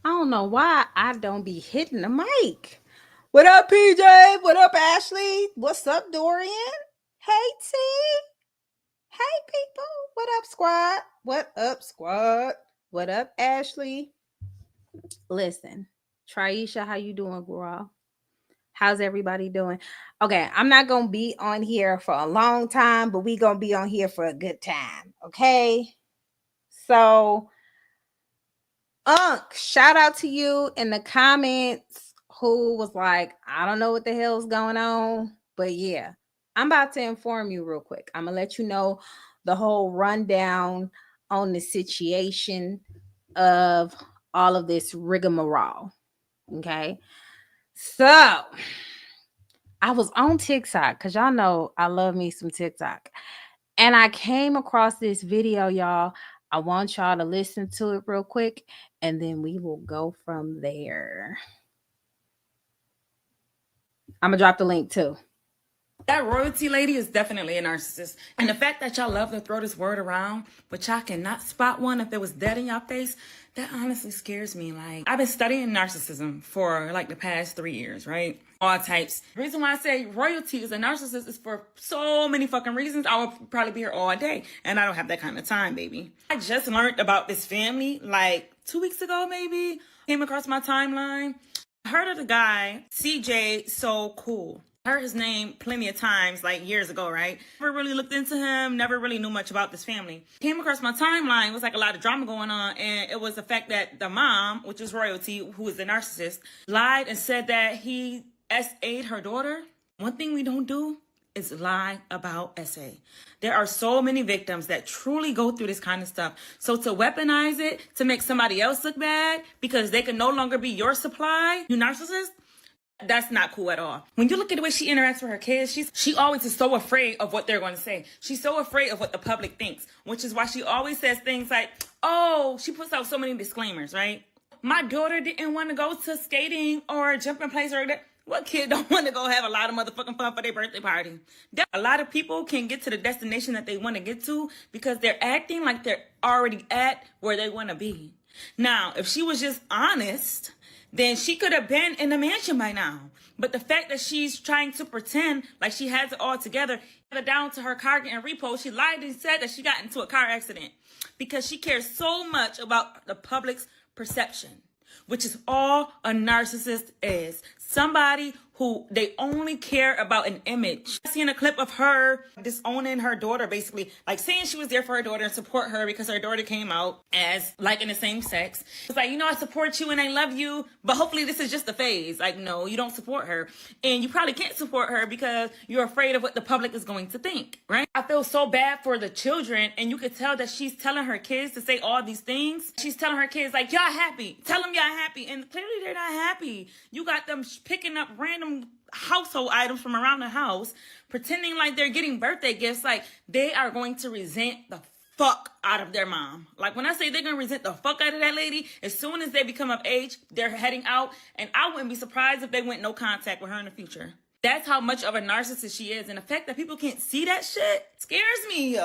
I don't know why I don't be hitting the mic. What up, PJ? What up, Ashley? What's up, Dorian? Hey, T. Hey, people. What up, squad? What up, squad? What up, Ashley? Listen, Traisha, how you doing, girl? How's everybody doing? Okay, I'm not gonna be on here for a long time, but we gonna be on here for a good time. Okay. So shout out to you in the comments who was like, I don't know what the hell's going on, but yeah, I'm about to inform you real quick. I'm gonna let you know the whole rundown on the situation of all of this rigmarole. Okay, so I was on TikTok because y'all know I love me some TikTok, and I came across this video, y'all. I want y'all to listen to it real quick, and then we will go from there. I'm gonna drop the link too. That royalty lady is definitely a narcissist. And the fact that y'all love to throw this word around, but y'all cannot spot one if it was dead in y'all face, that honestly scares me. Like, I've been studying narcissism for like the past 3 years, right? All types. The reason why I say royalty is a narcissist is for so many fucking reasons. I would probably be here all day, and I don't have that kind of time, baby. I just learned about this family like 2 weeks ago, maybe. Came across my timeline. I heard of the guy, CJ So Cool. Heard his name plenty of times, like years ago, right? Never really looked into him, never really knew much about this family. Came across my timeline, it was like a lot of drama going on, and it was the fact that the mom, which is royalty, who is the narcissist, lied and said that he SA'd her daughter. One thing we don't do is lie about SA. There are so many victims that truly go through this kind of stuff. So to weaponize it, to make somebody else look bad, because they can no longer be your supply, you narcissist, that's not cool at all. When you look at the way she interacts with her kids, she always is so afraid of what they're going to say. She's so afraid of what the public thinks, which is why she always says things like, oh, she puts out so many disclaimers, right? My daughter didn't want to go to skating or jumping place or that. What kid don't want to go have a lot of motherfucking fun for their birthday party? A lot of people can get to the destination that they want to get to because they're acting like they're already at where they want to be. Now, if she was just honest, then she could have been in the mansion by now. But the fact that she's trying to pretend like she has it all together, down to her car getting repoed, she lied and said that she got into a car accident because she cares so much about the public's perception, which is all a narcissist is. Somebody who they only care about an image. I seen a clip of her disowning her daughter, basically, like saying she was there for her daughter and support her because her daughter came out as like in the same sex. It's like, I support you and I love you, but hopefully this is just a phase. Like, no, you don't support her. And you probably can't support her because you're afraid of what the public is going to think, right? I feel so bad for the children, and you could tell that she's telling her kids to say all these things. She's telling her kids, like, y'all happy. Tell them y'all happy. And clearly they're not happy. You got them picking up random household items from around the house, pretending like they're getting birthday gifts. Like, they are going to resent the fuck out of their mom. Like, when I say they're going to resent the fuck out of that lady, as soon as they become of age, they're heading out. And I wouldn't be surprised if they went no contact with her in the future. That's how much of a narcissist she is. And the fact that people can't see that shit scares me.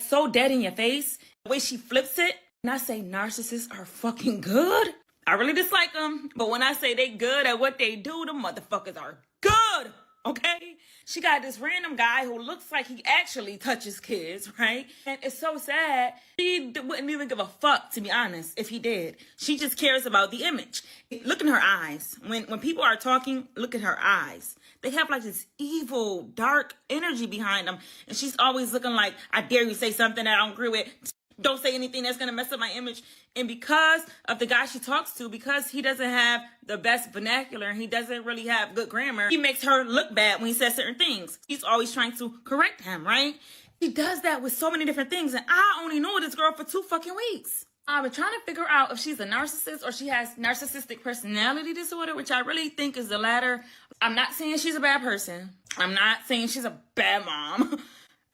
So dead in your face. The way she flips it. And I say narcissists are fucking good. I really dislike them, but when I say they good at what they do, the motherfuckers are good, okay? She got this random guy who looks like he actually touches kids, right? And it's so sad. She wouldn't even give a fuck, to be honest, if he did. She just cares about the image. Look in her eyes. When people are talking, look at her eyes. They have like this evil, dark energy behind them, and she's always looking like, I dare you say something that I don't agree with. Don't say anything that's going to mess up my image. And because of the guy she talks to, because he doesn't have the best vernacular, he doesn't really have good grammar, he makes her look bad when he says certain things. He's always trying to correct him, right? He does that with so many different things. And I only know this girl for 2 fucking weeks. I've been trying to figure out if she's a narcissist or she has narcissistic personality disorder, which I really think is the latter. I'm not saying she's a bad person. I'm not saying she's a bad mom.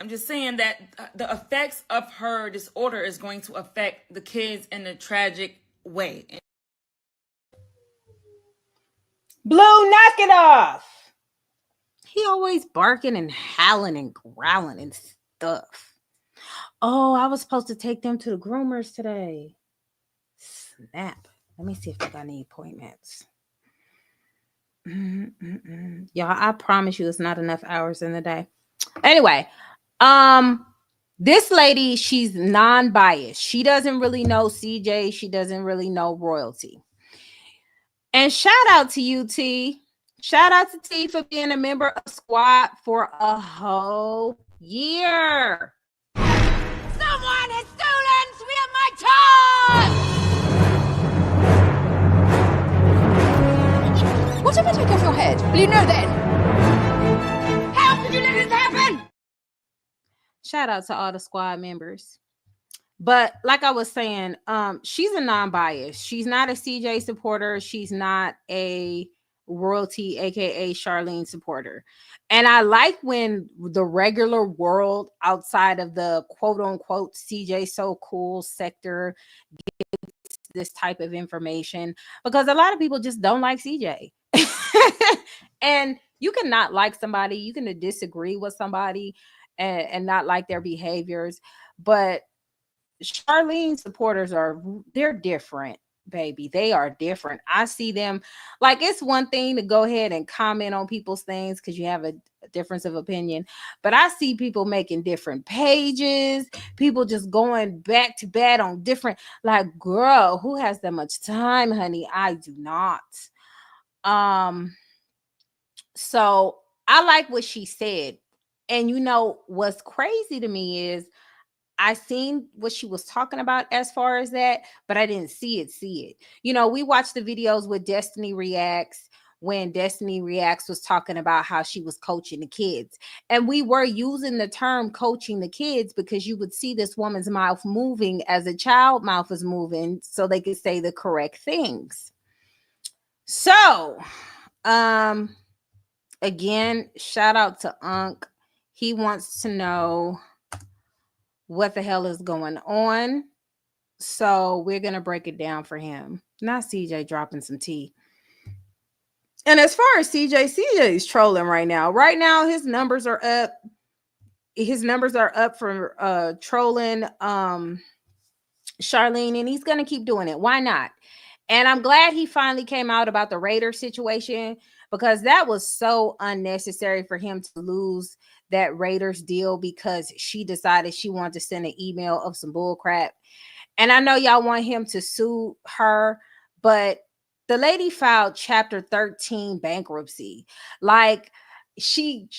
I'm just saying that the effects of her disorder is going to affect the kids in a tragic way. Blue, knock it off. He always barking and howling and growling and stuff. Oh, I was supposed to take them to the groomers today. Snap. Let me see if I got any appointments. Y'all, I promise you it's not enough hours in the day. Anyway, this lady, she's non-biased. She doesn't really know CJ. She doesn't really know royalty. And shout out to you, T. Shout out to T for being a member of Squad for a whole year. Someone has stolen three of my toys! What if I take off your head? Will you know then? How could you let this happen? Shout out to all the Squad members. But like I was saying, she's a non-biased. She's not a CJ supporter. She's not a royalty, aka Charlene supporter. And I like when the regular world outside of the quote unquote CJ so cool sector gets this type of information, because a lot of people just don't like CJ. And you can not like somebody, you can disagree with somebody and not like their behaviors, but Charlene supporters they're different, baby. They are different. I see them like, it's one thing to go ahead and comment on people's things because you have a difference of opinion, but I see people making different pages, people just going back to bed on different, like, girl, who has that much time, honey? I do not. So I like what she said. And you know what's crazy to me is I seen what she was talking about as far as that, but I didn't see it. You know, we watched the videos with Destiny Reacts when Destiny Reacts was talking about how she was coaching the kids. And we were using the term coaching the kids because you would see this woman's mouth moving as a child mouth is moving so they could say the correct things. So, again, shout out to Unc. He wants to know what the hell is going on. So we're going to break it down for him. Not CJ dropping some tea. And as far as CJ is trolling right now. Right now, his numbers are up. His numbers are up for trolling Charlene, and he's going to keep doing it. Why not? And I'm glad he finally came out about the Raiders situation, because that was so unnecessary for him to lose that Raiders deal because she decided she wanted to send an email of some bull crap. And I know y'all want him to sue her, but the lady filed Chapter 13 bankruptcy. Like, she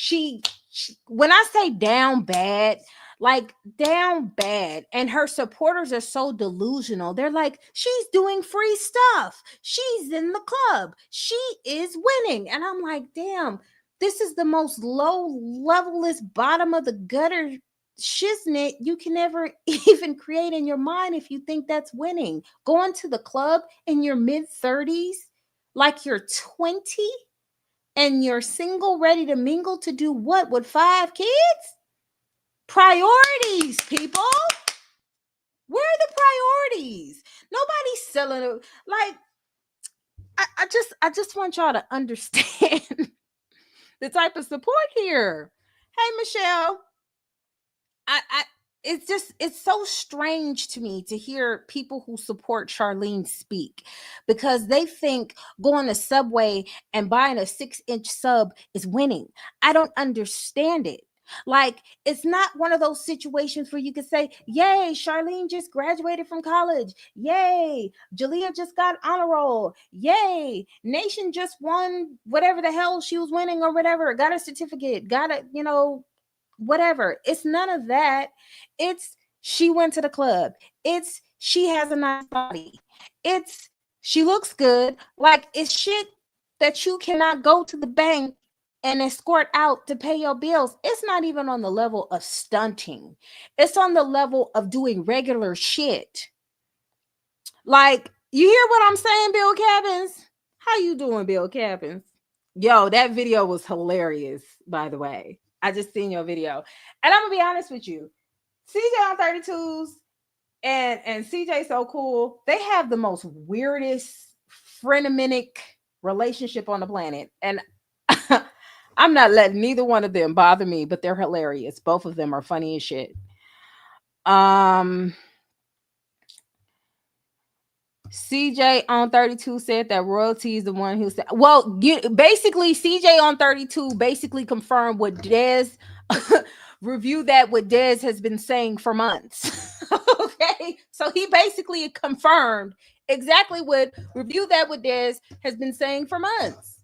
when I say down bad, like down bad, and her supporters are so delusional. They're like, she's doing free stuff, she's in the club, she is winning. And I'm like, damn, this is the most low levelest bottom of the gutter shiznit you can ever even create in your mind if you think that's winning. Going to the club in your mid-30s like you're 20 and you're single, ready to mingle, to do what with 5 kids? Priorities, people. Where are the priorities? Nobody's selling it. Like, I just want y'all to understand the type of support here. Hey, Michelle. It's so strange to me to hear people who support Charlene speak, because they think going to Subway and buying a 6-inch sub is winning. I don't understand it. Like, it's not one of those situations where you could say, yay, Charlene just graduated from college. Yay, Jalia just got honor roll. Yay, Nation just won whatever the hell she was winning or whatever. Got a certificate, got a, whatever. It's none of that. It's she went to the club. It's she has a nice body. It's she looks good. Like, it's shit that you cannot go to the bank and escort out to pay your bills. It's not even on the level of stunting. It's on the level of doing regular shit. Like, you hear what I'm saying, Bill Cabbins? How you doing, Bill Cabbins? Yo, that video was hilarious, by the way. I just seen your video. And I'm gonna be honest with you. CJ on 32s and CJ So Cool, they have the most weirdest frenemies relationship on the planet. And I'm not letting neither one of them bother me, but they're hilarious. Both of them are funny as shit. CJ on 32 said that royalty is the one who said, well, basically CJ on 32 basically confirmed what Dez review that what Dez has been saying for months. Okay, so he basically confirmed exactly what review that what Dez has been saying for months.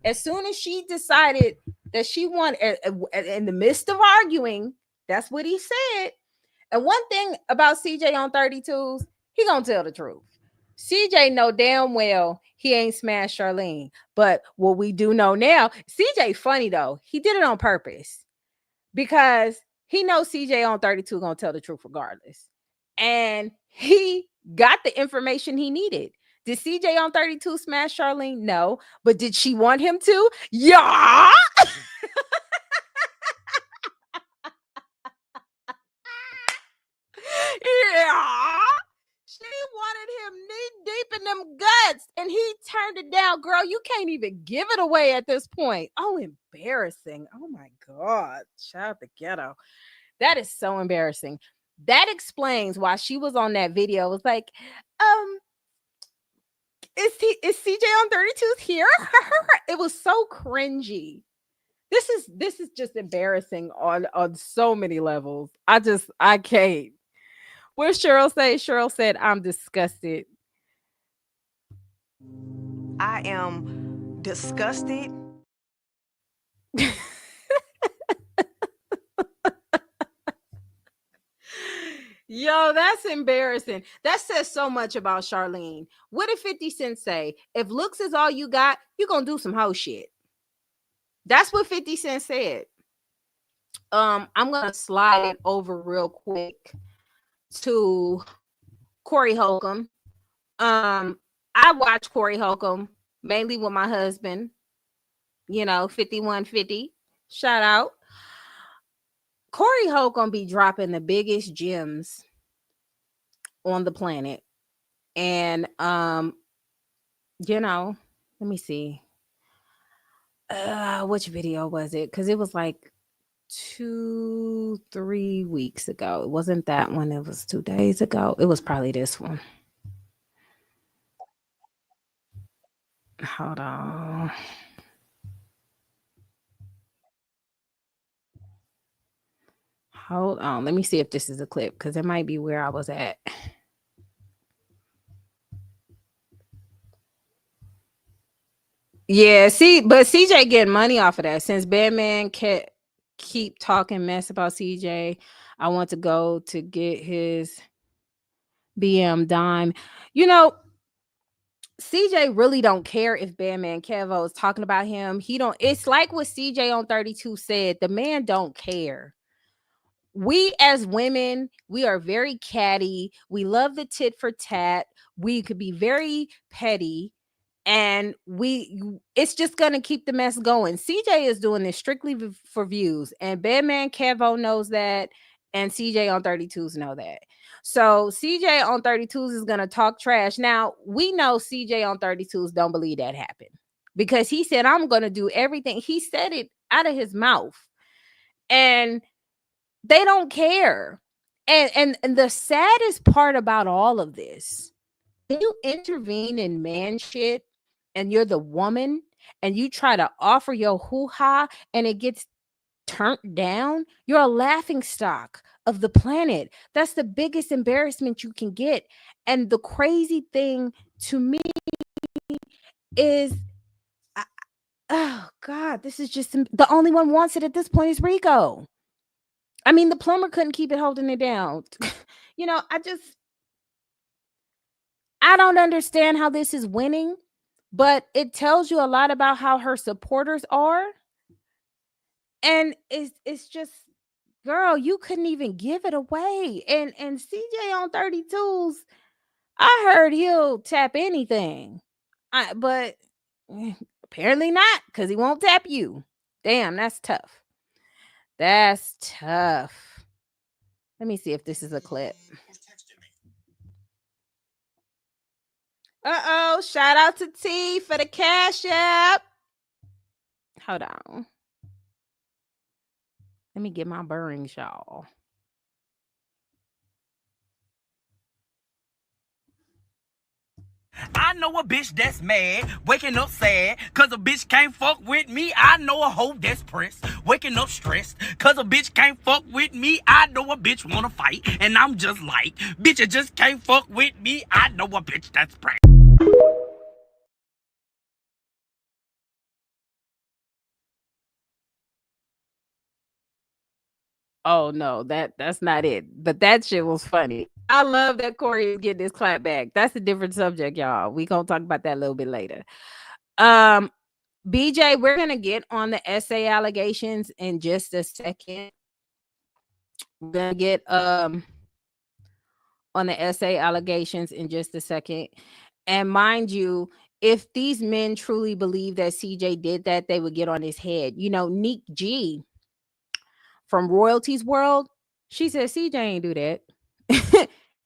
As soon as she decided that she wanted, in the midst of arguing, that's what he said. And one thing about CJ on 32s, he gonna tell the truth. CJ know damn well he ain't smashed Charlene. But what we do know now, CJ funny though. He did it on purpose because he knows CJ on 32 gonna tell the truth regardless. And he got the information he needed. Did CJ on 32 smash Charlene? No. But did she want him to? Yeah. Yeah. She wanted him knee deep in them guts and he turned it down. Girl, you can't even give it away at this point. Oh, embarrassing. Oh my God. Shout out the ghetto. That is so embarrassing. That explains why she was on that video. It was like, is CJ on 32 here? It was so cringy. This is just embarrassing on so many levels. I can't. What Cheryl say? Cheryl said, I'm disgusted. I am disgusted. Yo, that's embarrassing. That says so much about Charlene. What did 50 Cent say? If looks is all you got, you gonna do some hoe shit. That's what 50 Cent said. I'm gonna slide it over real quick to Corey Holcomb. I watch Corey Holcomb mainly with my husband, 5150. Shout out. Corey Holcomb be dropping the biggest gems on the planet. And let me see. Which video was it? Because it was like 2-3 weeks ago. It wasn't that one. It was 2 days ago. It was probably this one. Hold on. Hold on. Let me see if this is a clip because it might be where I was at. Yeah, but CJ getting money off of that. Since Batman keep talking mess about CJ, I want to go to get his BM dime. CJ really don't care if Batman Kevo is talking about him. He don't. It's like what CJ on 32 said. The man don't care. We as women, we are very catty. We love the tit for tat. We could be very petty. And it's just going to keep the mess going. CJ is doing this strictly for views. And Batman Kevo knows that. And CJ on 32s know that. So CJ on 32s is going to talk trash. Now, we know CJ on 32s don't believe that happened. Because he said, I'm going to do everything. He said it out of his mouth. And they don't care. And the saddest part about all of this, when you intervene in man shit and you're the woman and you try to offer your hoo-ha and it gets turned down, you're a laughing stock of the planet. That's the biggest embarrassment you can get. And the crazy thing to me is, oh God, this is just the only one wants it at this point is Rico. I mean, the plumber couldn't keep it holding it down. I don't understand how this is winning, but it tells you a lot about how her supporters are. And it's just, girl, you couldn't even give it away. And CJ on 32s, I heard he'll tap anything. But apparently not, because he won't tap you. Damn, that's tough. That's tough. Let me see if this is a clip. Uh-oh, shout out to T for the Cash App. Hold on. Let me get my bearings, y'all. I know a bitch that's mad, waking up sad, cause a bitch can't fuck with me. I know a hoe that's pressed, waking up stressed, cause a bitch can't fuck with me. I know a bitch wanna fight, and I'm just like, bitch, you just can't fuck with me. I know a bitch that's pressed. Oh no, that's not it. But that shit was funny. I love that Corey is getting this clap back. That's a different subject, y'all. We gonna talk about that a little bit later. Um, BJ, we're gonna get on the essay allegations in just a second. We're gonna get on the essay allegations in just a second. And mind you, if these men truly believe that CJ did that, they would get on his head. You know, Neek G from Royalties World, she said CJ ain't do that.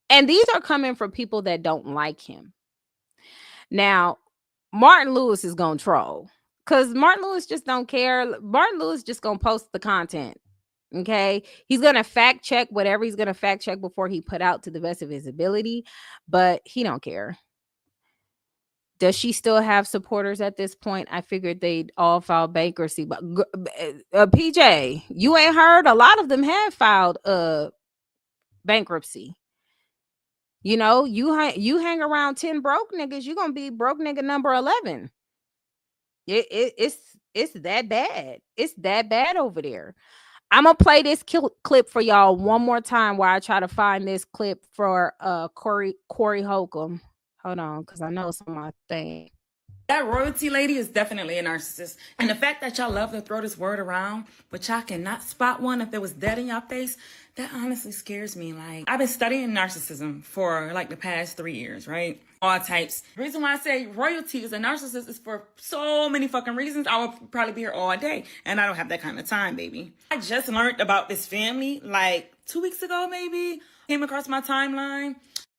And these are coming from people that don't like him. Now, Martin Lewis is gonna troll because Martin Lewis just don't care. Martin Lewis just gonna post the content. Okay, he's gonna fact check whatever he's gonna fact check before he put out to the best of his ability, but he don't care. Does she still have supporters at this point? I figured they'd all file bankruptcy, but PJ, you ain't heard? A lot of them have filed bankruptcy. You know, you hang around 10 broke niggas, you're gonna be broke nigga number 11. It's that bad. It's that bad over there. I'm gonna play this clip for y'all one more time while I try to find this clip for Corey Holcomb. Hold on, because I know it's on my thing. That royalty lady is definitely a narcissist. And the fact that y'all love to throw this word around, but y'all cannot spot one if it was dead in y'all face, that honestly scares me. Like, I've been studying narcissism for like the past 3 years, right? All types. The reason why I say royalty is a narcissist is for so many fucking reasons. I would probably be here all day, and I don't have that kind of time, baby. I just learned about this family like 2 weeks ago, maybe. Came across my timeline.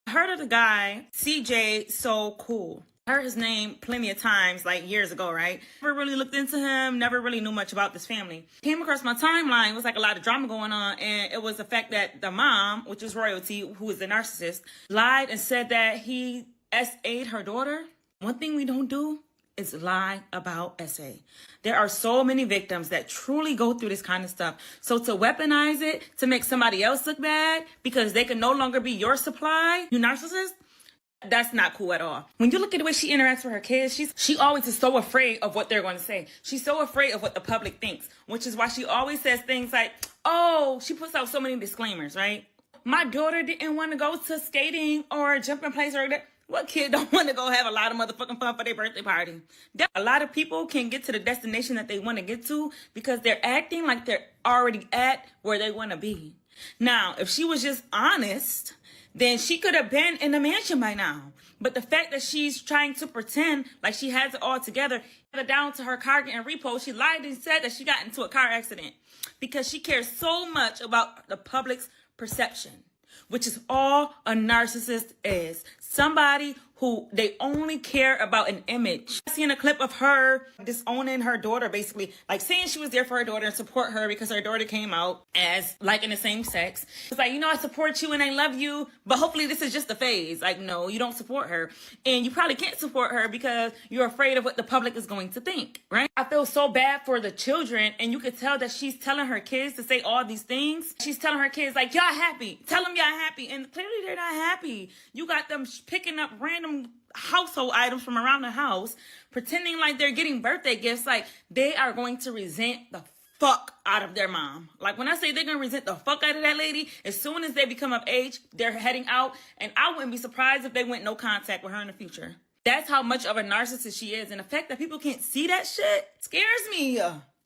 I heard of the guy, CJ So Cool. I heard his name plenty of times, like years ago, right? Never really looked into him, never really knew much about this family. Came across my timeline, it was like a lot of drama going on, and it was the fact that the mom, which is royalty, who is the narcissist, lied and said that he SA'd her daughter. One thing we don't do is lie about SA. There are so many victims that truly go through this kind of stuff. So to weaponize it, to make somebody else look bad, because they can no longer be your supply, you narcissist, that's not cool at all. When you look at the way she interacts with her kids, she always is so afraid of what they're going to say. She's so afraid of what the public thinks, which is why she always says things like, oh, she puts out so many disclaimers, right? My daughter didn't want to go to skating or jumping place or that. What kid don't want to go have a lot of motherfucking fun for their birthday party? A lot of people can get to the destination that they want to get to because they're acting like they're already at where they want to be. Now, if she was just honest, then she could have been in the mansion by now. But the fact that she's trying to pretend like she has it all together, down to her car getting repoed, she lied and said that she got into a car accident because she cares so much about the public's perception, which is all a narcissist is. Somebody who they only care about an image. I seen a clip of her disowning her daughter, basically, like saying she was there for her daughter and support her because her daughter came out as liking the same sex. It's like, you know, I support you and I love you, but hopefully this is just a phase. Like, no, you don't support her. And you probably can't support her because you're afraid of what the public is going to think, right? I feel so bad for the children, and you could tell that she's telling her kids to say all these things. She's telling her kids, like, y'all happy. Tell them y'all happy. And clearly they're not happy. You got them picking up random household items from around the house, pretending like they're getting birthday gifts. Like, they are going to resent the fuck out of their mom. Like, when I say they're gonna resent the fuck out of that lady, as soon as they become of age, they're heading out, and I wouldn't be surprised if they went no contact with her in the future. That's how much of a narcissist she is, and the fact that people can't see that shit scares me.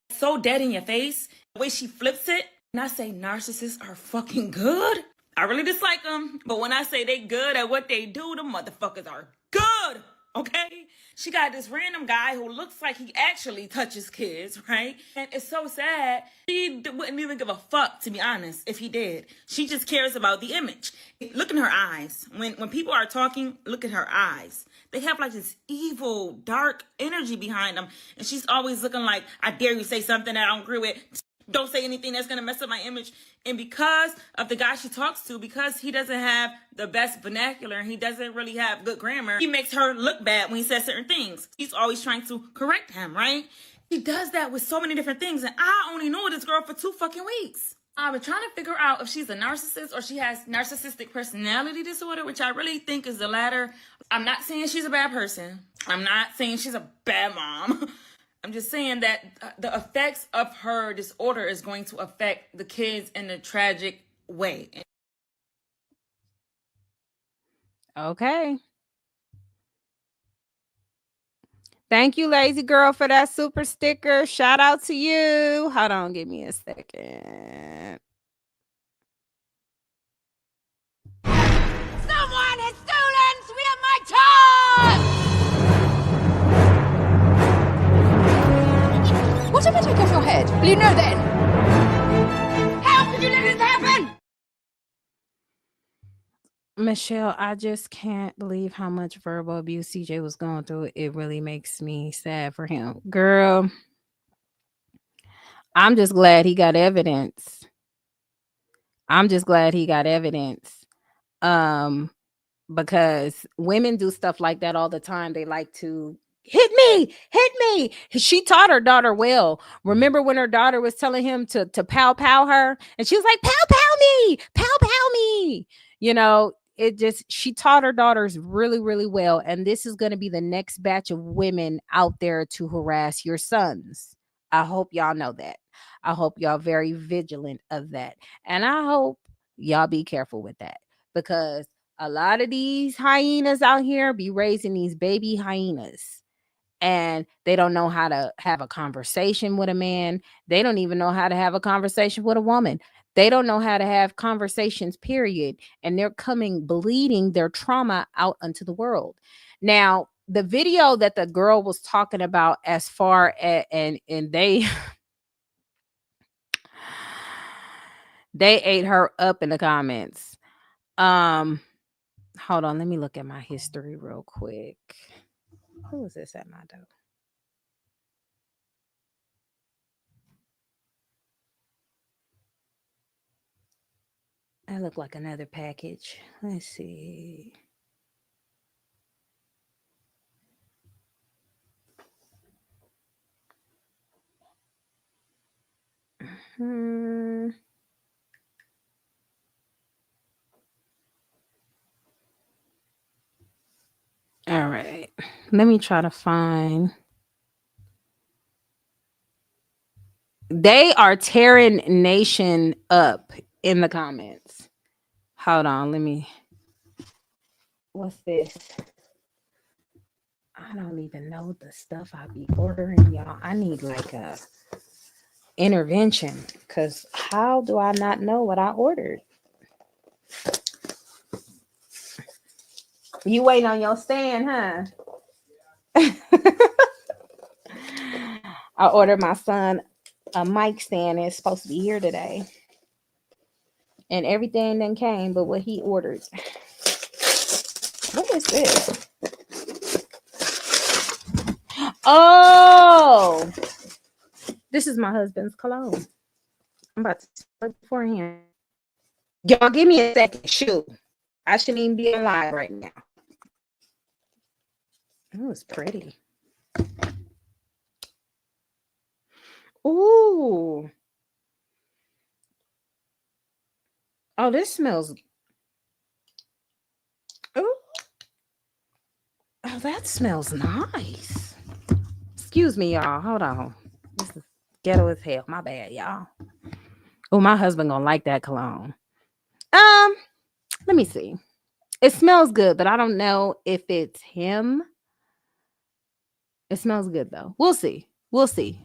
So dead in your face, the way she flips it. And I say narcissists are fucking good, I really dislike them, but when I say they good at what they do, the motherfuckers are good, okay? She got this random guy who looks like he actually touches kids, right? And it's so sad. She wouldn't even give a fuck, to be honest, if he did. She just cares about the image. Look in her eyes. When people are talking, look at her eyes. They have like this evil, dark energy behind them. And she's always looking like, I dare you say something that I don't agree with. Don't say anything that's going to mess up my image. And because of the guy she talks to, because he doesn't have the best vernacular, he doesn't really have good grammar, he makes her look bad when he says certain things. He's always trying to correct him, right? He does that with so many different things. And I only know this girl for 2 fucking weeks. I've been trying to figure out if she's a narcissist or she has narcissistic personality disorder, which I really think is the latter. I'm not saying she's a bad person. I'm not saying she's a bad mom. I'm just saying that the effects of her disorder is going to affect the kids in a tragic way. Okay. Thank you, Lazy Girl, for that super sticker. Shout out to you. Hold on, give me a second. Someone has stolen three of my toys! What if I take off your head? Will you know then? How could you let this happen? Michelle, I just can't believe how much verbal abuse CJ was going through. It really makes me sad for him. Girl, I'm just glad he got evidence. Because women do stuff like that all the time. They like to hit me, hit me. She taught her daughter well. Remember when her daughter was telling him to pow pow her, and she was like, pow pow me, pow pow me. You know, she taught her daughters really, really well. And this is going to be the next batch of women out there to harass your sons. I hope y'all know that. I hope y'all very vigilant of that. And I hope y'all be careful with that, because a lot of these hyenas out here be raising these baby hyenas, and they don't know how to have a conversation with a man. They don't even know how to have a conversation with a woman. They don't know how to have conversations, period. And they're coming bleeding their trauma out onto the world. Now, the video that the girl was talking about, as far as, and they they ate her up in the comments. Hold on, let me look at my history real quick. Who is this at my door? That looked like another package. Let's see. All right. Let me try to find. They are tearing Nation up in the comments. Hold on, let me. What's this? I don't even know the stuff I be ordering, y'all. I need like a intervention, because how do I not know what I ordered? You waiting on your stand, huh? I ordered my son a mic stand, and it's supposed to be here today. And everything then came but what he ordered. What is this? Oh, this is my husband's cologne. I'm about to start for him. Y'all give me a second. Shoot. I shouldn't even be alive right now. Oh, it's pretty. Ooh. Oh, this smells. Ooh. Oh, that smells nice. Excuse me, y'all. Hold on. This is ghetto as hell. My bad, y'all. Oh, my husband gonna like that cologne. Let me see. It smells good, but I don't know if it's him. It smells good though. We'll see. We'll see.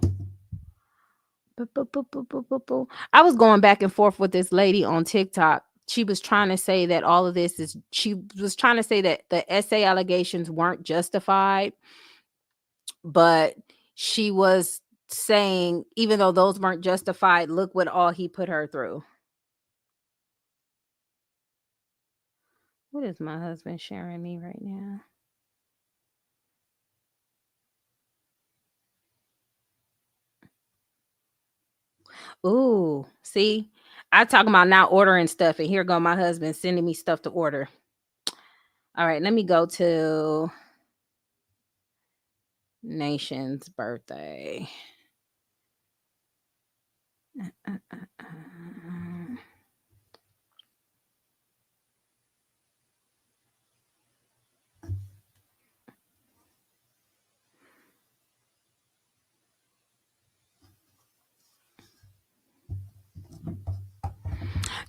I was going back and forth with this lady on TikTok. She was trying to say that all of this is, she was trying to say that the essay allegations weren't justified, but she was saying, even though those weren't justified, look what all he put her through. What is my husband sharing me right now? Ooh, see, I talk about not ordering stuff, and here go my husband sending me stuff to order. All right, let me go to Nation's birthday.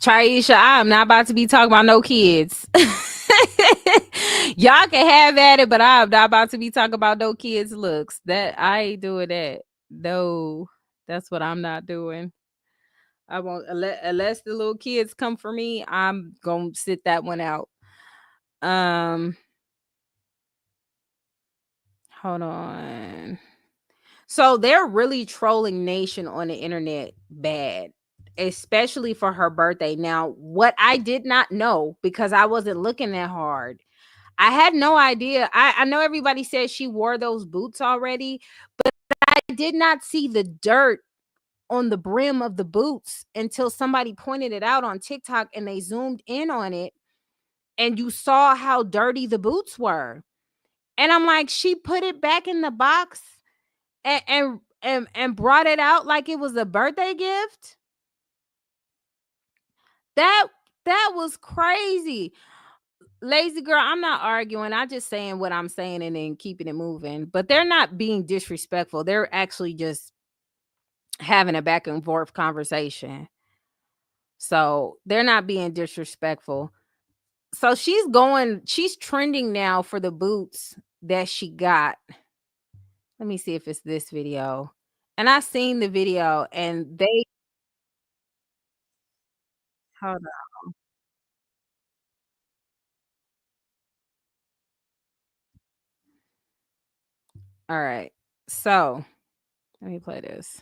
Trisha, I am not about to be talking about no kids. Y'all can have at it, but I'm not about to be talking about no kids' looks. That I ain't doing that. No, that's what I'm not doing. I won't unless the little kids come for me. I'm gonna sit that one out. Um, hold on. So they're really trolling Nation on the internet bad, especially for her birthday. Now, what I did not know because I wasn't looking that hard, I had no idea. I know everybody says she wore those boots already, but I did not see the dirt on the brim of the boots until somebody pointed it out on TikTok and they zoomed in on it and you saw how dirty the boots were. And I'm like, she put it back in the box and brought it out like it was a birthday gift. That that was crazy. Lazy girl, I'm not arguing. I just saying what I'm saying and then keeping it moving. But they're not being disrespectful. They're actually just having a back and forth conversation. So they're not being disrespectful. So she's trending now for the boots that she got. Let me see if it's this video. And I seen the video and they hold on. All right. So let me play this.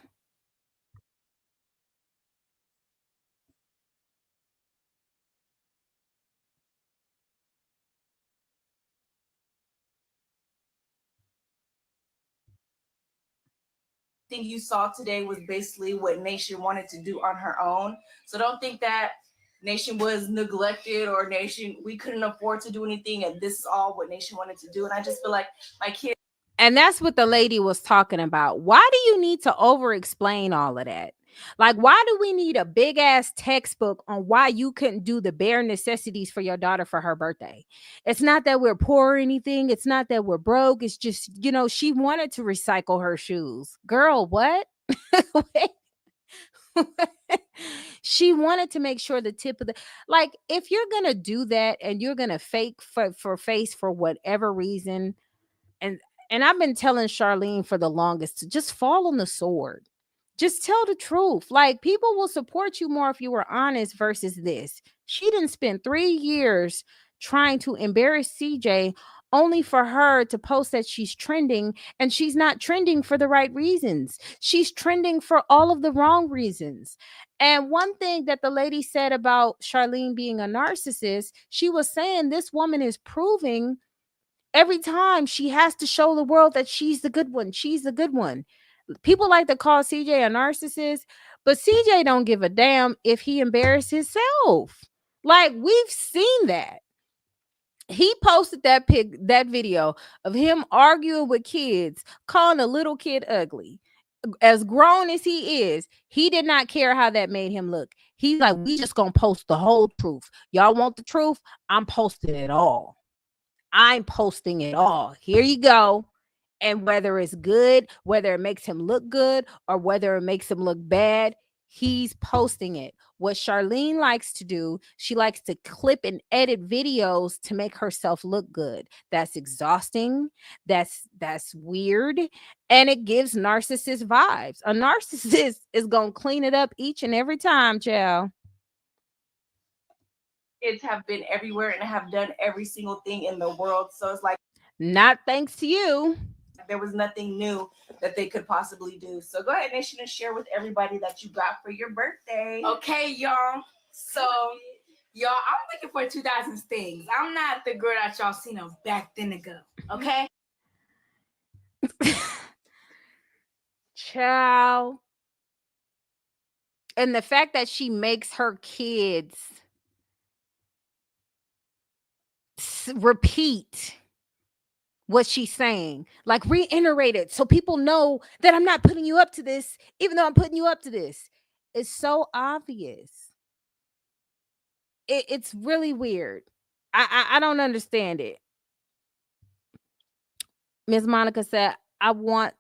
Thing you saw today was basically what Nation wanted to do on her own. So don't think that Nation was neglected or Nation we couldn't afford to do anything and this is all what Nation wanted to do. And I just feel like my kids. And that's what the lady was talking about. Why do you need to over explain all of that? Like, why do we need a big ass textbook on why you couldn't do the bare necessities for your daughter for her birthday? It's not that we're poor or anything. It's not that we're broke. It's just, she wanted to recycle her shoes. Girl, what? She wanted to make sure the tip of the like if you're gonna do that and you're gonna fake for face for whatever reason, and I've been telling Charlene for the longest to just fall on the sword. Just tell the truth. Like people will support you more if you were honest versus this. She didn't spend 3 years trying to embarrass CJ only for her to post that she's trending, and she's not trending for the right reasons. She's trending for all of the wrong reasons. And one thing that the lady said about Charlene being a narcissist, she was saying this woman is proving every time she has to show the world that she's the good one. She's the good one. People like to call CJ a narcissist, but CJ don't give a damn if he embarrassed himself. Like we've seen that. He posted that video of him arguing with kids, calling a little kid ugly. As grown as he is, he did not care how that made him look. He's like, we just gonna post the whole truth. Y'all want the truth? I'm posting it all. I'm posting it all. Here you go. And whether it's good, whether it makes him look good, or whether it makes him look bad, he's posting it. What Charlene likes to do, she likes to clip and edit videos to make herself look good. That's exhausting. That's weird. And it gives narcissist vibes. A narcissist is gonna clean it up each and every time, child. Kids have been everywhere and have done every single thing in the world. So it's like, not thanks to you. There was nothing new that they could possibly do. So go ahead, Nation, and share with everybody that you got for your birthday. Okay, y'all. So, y'all, I'm looking for 2000s things. I'm not the girl that y'all seen of back then ago. Okay? Child. And the fact that she makes her kids repeat what she's saying, like reiterate it so people know that I'm not putting you up to this, even though I'm putting you up to this. It's so obvious. It's really weird. I don't understand it. Miss Monica said, I want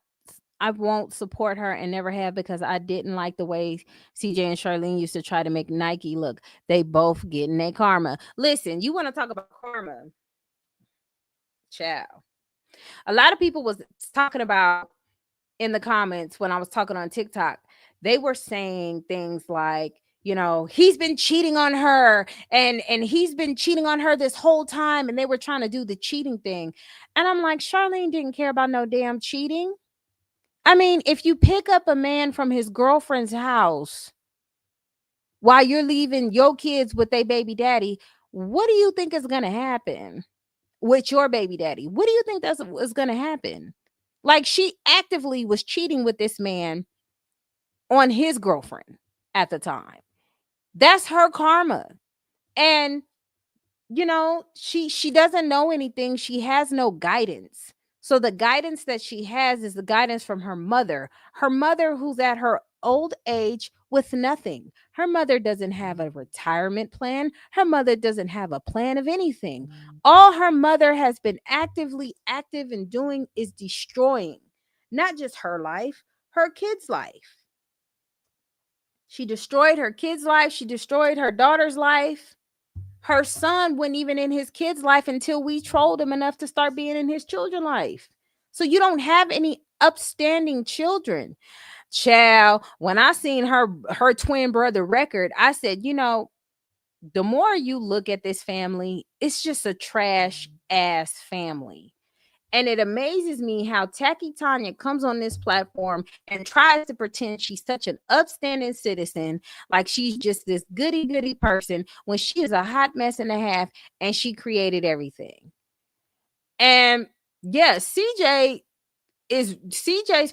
I won't support her and never have because I didn't like the way CJ and Charlene used to try to make Nike look. They both getting their karma. Listen, you want to talk about karma? Ciao. A lot of people was talking about in the comments when I was talking on TikTok. They were saying things like, you know, he's been cheating on her and he's been cheating on her this whole time, and they were trying to do the cheating thing. And I'm like, Charlene didn't care about no damn cheating. I mean, if you pick up a man from his girlfriend's house while you're leaving your kids with their baby daddy, what do you think is going to happen with your baby daddy? What do you think that's is going to happen? Like, she actively was cheating with this man on his girlfriend at the time. That's her karma. And you know, she doesn't know anything. She has no guidance. So the guidance that she has is the guidance from her mother. Her mother who's at her old age with nothing. Her mother doesn't have a retirement plan. Her mother doesn't have a plan of anything. All her mother has been actively active in doing is destroying not just her life, her kids' life. She destroyed her kids' life. She destroyed her daughter's life. Her son wasn't even in his kid's life until we trolled him enough to start being in his children's life. So you don't have any upstanding children. Child, when I seen her twin brother record, I said, you know, the more you look at this family, it's just a trash ass family. And it amazes me how Tacky Tanya comes on this platform and tries to pretend she's such an upstanding citizen, like she's just this goody goody person, when she is a hot mess and a half and she created everything. And yeah, CJ's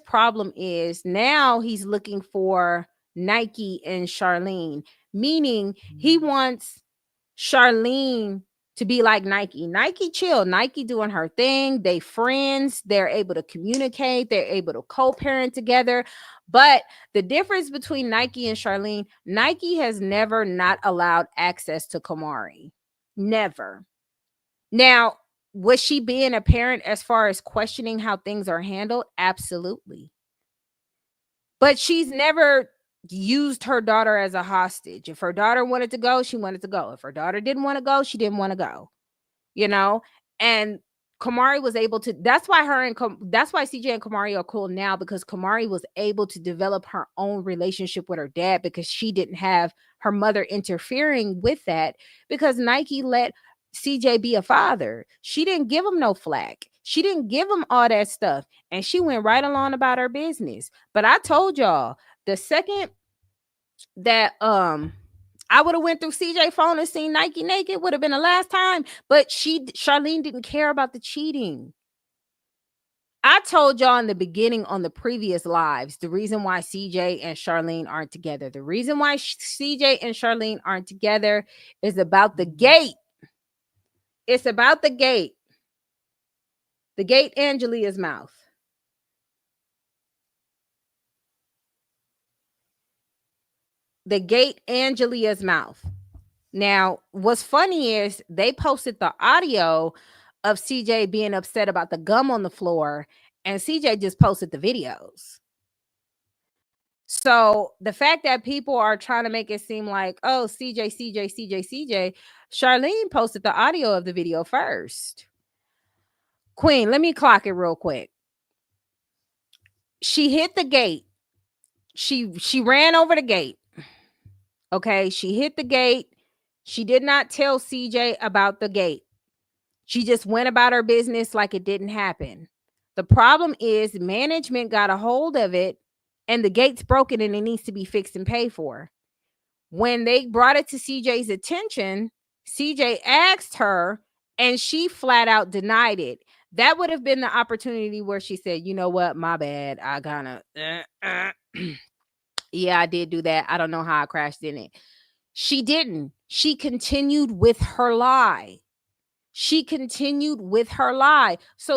problem is now he's looking for Nike and Charlene, meaning he wants Charlene to be like Nike. Nike chill. Nike doing her thing. They friends. They're able to communicate. They're able to co-parent together. But the difference between Nike and Charlene, Nike has never not allowed access to Kamari. Never. Now, was she being a parent as far as questioning how things are handled? Absolutely. But she's never used her daughter as a hostage. If her daughter wanted to go, she wanted to go. If her daughter didn't want to go, she didn't want to go. You know? And Kamari was able to, that's why that's why CJ and Kamari are cool now, because Kamari was able to develop her own relationship with her dad because she didn't have her mother interfering with that, because Nike let CJ be a father. She didn't give him no flack. She didn't give him all that stuff. And she went right along about her business. But I told y'all, the second that I would have went through CJ phone and seen Nike naked, would have been the last time. But Charlene didn't care about the cheating. I told y'all in the beginning on the previous lives, the reason why CJ and Charlene aren't together. The reason why CJ and Charlene aren't together is about the gate. It's about the gate. The gate and Jalia's mouth. The gate and Jalia's mouth. Now, what's funny is they posted the audio of CJ being upset about the gum on the floor, and CJ just posted the videos. So the fact that people are trying to make it seem like, oh, CJ, Charlene posted the audio of the video first. Queen, let me clock it real quick. She hit the gate. She ran over the gate. Okay, she hit the gate. She did not tell CJ about the gate. She just went about her business like it didn't happen. The problem is management got a hold of it and the gate's broken and it needs to be fixed and paid for. When they brought it to CJ's attention, CJ asked her and she flat out denied it. That would have been the opportunity where she said, you know what, my bad. I kind of, yeah, I did do that. I don't know how I crashed in it. She didn't. She continued with her lie. So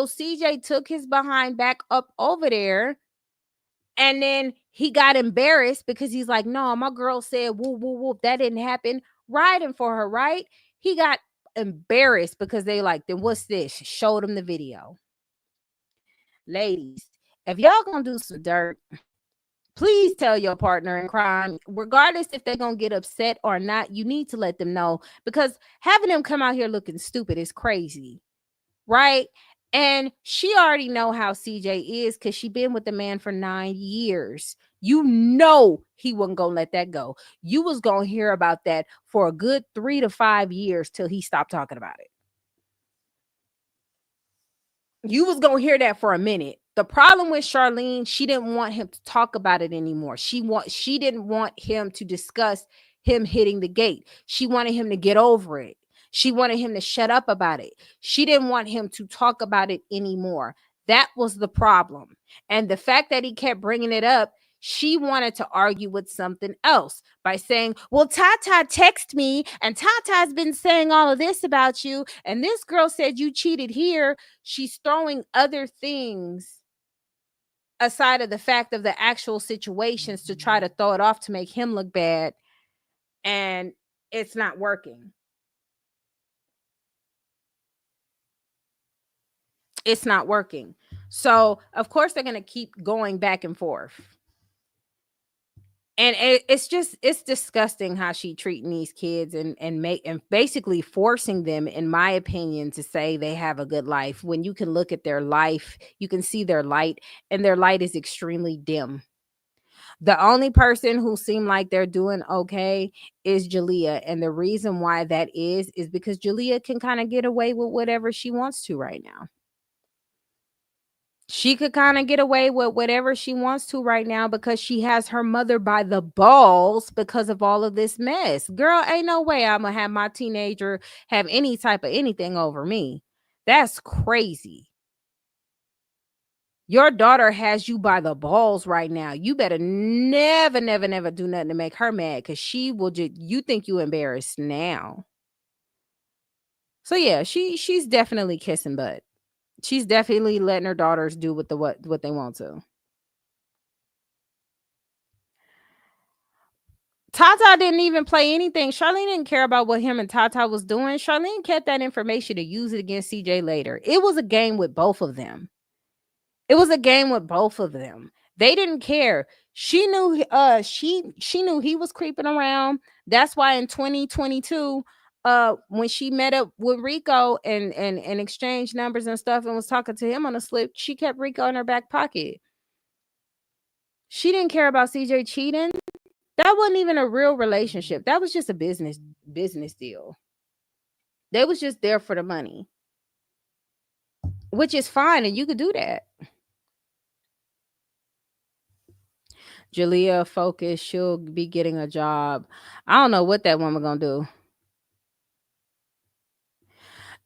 CJ took his behind back up over there. And then he got embarrassed because he's like, no, my girl said, whoop, whoop, whoop. That didn't happen. Riding for her, right? He got embarrassed because they like, then what's this? Showed him the video. Ladies, If y'all gonna do some dirt, please tell your partner in crime, regardless if they're gonna get upset or not. You need to let them know, because having them come out here looking stupid is crazy, right? And she already know how CJ is, because she been with the man for 9 years. You know he wasn't gonna let that go. You was gonna hear about that for a good 3 to 5 years till he stopped talking about it. You was gonna hear that for a minute. The problem with Charlene, she didn't want him to talk about it anymore. She didn't want him to discuss him hitting the gate. She wanted him to get over it. She wanted him to shut up about it. She didn't want him to talk about it anymore. That was the problem. And the fact that he kept bringing it up, she wanted to argue with something else by saying, well, Tata texted me and Tata's been saying all of this about you. And this girl said you cheated here. She's throwing other things aside of the fact of the actual situations to try to throw it off to make him look bad. And it's not working. It's not working. So, of course, they're going to keep going back and forth. And it's disgusting how she treating these kids and basically forcing them, in my opinion, to say they have a good life, when you can look at their life, you can see their light, and their light is extremely dim. The only person who seem like they're doing okay is Jalia, and the reason why that is because Jalia can kind of get away with whatever she wants to right now. She could kind of get away with whatever she wants to right now because she has her mother by the balls because of all of this mess. Girl, ain't no way I'm going to have my teenager have any type of anything over me. That's crazy. Your daughter has you by the balls right now. You better never, never, never do nothing to make her mad, because she will just, you think you embarrassed now. So yeah, she's definitely kissing butt. She's definitely letting her daughters do what they want to. Tata didn't even play anything. Charlene didn't care about what him and Tata was doing. Charlene kept that information to use it against CJ later. It was a game with both of them. They didn't care. She knew she knew he was creeping around. That's why in 2022, when she met up with Rico and exchanged numbers and stuff and was talking to him on a slip, she kept Rico in her back pocket. She didn't care about CJ cheating. That wasn't even a real relationship. That was just a business deal. They was just there for the money, which is fine, and you could do that. Jalia focus, she'll be getting a job. I don't know what that woman gonna do.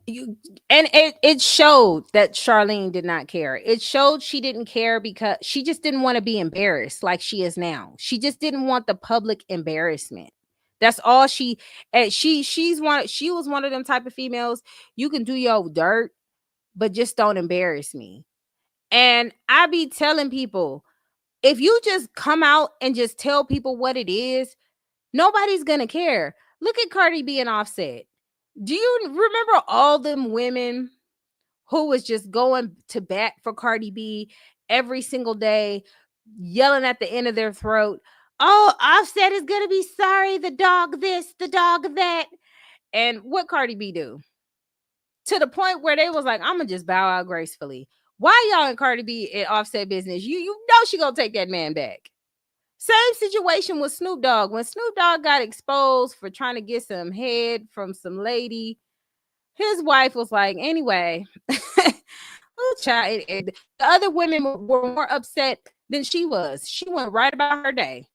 It showed that Charlene did not care. It showed she didn't care because she just didn't want to be embarrassed like she is now. She just didn't want the public embarrassment. That's all she was one of them type of females. You can do your dirt, but just don't embarrass me. And I be telling people, if you just come out and just tell people what it is, nobody's gonna care. Look at Cardi B and Offset. Do you remember all them women who was just going to bat for Cardi B every single day, yelling at the end of their throat, oh, Offset is going to be sorry, the dog this, the dog that. And what Cardi B do? To the point where they was like, I'm going to just bow out gracefully. Why y'all in Cardi B at Offset business? You know she going to take that man back. Same situation with Snoop Dogg. When Snoop Dogg got exposed for trying to get some head from some lady, his wife was like, anyway, child, the other women were more upset than she was. She went right about her day.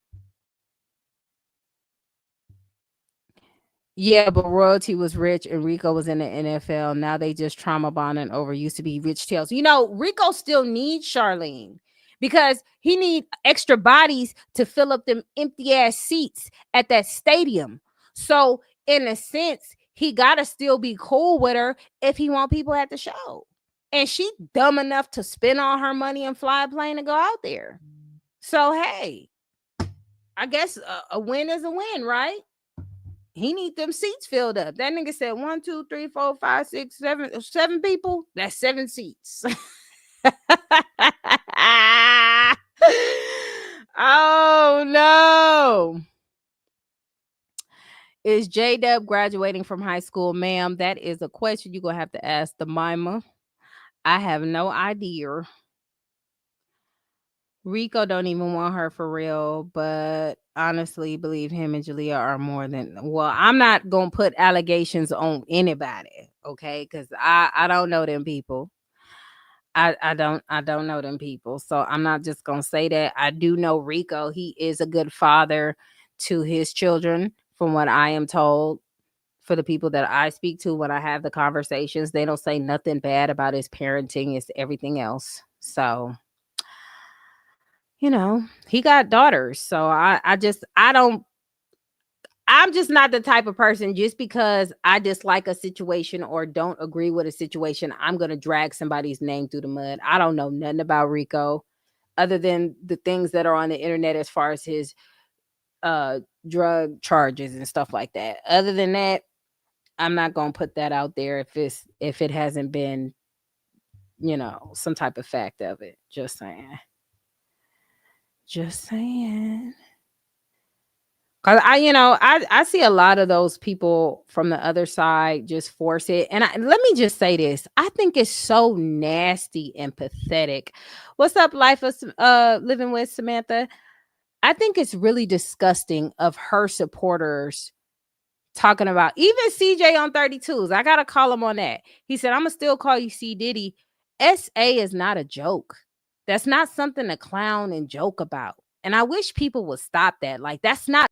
Yeah, but royalty was rich and Rico was in the NFL. Now they just trauma bonding over used to be rich tails. You know, Rico still needs Charlene because he need extra bodies to fill up them empty ass seats at that stadium. So in a sense, he gotta still be cool with her if he want people at the show. And she dumb enough to spend all her money and fly a plane to go out there. So hey, I guess a win is a win, right? He need them seats filled up. That nigga said 1, 2, 3, 4, 5, 6, 7 people. That's 7 seats. Oh no. Is J Dub graduating from high school, ma'am? That is a question you're gonna have to ask the mima. I have no idea. Rico don't even want her for real, but honestly, believe him and Jalia are more than well. I'm not gonna put allegations on anybody, okay? Because I don't know them people. I don't know them people, so I'm not just gonna say that. I do know Rico. He is a good father to his children, from what I am told. For the people that I speak to when I have the conversations, they don't say nothing bad about his parenting. It's everything else. So he got daughters. So I don't I'm just not the type of person just because I dislike a situation or don't agree with a situation, I'm going to drag somebody's name through the mud. I don't know nothing about Rico other than the things that are on the internet as far as his uh drug charges and stuff like that. Other than that, I'm not going to put that out there if it hasn't been, some type of fact of it. Just saying. Just saying. Cause I see a lot of those people from the other side just force it. And let me just say this. I think it's so nasty and pathetic. What's up, life of living with Samantha? I think it's really disgusting of her supporters talking about even CJ on 32s. I gotta call him on that. He said, I'ma still call you C Diddy. SA is not a joke. That's not something to clown and joke about. And I wish people would stop that. Like, that's not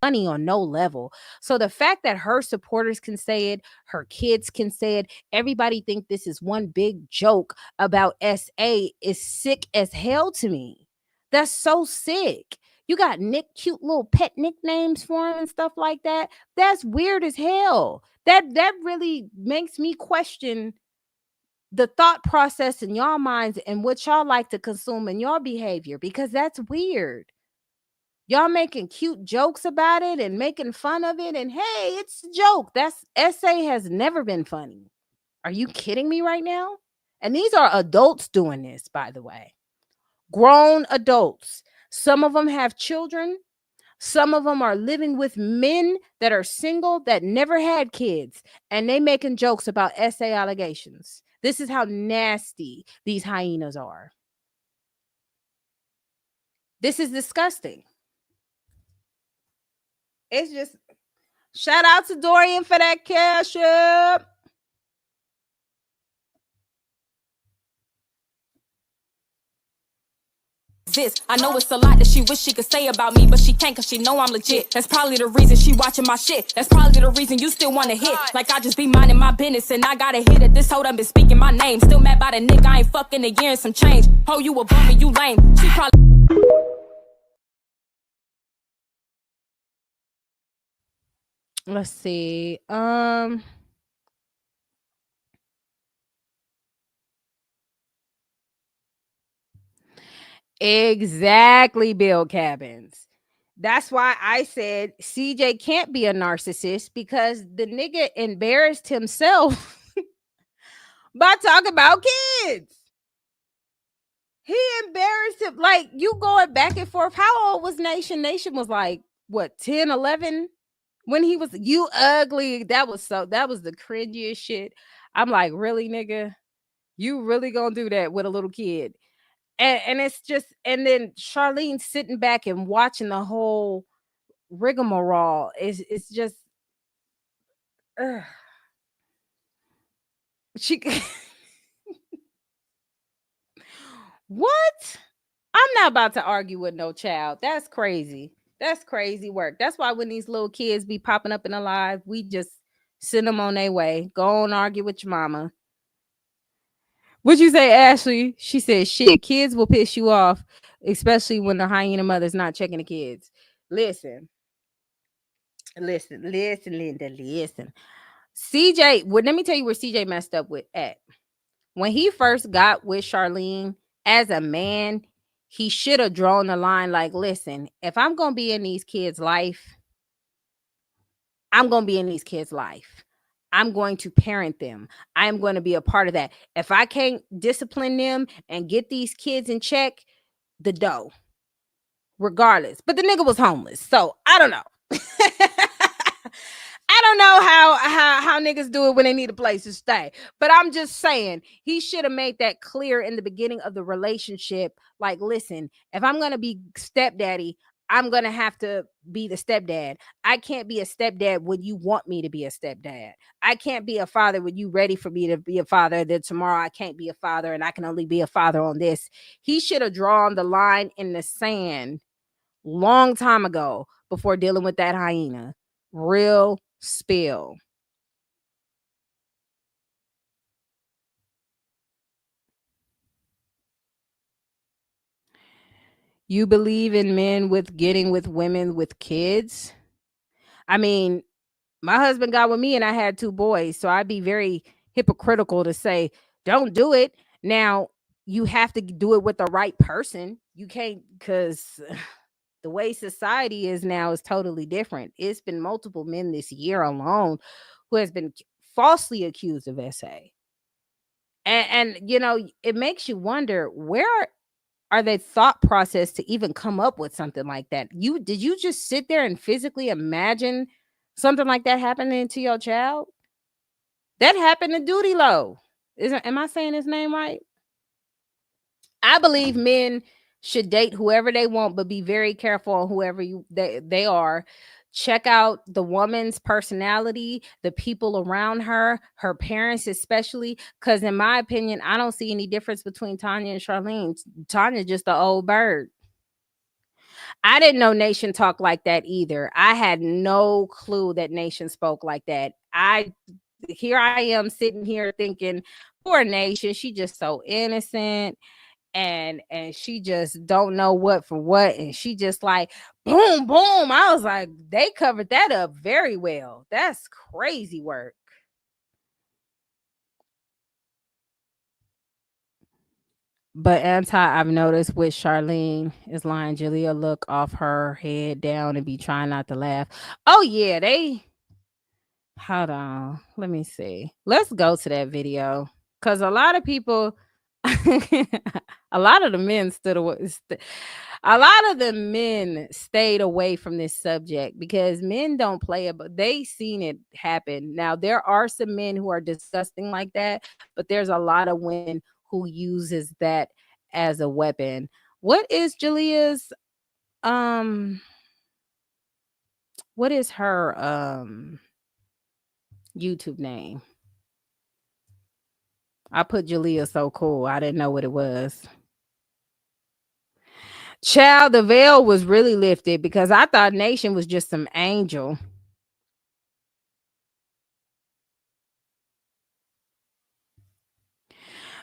funny on no level. So the fact that her supporters can say it, her kids can say it, everybody think this is one big joke about SA is sick as hell to me. That's so sick. You got cute little pet nicknames for him and stuff like that. That's weird as hell. That really makes me question the thought process in y'all minds and what y'all like to consume in your behavior, because that's weird. Y'all making cute jokes about it and making fun of it, and hey, it's a joke. That's SA has never been funny. Are you kidding me right now? And these are adults doing this, by the way. Grown adults. Some of them have children. Some of them are living with men that are single that never had kids, and they making jokes about SA allegations. This is how nasty these hyenas are. This is disgusting. It's just shout out to Dorian for that cash up. I know it's a lot that she wish she could say about me, but she can't cause she know I'm legit. That's probably the reason she watching my shit. That's probably the reason you still wanna hit. Like I just be minding my business and I gotta hit it. This hoe done been speaking my name. Still mad by the nigga, I ain't fucking a year and some change. Oh, you a bum and you lame. She probably Let's see. Exactly, Bill Cabins. That's why I said CJ can't be a narcissist, because the nigga embarrassed himself by talking about kids. He embarrassed him. Like, you going back and forth. How old was Nation? Nation was like, what, 10, 11? When he was, you ugly. That was the cringiest shit. I'm like, really, nigga? You really gonna do that with a little kid? And it's just, and then Charlene sitting back and watching the whole rigmarole. It's just, ugh. She what? I'm not about to argue with no child. That's crazy. That's crazy work. That's why when these little kids be popping up in the live, we just send them on their way. Go on, argue with your mama. What'd you say, Ashley? She said, shit, kids will piss you off, especially when the hyena mother's not checking the kids. Listen, Linda, listen. CJ, well, let me tell you where CJ messed up with at. When he first got with Charlene, as a man, he should have drawn the line like, listen, if I'm going to be in these kids' life, I'm going to be in these kids' life. I'm going to parent them. I'm going to be a part of that. If I can't discipline them and get these kids in check, the dough. regardless. But the nigga was homeless. So I don't know. I don't know how niggas do it when they need a place to stay. But I'm just saying he should have made that clear in the beginning of the relationship. Like, listen, if I'm gonna be stepdaddy, I'm gonna have to be the stepdad. I can't be a stepdad when you want me to be a stepdad. I can't be a father when you ready for me to be a father. Then tomorrow I can't be a father and I can only be a father on this. He should have drawn the line in the sand long time ago before dealing with that hyena. Real spill. You believe in men with getting with women with kids? I mean, my husband got with me and I had two boys, so I'd be very hypocritical to say, don't do it. Now, you have to do it with the right person. You can't, because the way society is now is totally different. It's been multiple men this year alone who has been falsely accused of SA. And you know, it makes you wonder, where are they thought process to even come up with something like that? Did you just sit there and physically imagine something like that happening to your child? That happened to Duty Low. Am I saying his name right? I believe men should date whoever they want, but be very careful on whoever they are. Check out the woman's personality, the people around her, her parents especially. Because in my opinion, I don't see any difference between Tanya and Charlene. Tanya's just an old bird. I didn't know Nation talked like that either. I had no clue that Nation spoke like that. Here I am sitting here thinking, poor Nation, she just so innocent and she just don't know what for what, and she just like boom boom. I was like, they covered that up very well. That's crazy work. But I've noticed with Charlene is lying Jalia look off her head down and be trying not to laugh. Oh yeah, they hold on. Let me see. Let's go to that video. Cause a lot of people a lot of the men a lot of the men stayed away from this subject because men don't play it, but they seen it happen. Now there are some men who are disgusting like that, but there's a lot of women who uses that as a weapon. What is Jalia's what is her YouTube name? I put Jalia so cool. I didn't know what it was. Child, the veil was really lifted because I thought Nation was just some angel.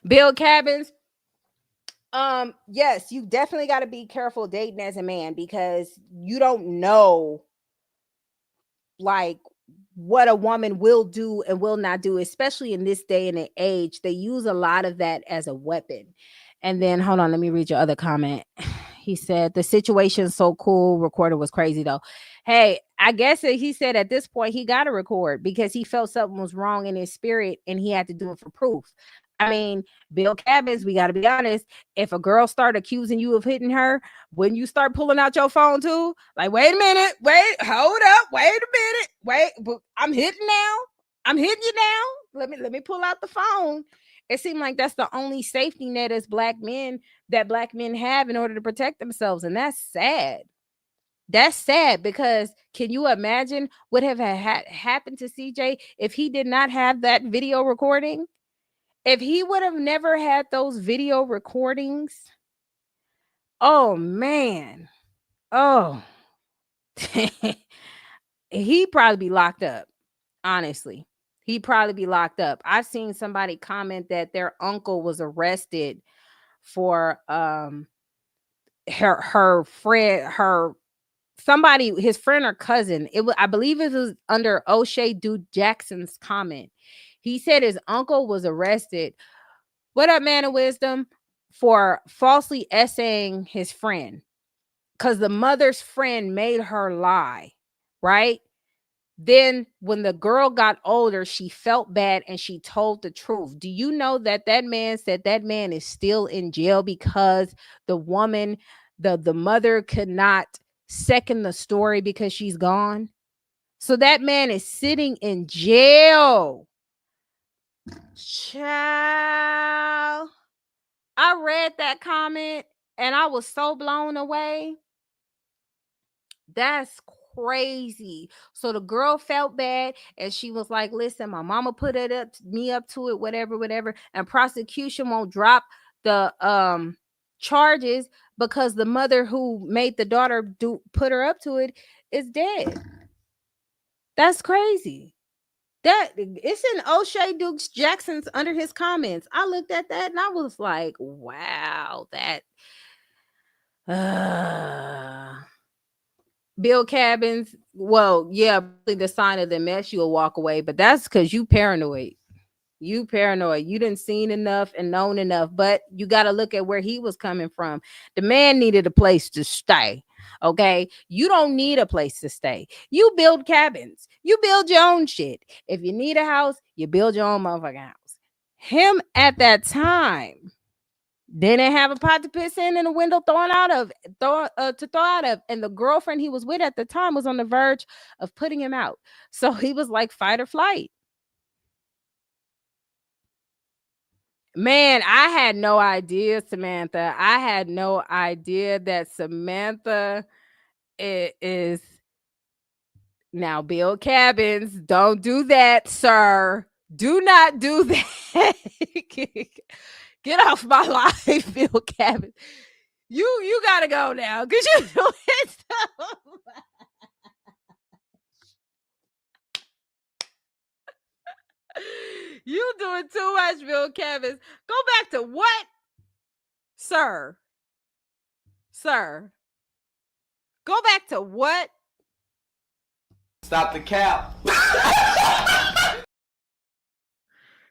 Bill Cabins. Yes, you definitely got to be careful dating as a man because you don't know like what a woman will do and will not do, especially in this day and age. They use a lot of that as a weapon. And then hold on, let me read your other comment. He said the situation's so cool. Recorder was crazy though. Hey, I guess he said at this point he got to record because he felt something was wrong in his spirit and he had to do it for proof. I mean, Bill Cabins, we got to be honest. If a girl start accusing you of hitting her, when you start pulling out your phone too, like, wait a minute, wait, hold up, wait a minute, wait, I'm hitting now. I'm hitting you now. Let me pull out the phone. It seemed like that's the only safety net as black men that black men have in order to protect themselves. And that's sad. That's sad because can you imagine what have happened to CJ if he did not have that video recording? If he would have never had those video recordings, oh man, oh, he'd probably be locked up. Honestly, he'd probably be locked up. I've seen somebody comment that their uncle was arrested for her friend, his friend or cousin. I believe it was under O'Shea Duke Jackson's comment. He said his uncle was arrested. What up, man of wisdom? For falsely essaying his friend. Because the mother's friend made her lie, right? Then when the girl got older, she felt bad and she told the truth. Do you know that man said that man is still in jail because the woman the mother could not second the story because she's gone. So that man is sitting in jail. Child. I read that comment and I was so blown away. That's crazy. So the girl felt bad and she was like, listen, my mama put me up to it, whatever. And prosecution won't drop the charges because the mother who made the daughter put her up to it is dead. That's crazy. That it's in O'Shea Dukes Jackson's under his comments. I looked at that and I was like, wow, that Bill Cabins. Well, yeah, the sign of the mess, you'll walk away, but that's because you paranoid. You paranoid. You didn't seen enough and known enough, but you got to look at where he was coming from. The man needed a place to stay. Okay, you don't need a place to stay. You build cabins. You build your own shit. If you need a house, you build your own motherfucking house. Him at that time didn't have a pot to piss in and a window to throw out of, and the girlfriend he was with at the time was on the verge of putting him out. So he was like fight or flight. Man, I had no idea, Samantha. I had no idea that Samantha is now Bill Cabins. Don't do that, sir. Do not do that. Get off my life, Bill Cabins. You gotta go now because you doing stuff. You doing too much, Bill Cabins. Go back to what? Sir. Go back to what? Stop the cap.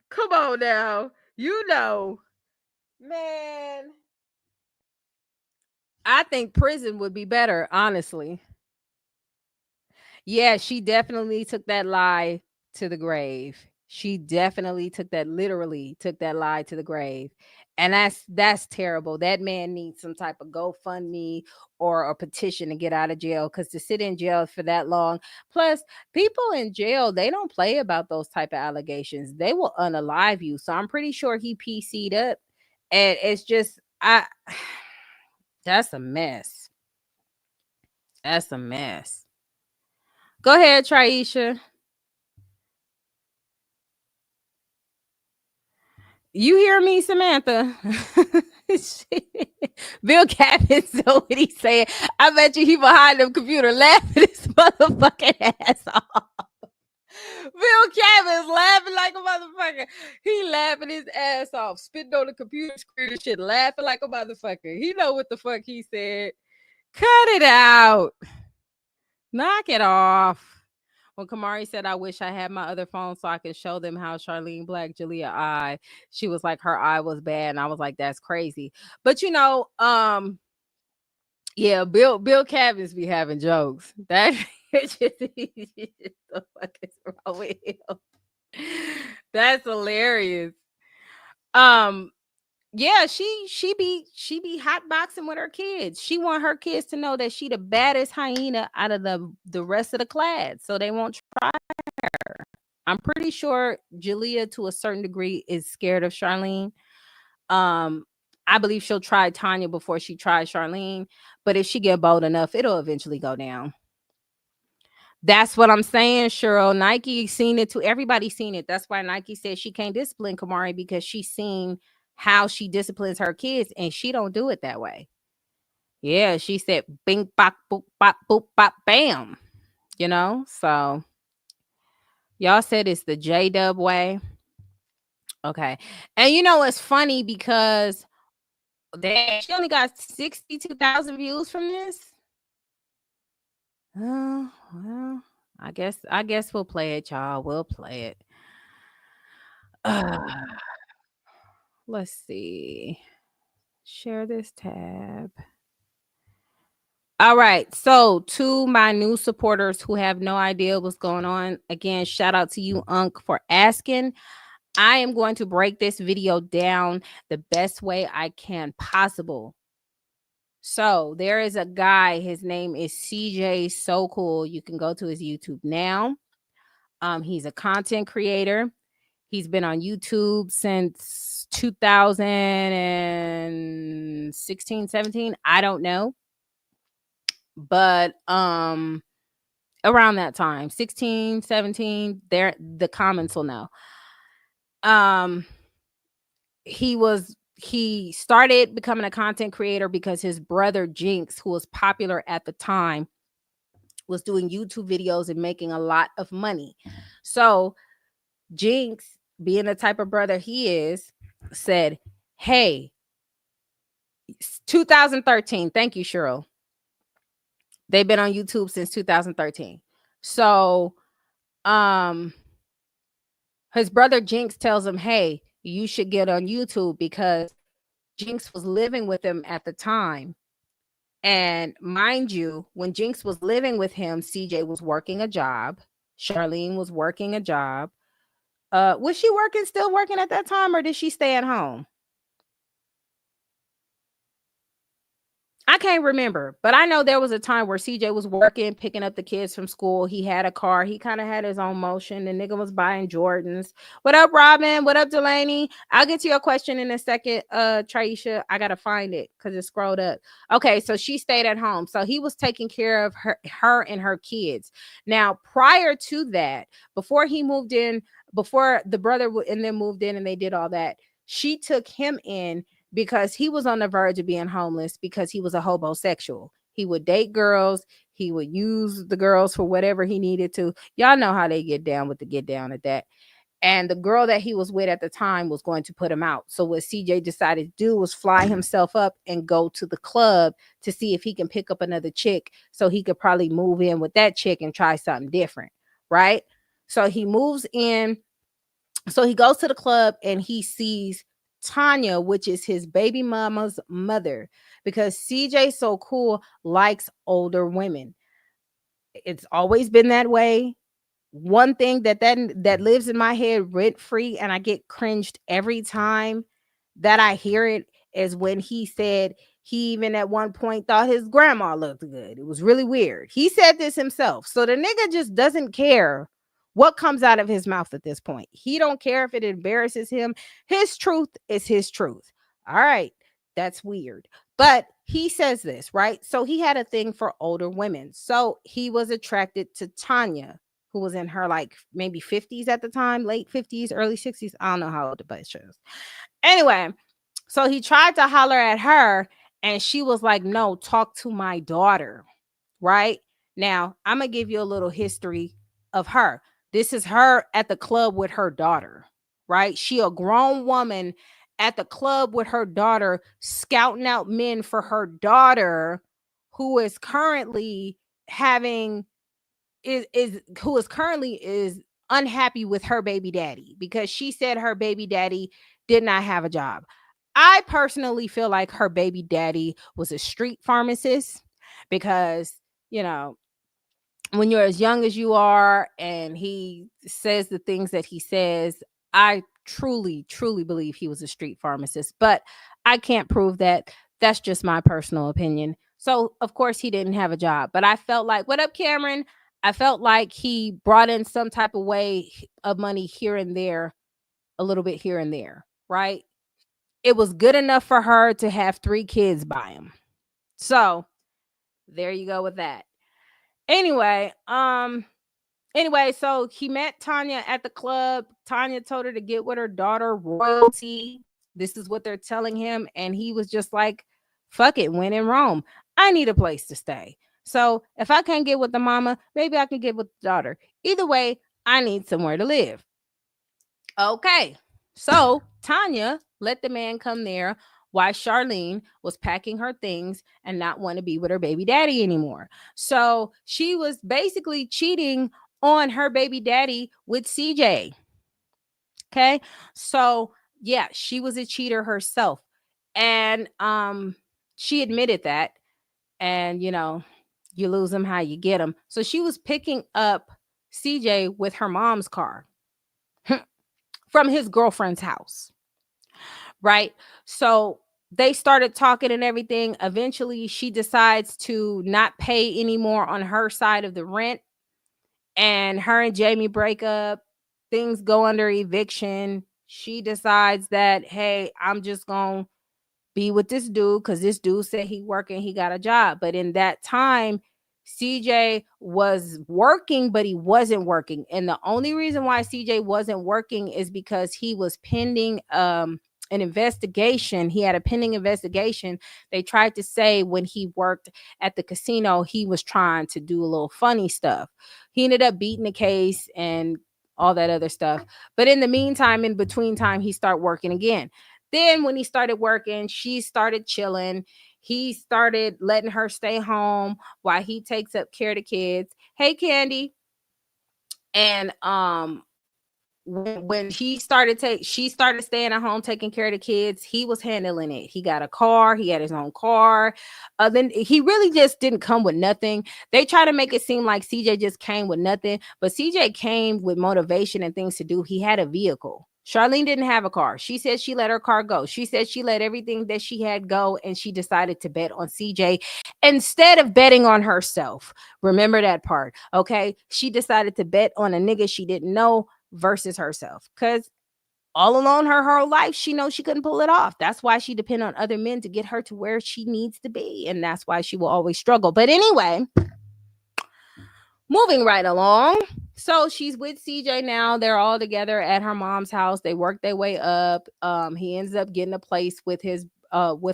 Come on now. You know. Man. I think prison would be better, honestly. Yeah, she definitely took that lie to the grave. She definitely literally took that lie to the grave. And that's terrible. That man needs some type of GoFundMe or a petition to get out of jail, because to sit in jail for that long. Plus, people in jail, they don't play about those type of allegations. They will unalive you. So I'm pretty sure he PC'd up. And it's just that's a mess. That's a mess. Go ahead, Traisha. You hear me, Samantha? Bill Cabins know what he's saying. I bet you he behind the computer laughing his motherfucking ass off. Bill Cabins laughing like a motherfucker. He laughing his ass off, spitting on the computer screen and shit, laughing like a motherfucker. He know what the fuck he said. Cut it out. Knock it off. When Kamari said, I wish I had my other phone so I could show them how Charlene Black Jalia eye, she was like, her eye was bad. And I was like, that's crazy. But yeah, Bill Cabins be having jokes. That just the fuck is wrong with him? That's hilarious. Yeah, she be hot boxing with her kids. She want her kids to know that she the baddest hyena out of the rest of the class, so they won't try her. I'm pretty sure Jalia, to a certain degree, is scared of Charlene. I believe she'll try Tanya before she tries Charlene, but if she get bold enough, it'll eventually go down. That's what I'm saying, Cheryl. Nike seen it too. Everybody's seen it. That's why Nike said she can't discipline Kamari, because she's seen how she disciplines her kids, and she don't do it that way. Yeah, she said bing bop boop bop boop bop bam. So y'all said it's the J-Dub way. Okay. And it's funny because she only got 62,000 views from this. Oh, well, I guess we'll play it, y'all. We'll play it. Let's see. Share this tab. All right. So to my new supporters who have no idea what's going on, again, shout out to you, Unc, for asking. I am going to break this video down the best way I can possible. So there is a guy, his name is CJ So Cool. You can go to his YouTube now. He's a content creator. He's been on YouTube since 2016, 17. I don't know. But around that time, 16, 17, there the comments will know. He started becoming a content creator because his brother Jinx, who was popular at the time, was doing YouTube videos and making a lot of money. So Jinx, being the type of brother he is, said, hey, 2013. Thank you, Cheryl. They've been on YouTube since 2013. So his brother Jinx tells him, hey, you should get on YouTube, because Jinx was living with him at the time. And mind you, when Jinx was living with him, CJ was working a job. Charlene was working a job. Was she still working at that time, or did she stay at home? I can't remember, but I know there was a time where CJ was working, picking up the kids from school. He had a car. He kind of had his own motion. The nigga was buying Jordans. What up, Robin? What up, Delaney? I'll get to your question in a second, Traisha. I got to find it because it scrolled up. Okay, so she stayed at home. So he was taking care of her and her kids. Now, prior to that, before he moved in, before the brother and them moved in and they did all that, she took him in because he was on the verge of being homeless, because he was a homosexual. He would date girls. He would use the girls for whatever he needed to. Y'all know how they get down with the get down at that. And the girl that he was with at the time was going to put him out. So what CJ decided to do was fly himself up and go to the club to see if he can pick up another chick, so he could probably move in with that chick and try something different, right? So he moves in. So he goes to the club and he sees Tanya, which is his baby mama's mother, because CJ So Cool likes older women. It's always been that way. One thing that lives in my head rent free, and I get cringed every time that I hear it, is when he said he even at one point thought his grandma looked good. It was really weird. He said this himself. So the nigga just doesn't care what comes out of his mouth at this point. He don't care if it embarrasses him. His truth is his truth. All right. That's weird. But he says this, right? So he had a thing for older women. So he was attracted to Tanya, who was in her like maybe 50s at the time, late 50s, early 60s. I don't know how old the bitch is. Anyway, so he tried to holler at her and she was like, no, talk to my daughter, right? Now, I'm going to give you a little history of her. This is her at the club with her daughter, right? She a grown woman at the club with her daughter, scouting out men for her daughter, who is currently having is unhappy with her baby daddy, because she said her baby daddy did not have a job. I personally feel like her baby daddy was a street pharmacist, because, you know, when you're as young as you are and he says the things that he says, I truly, truly believe he was a street pharmacist, but I can't prove that. That's just my personal opinion. So, of course, he didn't have a job, but I felt like, what up, Cameron? I felt like he brought in some type of way of money here and there, a little bit here and there, right? It was good enough for her to have 3 kids by him. So, there you go with that. Anyway, so he met Tanya at the club. Tanya told her to get with her daughter, Royalty. This is what they're telling him. And he was just like, fuck it, when in Rome, I need a place to stay. So if I can't get with the mama, maybe I can get with the daughter. Either way, I need somewhere to live. Okay. So Tanya let the man come there while Charlene was packing her things and not want to be with her baby daddy anymore. So she was basically cheating on her baby daddy with CJ. Okay. So yeah, she was a cheater herself. And she admitted that. And, you know, you lose them how you get them. So she was picking up CJ with her mom's car from his girlfriend's house. Right. So they started talking and everything. Eventually, she decides to not pay anymore on her side of the rent, and her and Jamie break up. Things go under eviction. She decides that, hey, I'm just gonna be with this dude because this dude said he working, he got a job. But in that time, CJ was working, but he wasn't working. And the only reason why CJ wasn't working is because he was pending an investigation. He had a pending investigation. They tried to say when he worked at the casino, he was trying to do a little funny stuff. He ended up beating the case and all that other stuff. But in the meantime, in between time, he started working again. Then when he started working, she started chilling. He started letting her stay home while he takes up care of the kids. Hey, Candy. And when she started staying at home taking care of the kids, he was handling it. He got a car, he had his own car. Then he really just didn't come with nothing. They try to make it seem like CJ just came with nothing, but CJ came with motivation and things to do. He had a vehicle. Charlene didn't have a car. She said she let her car go. She said she let everything that she had go, and she decided to bet on CJ instead of betting on herself. Remember that part, okay? She decided to bet on a nigga she didn't know versus herself, because all alone her whole life she knows she couldn't pull it off. That's why she depend on other men to get her to where she needs to be, and that's why she will always struggle. But anyway, moving right along. So she's with CJ now. They're all together at her mom's house. They work their way up. He ends up getting a place with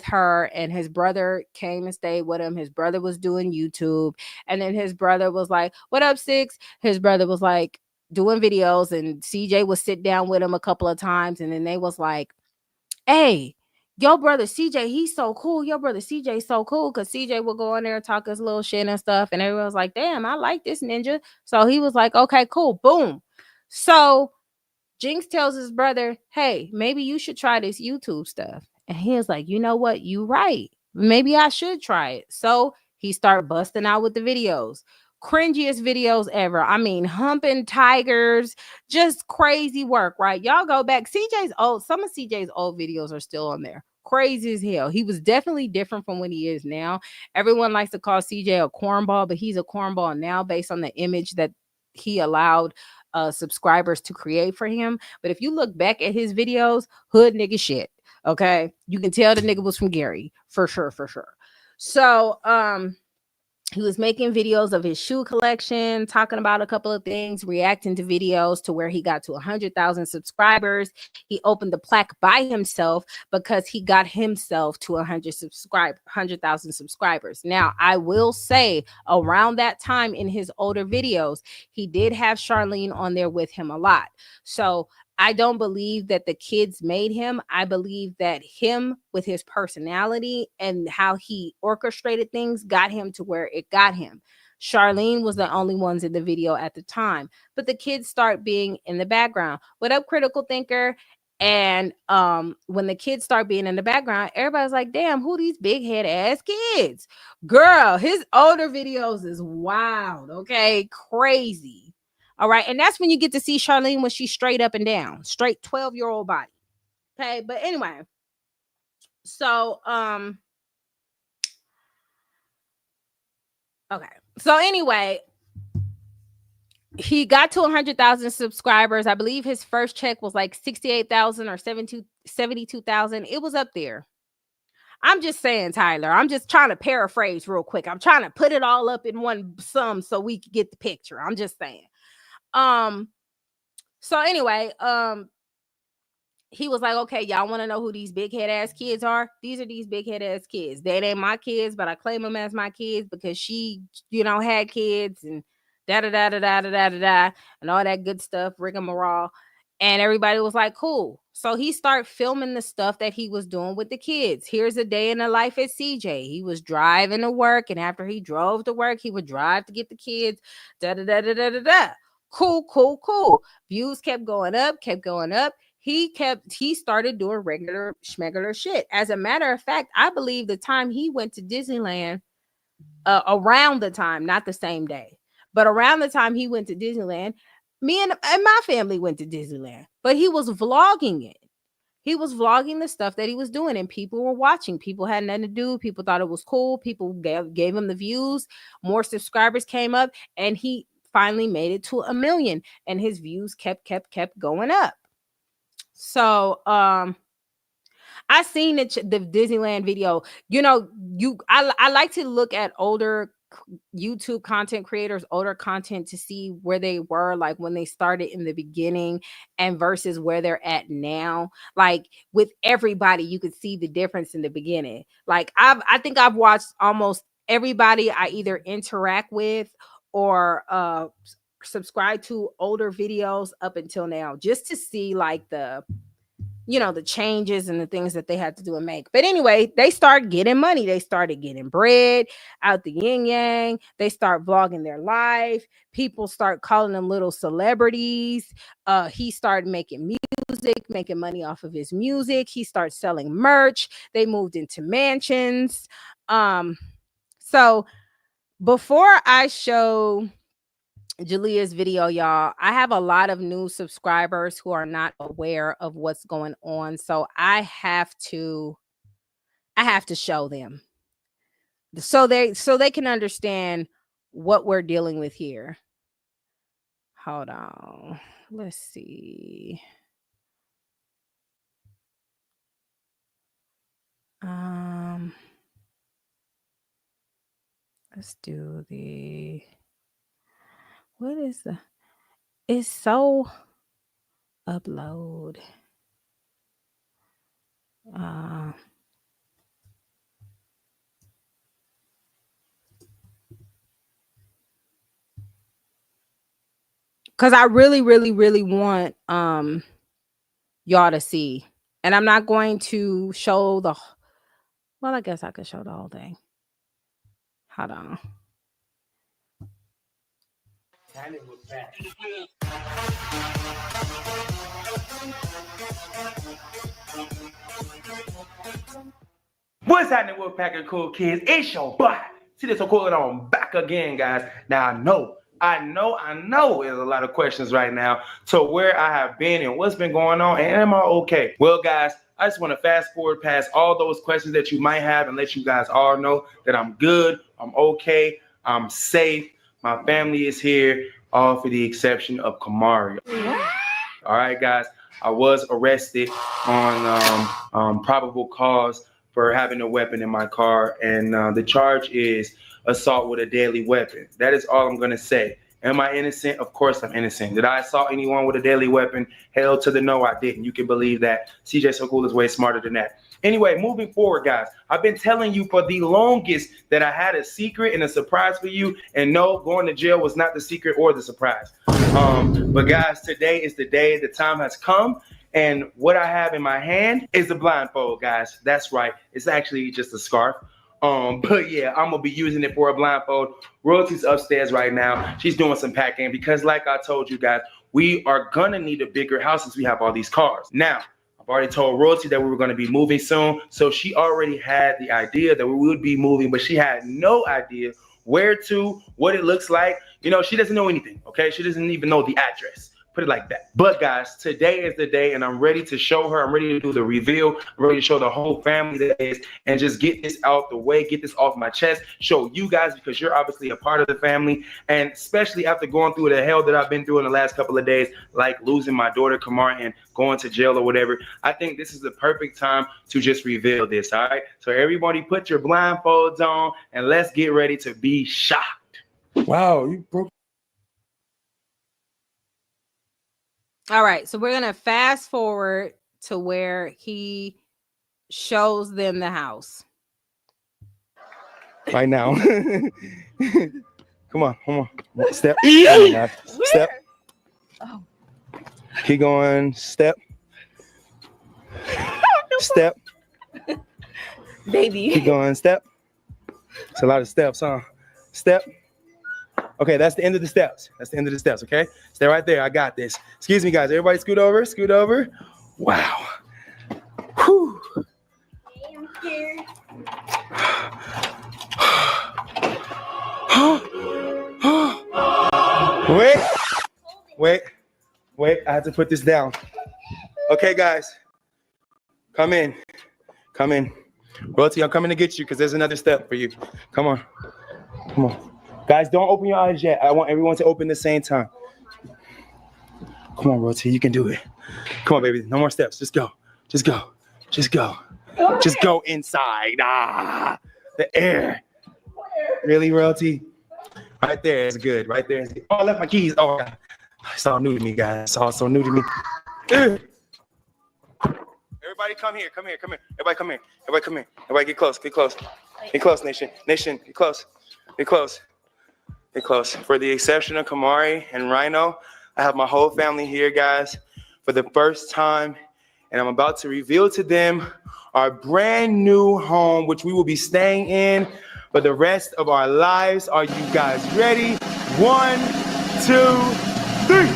her, and his brother came and stayed with him. His brother was doing YouTube, and then his brother was like, "What up, Six?" His brother was like doing videos, and CJ would sit down with him a couple of times, and then they was like, "Hey, your brother CJ, he's so cool. Your brother CJ so cool," because CJ would go in there and talk his little shit and stuff, and everyone was like, "Damn, I like this ninja." So he was like, "Okay, cool." Boom. So Jinx tells his brother, "Hey, maybe you should try this YouTube stuff." And he was like, "You know what? You right. Maybe I should try it." So he started busting out with the videos. Cringiest videos ever. I mean, humping tigers, just crazy work, right? Y'all go back. Some of CJ's old videos are still on there. Crazy as hell. He was definitely different from what he is now. Everyone likes to call CJ a cornball, but he's a cornball now based on the image that he allowed subscribers to create for him. But if you look back at his videos, hood nigga shit. Okay. You can tell the nigga was from Gary for sure, for sure. So he was making videos of his shoe collection, talking about a couple of things, reacting to videos to where he got to 100,000 subscribers. He opened the plaque by himself because he got himself to 100,000 subscribers. Now, I will say around that time in his older videos, he did have Charlene on there with him a lot. So I don't believe that the kids made him. I believe that him with his personality and how he orchestrated things got him to where it got him. Charlene was the only ones in the video at the time, but the kids start being in the background. What up, critical thinker? And when the kids start being in the background, everybody's like, "Damn, who these big head ass kids?" Girl, his older videos is wild, okay? Crazy. All right. And that's when you get to see Charlene when she's straight up and down, straight 12-year-old body. Okay. But anyway, so, okay. So anyway, he got to 100,000 subscribers. I believe his first check was like 68,000 or 72,000. It was up there. I'm just saying, Tyler, I'm just trying to paraphrase real quick. I'm trying to put it all up in one sum so we can get the picture. I'm just saying. So anyway, he was like, "Okay, y'all want to know who these big head ass kids are? These are these big head ass kids. They ain't my kids, but I claim them as my kids because she, had kids and da da da da da da da da and all that good stuff, rigmarole." And everybody was like, "Cool." So he started filming the stuff that he was doing with the kids. Here's a day in the life at CJ. He was driving to work, and after he drove to work, he would drive to get the kids. Da da da da da da da. Cool, cool, cool. Views kept going up, kept going up. He started doing regular schmegular shit. As a matter of fact, I believe the time he went to Disneyland, around the time, not the same day, but around the time he went to Disneyland, me and my family went to Disneyland, but he was vlogging it. he was vlogging the stuff that he was doing, and people were watching. People had nothing to do. People thought it was cool. People gave him the views. More subscribers came up, and he finally made it to 1 million, and his views kept going up. So I seen the Disneyland video. You know, I like to look at older YouTube content creators, older content, to see where they were like when they started in the beginning and versus where they're at now. Like with everybody, you could see the difference in the beginning. Like I think I've watched almost everybody I either interact with or subscribe to older videos up until now, just to see like the changes and the things that they had to do and make. But anyway, they start getting money. They started getting bread out the yin yang. They start vlogging their life. People start calling them little celebrities. He started making music, making money off of his music. He started selling merch. They moved into mansions. So before I show Jalia's video, y'all, I have a lot of new subscribers who are not aware of what's going on, so I have to show them so they can understand what we're dealing with here. Hold on, let's see. Let's do the what is the it's so upload. Because I really want y'all to see. And I'm not going to show well, I guess I could show the whole thing. Hold on. What's happening, Wolfpack of Cool Kids? It's your boy. See this, I'm calling on back again, guys. Now I know there's a lot of questions right now to where I have been and what's been going on, and am I okay? Well, guys, I just want to fast forward past all those questions that you might have and let you guys all know that I'm good, I'm okay, I'm safe, my family is here, all for the exception of Kamari. All right, guys, I was arrested on probable cause for having a weapon in my car, and the charge is assault with a deadly weapon. That is all I'm going to say. Am I innocent? Of course I'm innocent. Did I assault anyone with a deadly weapon? Hell to the no, I didn't. You can believe that. CJ So Cool is way smarter than that. Anyway, moving forward, guys, I've been telling you for the longest that I had a secret and a surprise for you, and no, going to jail was not the secret or the surprise. But guys, today is the day. The time has come. And what I have in my hand is a blindfold, guys. That's right. It's actually just a scarf. But yeah, I'm gonna be using it for a blindfold. Royalty's upstairs right now. She's doing some packing because, like I told you guys, we are gonna need a bigger house since we have all these cars. Now, I've already told Royalty that we were gonna be moving soon, so she already had the idea that we would be moving, but she had no idea where to, what it looks like. You know, she doesn't know anything, okay? She doesn't even know the address. Put it like that. But guys, today is the day, and I'm ready to show her. I'm ready to do the reveal. I'm ready to show the whole family that is, and just get this out the way, get this off my chest, show you guys, because you're obviously a part of the family, and especially after going through the hell that I've been through in the last couple of days, like losing my daughter Kamar and going to jail or whatever. I think this is the perfect time to just reveal this. All right, so everybody put your blindfolds on and let's get ready to be shocked. Wow, you broke. All right, so we're gonna fast forward to where he shows them the house. Right now. Come on. Step. Oh, step. Oh. Keep going. Step. Step. Baby. Keep going. Step. It's a lot of steps, huh? Step. Okay, that's the end of the steps. That's the end of the steps, okay? Stay right there. I got this. Excuse me, guys. Everybody scoot over. Scoot over. Wow. Whew. I'm scared. Wait. I have to put this down. Okay, guys. Come in. Come in. Royalty, I'm coming to get you because there's another step for you. Come on. Come on. Guys, don't open your eyes yet. I want everyone to open at the same time. Come on, Royalty, you can do it. Come on, baby. No more steps. Just go. Just go. Just go. Just go inside. The air. Really, Royalty? Right there is good. Right there is good. Oh, I left my keys. Oh, God. It's all new to me, guys. It's all so new to me. Everybody come here. Come here. Come here. Everybody come here. Everybody come here. Everybody get close. Get close. Get close, nation. Nation, get close. Get close. Get close. For the exception of Kamari and Rhino, I have my whole family here, guys, for the first time. And I'm about to reveal to them our brand new home, which we will be staying in for the rest of our lives. Are you guys ready? 1, 2, 3.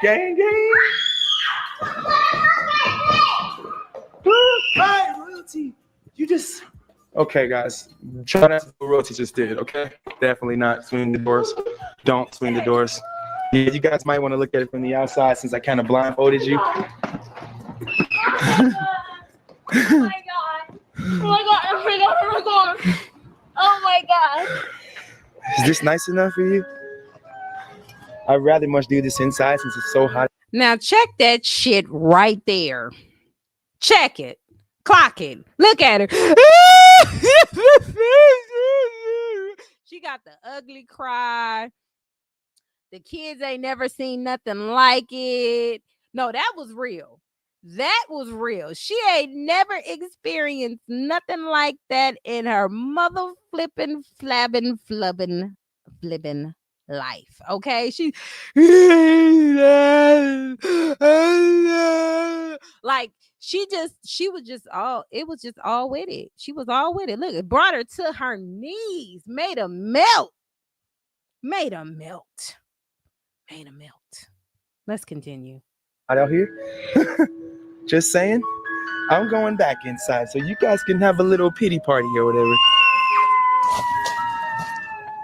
Gang, gang. Hi, Royalty. You just... Okay, guys. Try not to do what Royalty just did, okay? Definitely not swing the doors. Don't swing the doors. Yeah, you guys might want to look at it from the outside since I kind of blindfolded you. Oh my god. Oh my god. Oh my god. Oh my god. Oh my god. Is this nice enough for you? I'd rather much do this inside since it's so hot. Now check that shit right there. Check it. Clock it. Look at her. She got the ugly cry. The kids ain't never seen nothing like it. No, that was real. That was real. She ain't never experienced nothing like that in her mother flipping, flabbing, flibbing life. Okay, she like she was just all, it was just all with it. She was all with it. Look, it brought her to her knees, made her melt. Let's continue. Out here. Just saying, I'm going back inside so you guys can have a little pity party or whatever.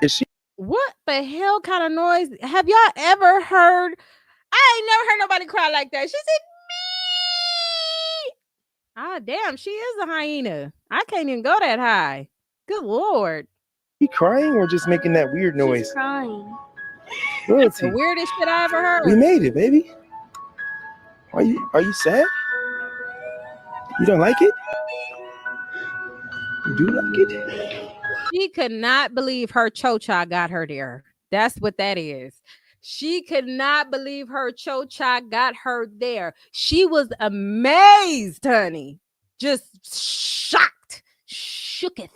Is she? What the hell kind of noise? Have y'all ever heard? I ain't never heard nobody cry like that. She said, me. Ah, damn, she is a hyena. I can't even go that high. Good Lord. She crying or just making that weird noise? She's crying. That's the weirdest shit I ever heard. We made it, baby. Are you sad? You don't like it? You do like it? She could not believe her chocha got her there. That's what that is. She could not believe her chocha got her there. She was amazed, honey. Just shocked. Shooketh.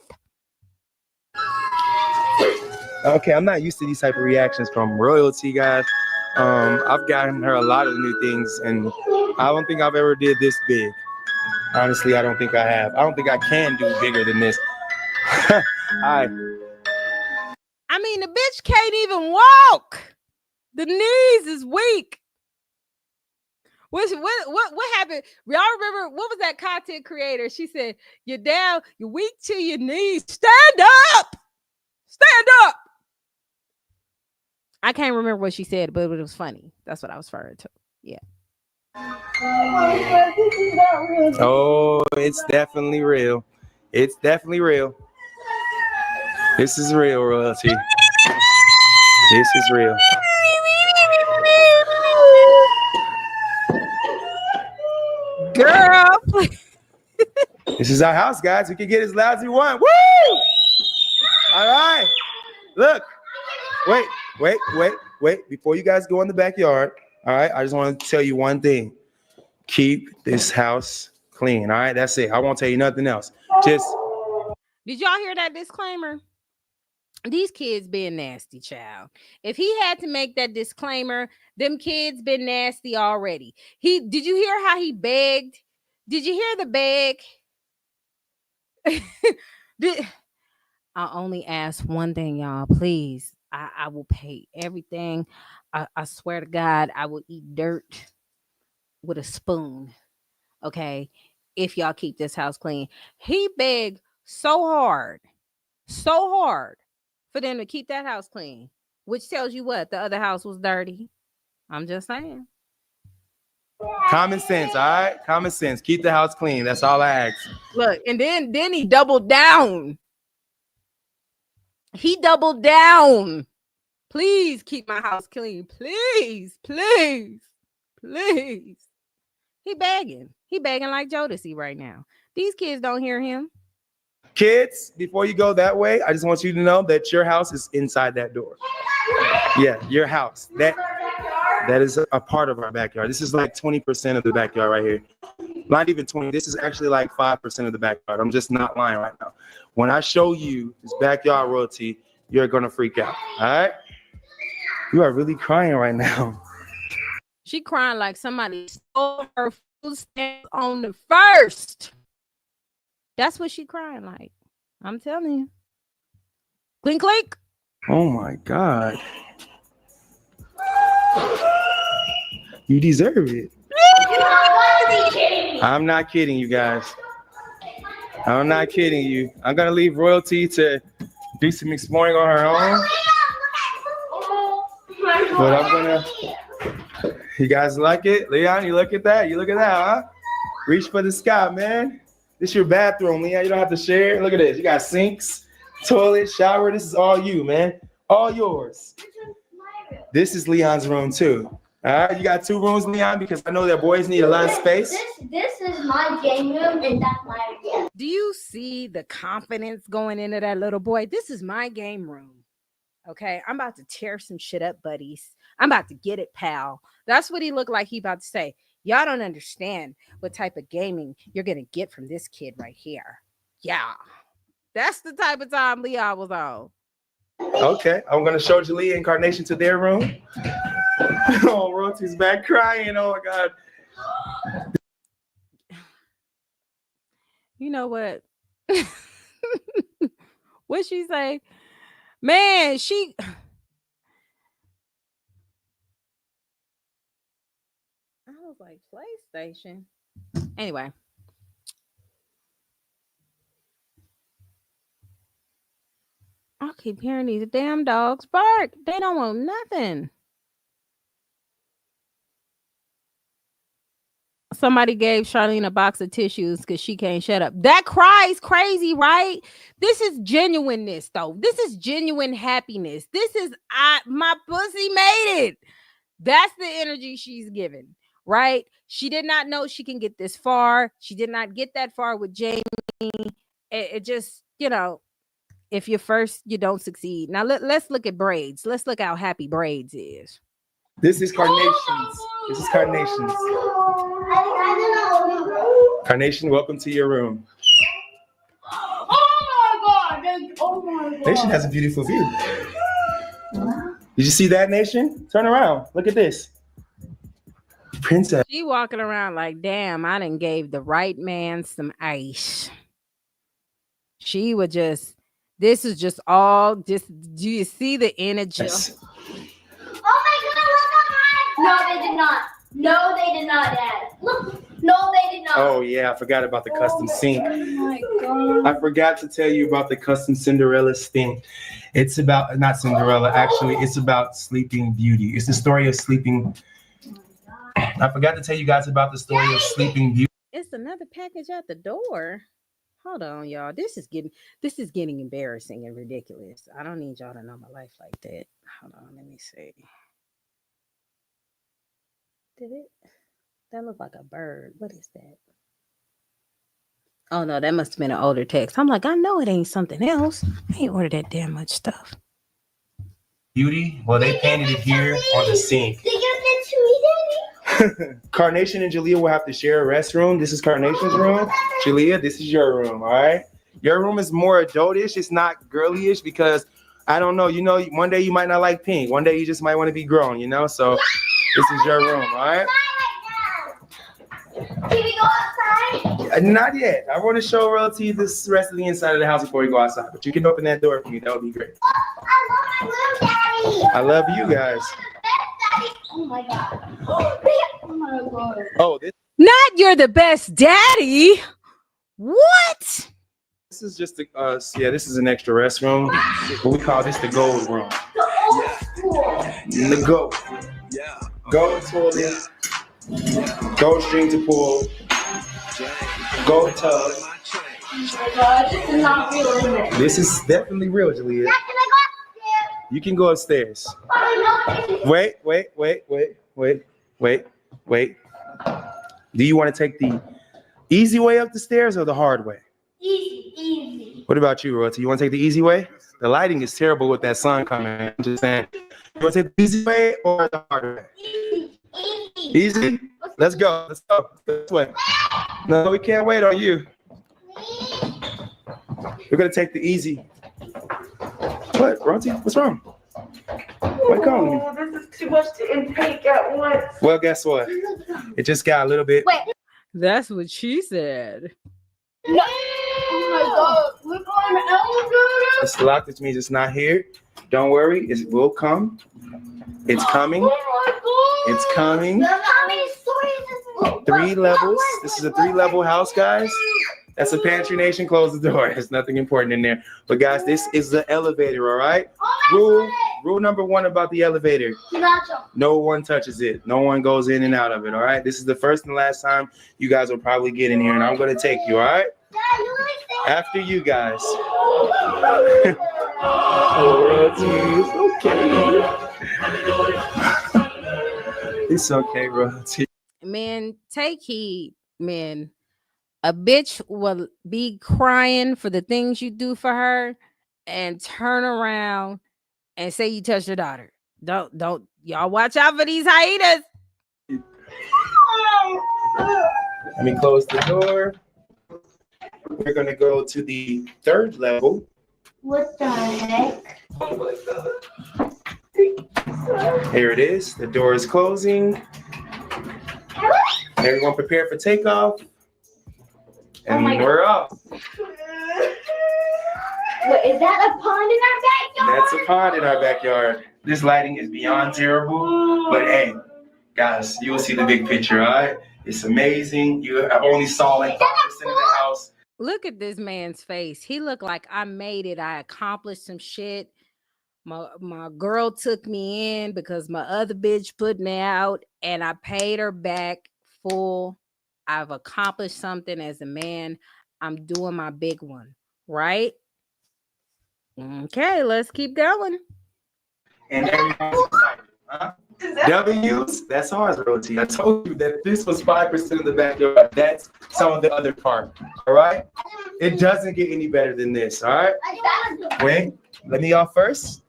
Okay, I'm not used to these type of reactions from royalty, guys. I've gotten her a lot of new things, and I don't think I've ever did this big. Honestly, I don't think I have. I don't think I can do bigger than this. I mean, the bitch can't even walk. The knees is weak. What happened? Y'all remember, what was that content creator? She said, you're down, you're weak to your knees. Stand up. Stand up. I can't remember what she said, but it was funny. That's what I was referring to. Yeah. Oh, it's definitely real. It's definitely real. This is real, royalty. This is real. Girl. This is our house, guys. We can get as loud as we want. Woo! All right. Look. Wait. Before you guys go in the backyard, all right, I just want to tell you one thing. Keep this house clean, all right? That's it. I won't tell you nothing else. Just. Did y'all hear that disclaimer? These kids being nasty, child. If he had to make that disclaimer, them kids been nasty already. Did you hear how he begged? Did you hear the beg? I only ask one thing, y'all. Please, I will pay everything. I swear to God, I will eat dirt with a spoon. Okay. if y'all keep this house clean. He begged so hard for them to keep that house clean, which tells you what? The other house was dirty. I'm just saying. Common sense, all right? Common sense. Keep the house clean. That's all I ask. Look, and then he doubled down. He doubled down. Please keep my house clean. Please, please, please. He begging. He begging like Jodeci right now. These kids don't hear him. Kids, before you go that way, I just want you to know that your house is inside that door. Yeah, your house. That is a part of our backyard. This is like 20% of the backyard right here. Not even 20. This is actually like 5% of the backyard. I'm just not lying right now. When I show you this backyard royalty, you're going to freak out. All right? You are really crying right now. She crying like somebody stole her food stamps on the first. That's what she crying like. I'm telling you. Clink, clink. Oh, my God. You deserve it. I'm not kidding you guys. I'm not kidding you. I'm gonna leave Royalty to do some exploring on her own. But I'm gonna. You guys like it? Leon, you look at that? You look at that, huh? Reach for the sky, man. This is your bathroom, Leon. You don't have to share. Look at this. You got sinks, toilet, shower. This is all you, man. All yours. This is Leon's room too. All right, you got 2 rooms, Leon, because I know that boys need a lot of space. This is my game room, and that's my room. Do you see the confidence going into that little boy? This is my game room. Okay, I'm about to tear some shit up, buddies. I'm about to get it, pal. That's what he looked like he about to say. Y'all don't understand what type of gaming you're going to get from this kid right here. Yeah, that's the type of time Leon was on. Okay, I'm going to show Jalia and Carnation to their room. Oh, Royalty's back crying. Oh, my God. You know what? What she say? Man, she... I was like, PlayStation. Anyway. I keep hearing these damn dogs bark. They don't want nothing. Somebody gave Charlene a box of tissues because she can't shut up. That cries crazy, right? This is genuineness, though. This is genuine happiness. This is my pussy made it. That's the energy she's giving, right? She did not know she can get this far. She did not get that far with Jamie. It just, you know, if you're first, you don't succeed. Now let's look at braids. Let's look how happy braids is. This is Carnations. This is Carnations. Carnation, welcome to your room. Oh my God! Oh my God! Nation has a beautiful view. Did you see that, Nation? Turn around. Look at this. Princess. She walking around like, damn, I done gave the right man some ice. She would just, this is just all, just, do you see the energy? Yes. Oh my God! Look at mine! No, they did not. No, they did not, Dad. Look. No, they did not. Oh, yeah, I forgot about the custom sink. Oh my God. I forgot to tell you about the custom Cinderella sink. It's about, not Cinderella, actually, it's about Sleeping Beauty. It's the story of Sleeping. I forgot to tell you guys about the story of Sleeping Beauty. It's another package at the door. Hold on, y'all. This is getting embarrassing and ridiculous. I don't need y'all to know my life like that. Hold on, let me see. Did it? That looked like a bird. What is that? Oh no, that must have been an older text. I'm like, I know it ain't something else. I ain't ordered that damn much stuff. Beauty? Well, they painted it here on the sink. Did you get to me, Daddy? Carnation and Jalia will have to share a restroom. This is Carnation's room. Jalia, this is your room, all right? Your room is more adultish. It's not girlyish because, I don't know, you know, one day you might not like pink. One day you just might want to be grown, you know? So this is your room, all right? Can we go outside? Not yet. I want to show Royalty this rest of the inside of the house before we go outside. But you can open that door for me. That would be great. I love my room, Daddy. I love you guys. Oh my God. Oh my God. Oh, this. Not you're the best daddy. What? This is just this is an extra restroom, but we call this the gold room. The gold. Gold toilet. Gold stream to pool. Gold tub. Oh my God, this is not real, is it? This is definitely real, Jalia. Can I go You can go upstairs. upstairs? Wait. Do you want to take the easy way up the stairs or the hard way? Easy. What about you, Royalty? You want to take the easy way? The lighting is terrible with that sun coming in. I'm just saying. You want to take the easy way or the hard way? Easy? Let's go. This way. No, we can't wait on you. We're going to take the easy. What, Royalty? What's wrong? Why you calling me? This is too much to intake at once. Well, guess what? It just got a little bit. Wait. That's what she said. No. Oh my God, we're going to elevator. It's locked, which means it's not here. Don't worry, it will come. It's coming. Oh my God. It's coming. How many stories is this? 3 levels. This is a 3-level house, guys. That's a Pantry Nation. Close the door. There's nothing important in there. But guys, this is the elevator, all right? Rule number 1 about the elevator. No one touches it. No one goes in and out of it, all right? This is the first and last time you guys will probably get in here, and I'm going to take you, all right? After you guys. It's okay, Royalty. Man, take heed, man. A bitch will be crying for the things you do for her and turn around and say you touched your daughter. Don't y'all watch out for these hyenas. Let me close the door. We're gonna go to the 3rd level. What the heck? Here it is. The door is closing. Everyone prepare for takeoff. And we're up. Wait, is that a pond in our backyard? That's a pond in our backyard. This lighting is beyond terrible, but hey, guys, you will see the big picture, all right? It's amazing. I only saw like 5% of the house. Look at this man's face. He looked like I made it. I accomplished some shit. My girl took me in because my other bitch put me out, and I paid her back full. I've accomplished something as a man. I'm doing my big one, right? Okay, let's keep going. And everyone's excited, huh? W's, that's ours, Royalty. I told you that this was 5% of the backyard. That's some of the other part, all right? It doesn't get any better than this, all right? Wait, let me off first.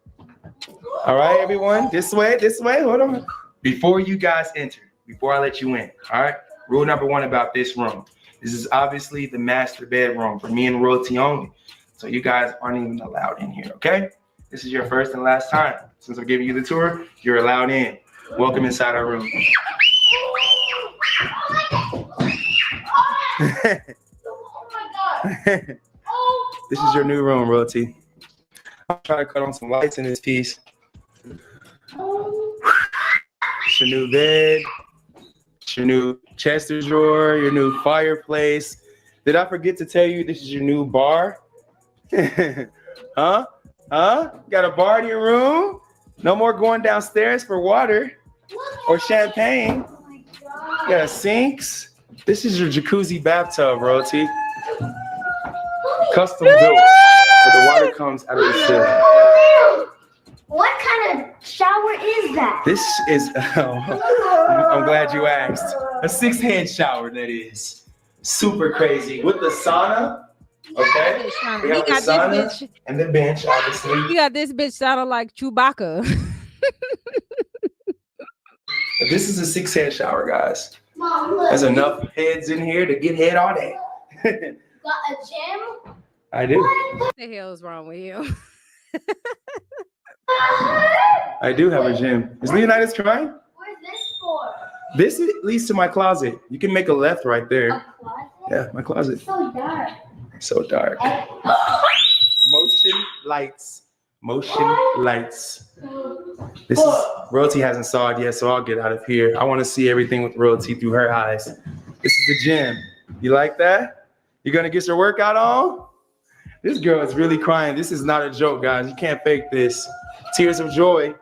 All right, everyone, this way, hold on. Before you guys enter, before I let you in, all right? Rule number 1 about this room. This is obviously the master bedroom for me and Royalty only. So you guys aren't even allowed in here, okay? This is your first and last time. Since I'm giving you the tour, you're allowed in. Welcome inside our room. This is your new room, Royalty. I'm trying to cut on some lights in this piece. It's your new bed. It's your new chest drawer, your new fireplace. Did I forget to tell you this is your new bar? Huh? Got a bar in your room? No more going downstairs for water or champagne. You got sinks. This is your jacuzzi bathtub, Royalty. Custom built, but the water comes out of the sill. What kind of shower is that? This is, I'm glad you asked. A 6-head shower, that is. Super crazy. With the sauna, okay? We have the sauna and the bench, obviously. You got this bitch sounding like Chewbacca. This is a 6-head shower, guys. Mom, look. There's enough heads in here to get head all day. Got a gym? I do. What the hell is wrong with you? I do have a gym. Is Leonidas crying? Where's this for? This leads to my closet. You can make a left right there. A closet? Yeah, my closet. So dark. So dark. Motion lights. Motion lights. This is Royalty hasn't saw it yet, so I'll get out of here. I want to see everything with Royalty through her eyes. This is the gym. You like that? You're gonna get your workout on? This girl is really crying. This is not a joke, guys. You can't fake this. Tears of joy.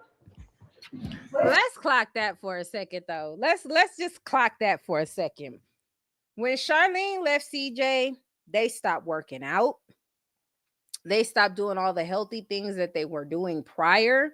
Let's clock that for a second, though. Let's just clock that for a second. When Charlene left CJ, they stopped working out. They stopped doing all the healthy things that they were doing prior.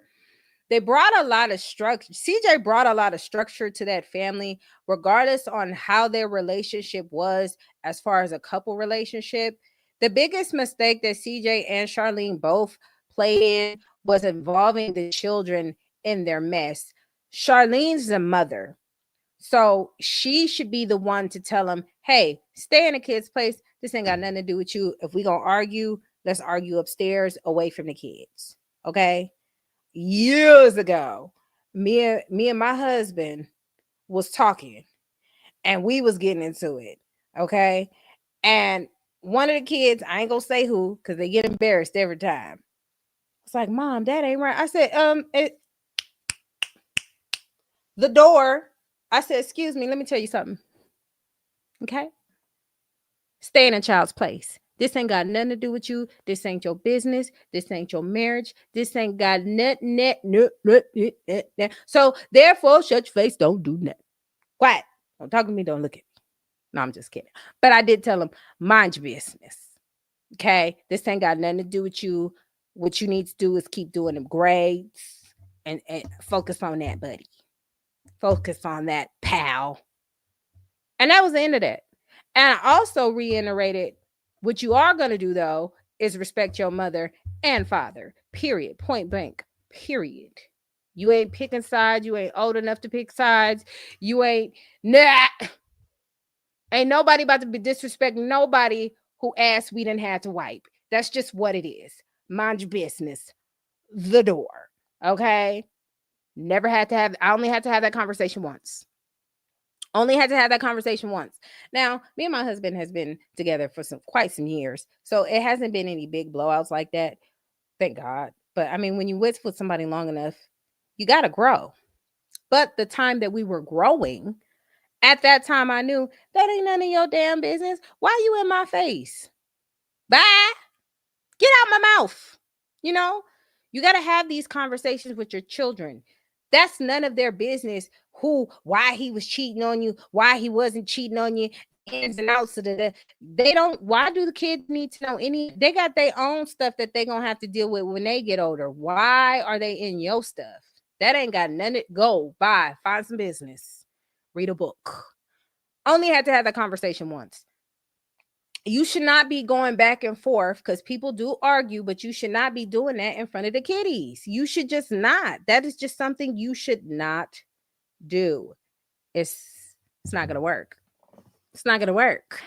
They brought a lot of structure. CJ brought a lot of structure to that family, regardless on how their relationship was as far as a couple relationship. The biggest mistake that CJ and Charlene both played in was involving the children in their mess. Charlene's the mother, so she should be the one to tell them, hey, stay in a kid's place. This ain't got nothing to do with you. If we gonna argue, let's argue upstairs away from the kids. Okay. Years ago, me and my husband was talking and we was getting into it. Okay. And one of the kids, I ain't gonna say who, because they get embarrassed every time. It's like, Mom, that ain't right. I said, the door. I said, excuse me, let me tell you something. Okay? Stay in a child's place. This ain't got nothing to do with you. This ain't your business. This ain't your marriage. This ain't got nothing. So therefore, shut your face. Don't do nothing. Quiet. Don't talk to me. Don't look at me. No, I'm just kidding. But I did tell him, mind your business. Okay? This ain't got nothing to do with you. What you need to do is keep doing them grades and focus on that, buddy. Focus on that, pal. And that was the end of that. And I also reiterated, what you are going to do, though, is respect your mother and father. Period. Point blank. Period. You ain't picking sides. You ain't old enough to pick sides. You ain't, ain't nobody about to be disrespecting nobody who asked we didn't have to wipe. That's just what it is. Mind your business. The door. Okay? Never had to have, I only had to have that conversation once. Only had to have that conversation once. Now, me and my husband has been together for quite some years. So it hasn't been any big blowouts like that. Thank God. But I mean, when you with somebody long enough, you got to grow. But the time that we were growing, at that time, I knew that ain't none of your damn business. Why you in my face? Bye. Get out my mouth. You know, you got to have these conversations with your children. That's none of their business. Why he was cheating on you, why he wasn't cheating on you, ins and outs of the. They don't. Why do the kids need to know any? They got their own stuff that they gonna have to deal with when they get older. Why are they in your stuff? That ain't got nothing. Go buy, find some business, read a book. Only had to have that conversation once. You should not be going back and forth because people do argue, but you should not be doing that in front of the kiddies. You should just not. That is just something you should not do. It's not going to work. It's not going to work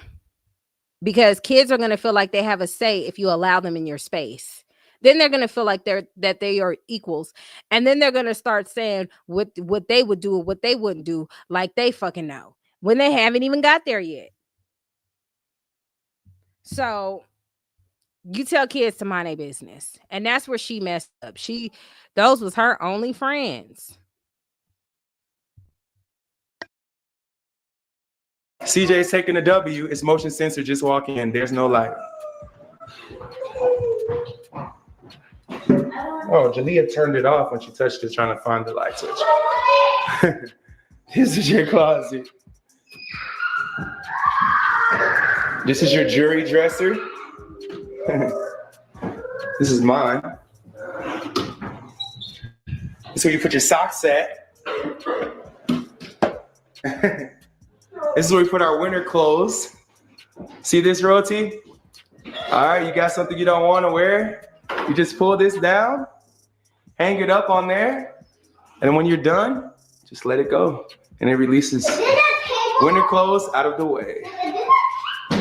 because kids are going to feel like they have a say if you allow them in your space. Then they're going to feel like they are equals. And then they're going to start saying what they would do or what they wouldn't do, like they fucking know when they haven't even got there yet. So you tell kids to mind their business. And that's where she messed up. Those was her only friends. CJ's taking a W. It's motion sensor. Just walk in. There's no light. Oh, Jalia turned it off when she touched it, trying to find the light switch. This is your closet. This is your jury dresser. This is mine. This is where you put your socks at. This is where we put our winter clothes. See this, Roti? All right, you got something you don't want to wear? You just pull this down, hang it up on there, and when you're done, just let it go. And it releases winter clothes out of the way.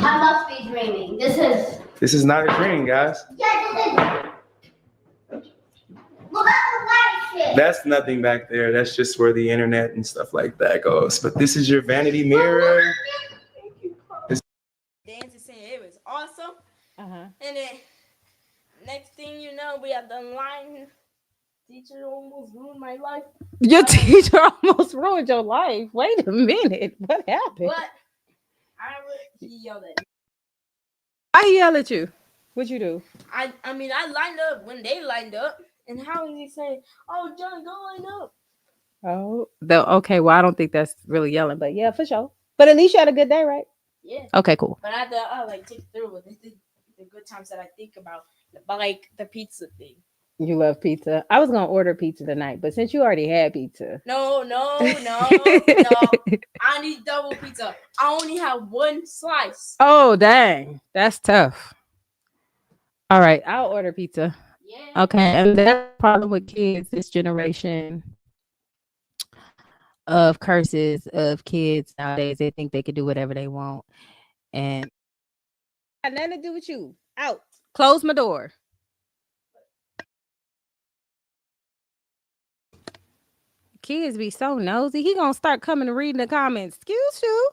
I must be dreaming. This is not a dream, guys. Yeah, look at the light shit. That's nothing back there. That's just where the internet and stuff like that goes. But this is your vanity mirror. Dancing, saying it was awesome. And then next thing you know, we have the line. Teacher almost ruined my life. Your teacher almost ruined your life. Wait a minute. What happened? But He yelled at me. Why he yell at you? What'd you do? I mean, I lined up when they lined up. And how is he saying, oh, John, go line up? Oh, okay. Well, I don't think that's really yelling, but yeah, for sure. But at least you had a good day, right? Yeah. Okay, cool. But I like take through with the good times that I think about like the pizza thing. You love pizza. I was gonna order pizza tonight, but since you already had pizza, No. I need double pizza. I only have one slice. Oh dang, that's tough. All right, I'll order pizza. Yeah. Okay, and that's the problem with kids this generation of curses of kids nowadays. They think they can do whatever they want, and got nothing to do with you. Out. Close my door. Kids be so nosy. He gonna start coming and reading the comments. Excuse you.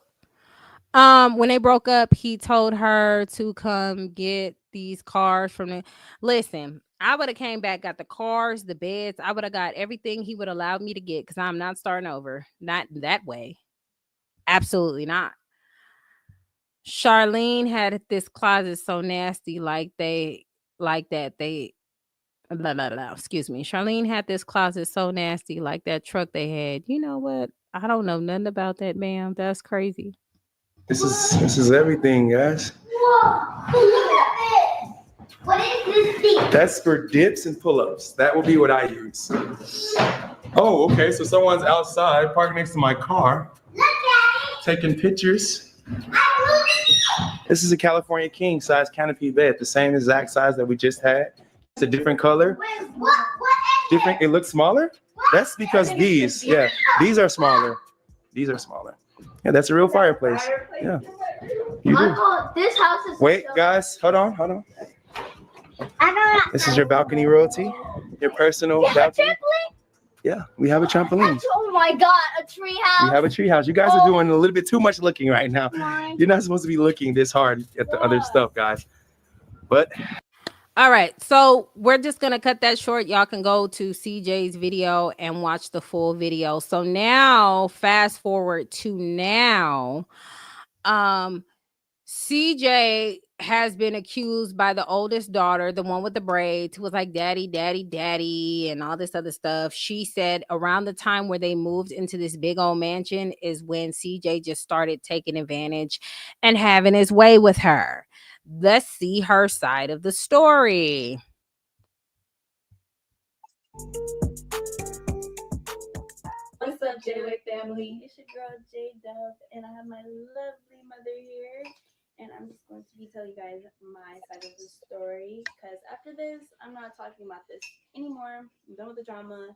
When they broke up, he told her to come get these cars from the. Listen, I would have came back, got the cars, the beds. I would have got everything he would allow me to get because I'm not starting over. Not that way. Absolutely not. Charlene had this closet so nasty, like that. Blah, blah, blah. Excuse me. Charlene had this closet so nasty, like that truck they had. You know what? I don't know nothing about that, ma'am. That's crazy. This is everything, guys. Whoa! Look at this. What is this thing? That's for dips and pull-ups. That will be what I use. Oh, okay. So someone's outside, parked next to my car, Look at taking pictures. it. I This is a California king size canopy bed, the same exact size that we just had. It's a different color. Wait, what is Different. It looks smaller. That's because these are smaller. These are smaller. Yeah, that's a real fireplace. Yeah. You do. Uncle, this house is. Wait, guys, hold on. I don't. This is your balcony royalty, your personal balcony. Yeah, we have a trampoline. Oh my God, a tree house. We have a tree house. You guys are doing a little bit too much looking right now. You're not supposed to be looking this hard at the other stuff, guys. But All right, so we're just gonna cut that short. Y'all can go to CJ's video and watch the full video. So now, fast forward to now, CJ has been accused by the oldest daughter, the one with the braids, who was like, daddy, daddy, daddy, and all this other stuff. She said around the time where they moved into this big old mansion is when CJ just started taking advantage and having his way with her. Let's see her side of the story. What's up, J-Way family? It's your girl J-Dub, and I have my lovely mother here. And I'm just going to be telling you guys my side of the story, because after this, I'm not talking about this anymore. I'm done with the drama,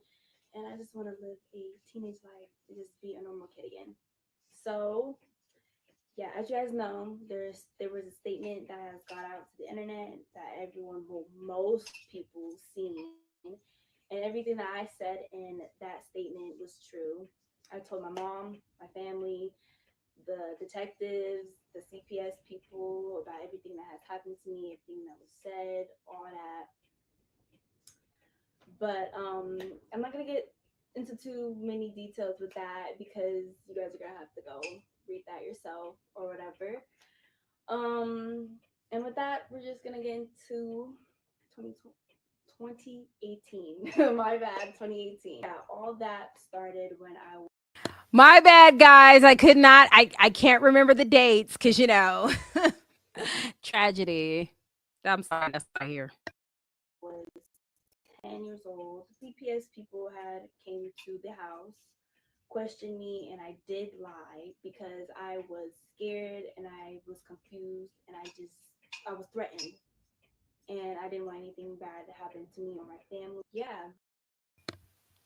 and I just want to live a teenage life and just be a normal kid again. So, yeah, as you guys know, there was a statement that has got out to the internet that everyone, well, most people seen, and everything that I said in that statement was true. I told my mom, my family, the detectives, the CPS people about everything that has happened to me, everything that was said, all that. But I'm not gonna get into too many details with that because you guys are gonna have to go read that yourself or whatever. And with that, we're just gonna get into 2018. My bad, 2018. Yeah, all that started when I. My bad, guys. I could not. I can't remember the dates because tragedy. I'm sorry. That's not here. Was 10 years old. CPS people had came to the house, questioned me, and I did lie because I was scared and I was confused and I was threatened, and I didn't want anything bad to happen to me or my family. Yeah.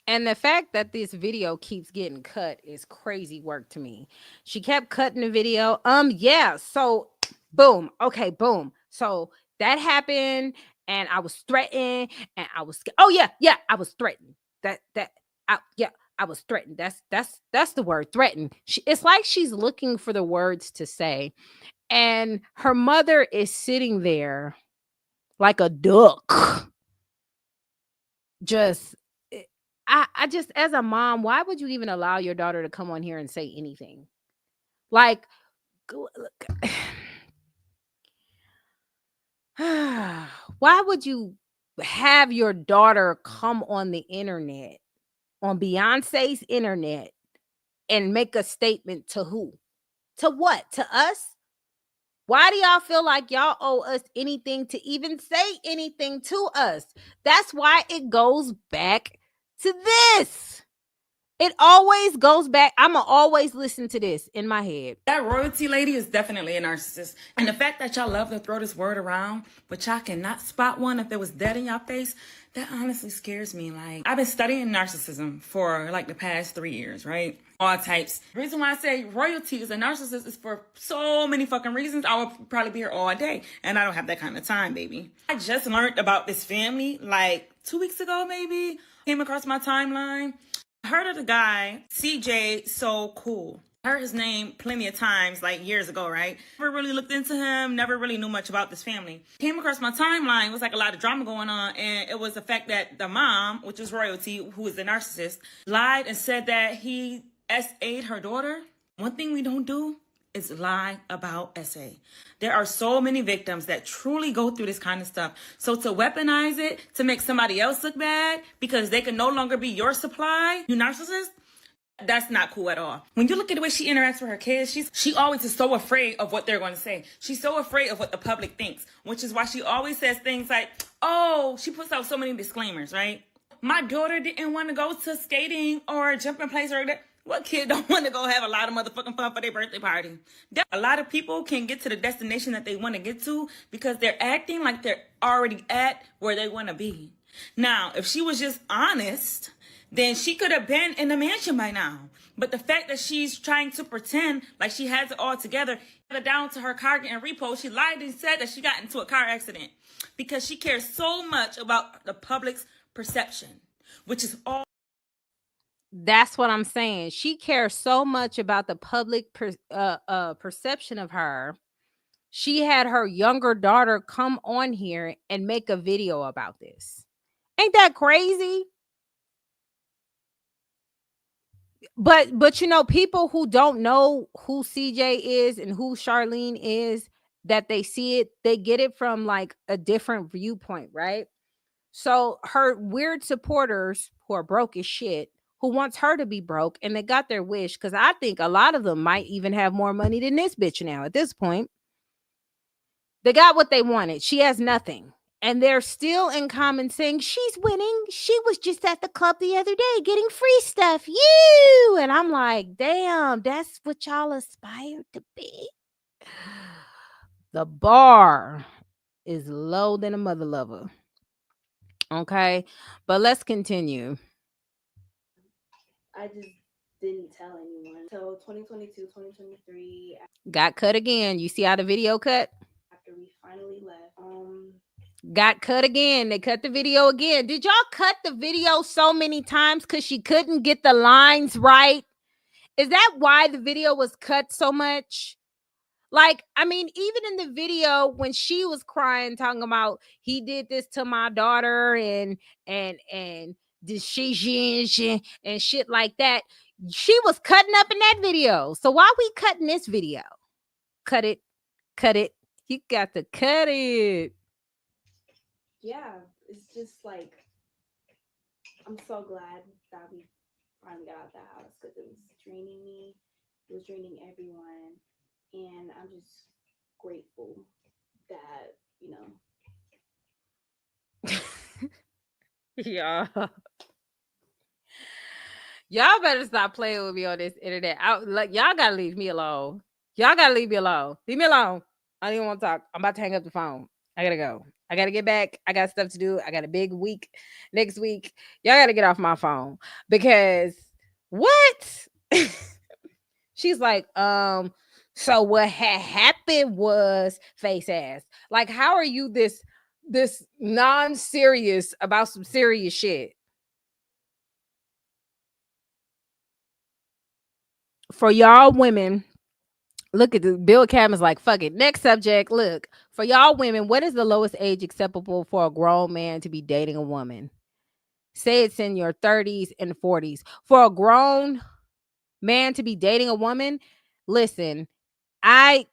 And the fact that this video keeps getting cut is crazy work to me. She kept cutting the video. Yeah. So boom. Okay, boom. So that happened and I was threatened and I was scared. Oh yeah, I was threatened. I was threatened. That's the word, threatened. It's like she's looking for the words to say. And her mother is sitting there like a duck. I just, as a mom, why would you even allow your daughter to come on here and say anything? Like, look. Why would you have your daughter come on the internet, on Beyonce's internet, and make a statement to who? To what? To us? Why do y'all feel like y'all owe us anything to even say anything to us? That's why it goes back to this. It always goes back. I'ma always listen to this in my head. That royalty lady is definitely a narcissist. And the fact that y'all love to throw this word around, but y'all cannot spot one if it was dead in y'all face, that honestly scares me. Like, I've been studying narcissism for like the past 3 years, right? All types. The reason why I say royalty is a narcissist is for so many fucking reasons. I would probably be here all day, and I don't have that kind of time, baby. I just learned about this family like 2 weeks ago, maybe. Came across my timeline. I heard of the guy, CJ So Cool. I heard his name plenty of times, like years ago, right? Never really looked into him, never really knew much about this family. Came across my timeline, it was like a lot of drama going on, and it was the fact that the mom, which is royalty, who is the narcissist, lied and said that he SA'd her daughter. One thing we don't do is lie about SA. There are so many victims that truly go through this kind of stuff. So to weaponize it, to make somebody else look bad because they can no longer be your supply, you narcissist, that's not cool at all. When you look at the way she interacts with her kids, she always is so afraid of what they're going to say. She's so afraid of what the public thinks, which is why she always says things like, oh, she puts out so many disclaimers, right? My daughter didn't want to go to skating or jumping place or that. What kid don't want to go have a lot of motherfucking fun for their birthday party? A lot of people can get to the destination that they want to get to because they're acting like they're already at where they want to be. Now, if she was just honest, then she could have been in the mansion by now. But the fact that she's trying to pretend like she has it all together, down to her car getting repoed, she lied and said that she got into a car accident because she cares so much about the public's perception, which is all. That's what I'm saying. She cares so much about the public perception of her. She had her younger daughter come on here and make a video about this. Ain't that crazy? But you know, people who don't know who CJ is and who Charlene is, that they see it, they get it from like a different viewpoint, right? So her weird supporters who are broke as shit, who wants her to be broke, and they got their wish, because I think a lot of them might even have more money than this bitch now at this point. They got what they wanted. She has nothing. And they're still in comment saying, she's winning. She was just at the club the other day getting free stuff. You! And I'm like, damn, that's what y'all aspire to be. The bar is low than a mother lover. Okay, but let's continue. I just didn't tell anyone. So 2022, 2023. Got cut again. You see how the video cut? After we finally left. Got cut again. They cut the video again. Did y'all cut the video so many times because she couldn't get the lines right? Is that why the video was cut so much? Like, I mean, even in the video when she was crying, talking about he did this to my daughter and decision and shit like that, she was cutting up in that video. So why we cutting this video? Cut it. You got to cut it. Yeah, it's just like, I'm so glad that we finally got out the house because it was draining me. It was draining everyone. And I'm just grateful that, you know. Y'all better stop playing with me on this internet. Y'all gotta leave me alone. Leave me alone. I don't even want to talk. I'm about to hang up the phone. I gotta go. I gotta get back. I got stuff to do. I got a big week next week. Y'all gotta get off my phone because what? She's like, so what had happened was face ass. Like, how are you this non-serious about some serious shit? For y'all women, look at the Bill Cam is like, fuck it. Next subject. Look, for y'all women, what is the lowest age acceptable for a grown man to be dating a woman? Say it's in your 30s and 40s. For a grown man to be dating a woman, listen, I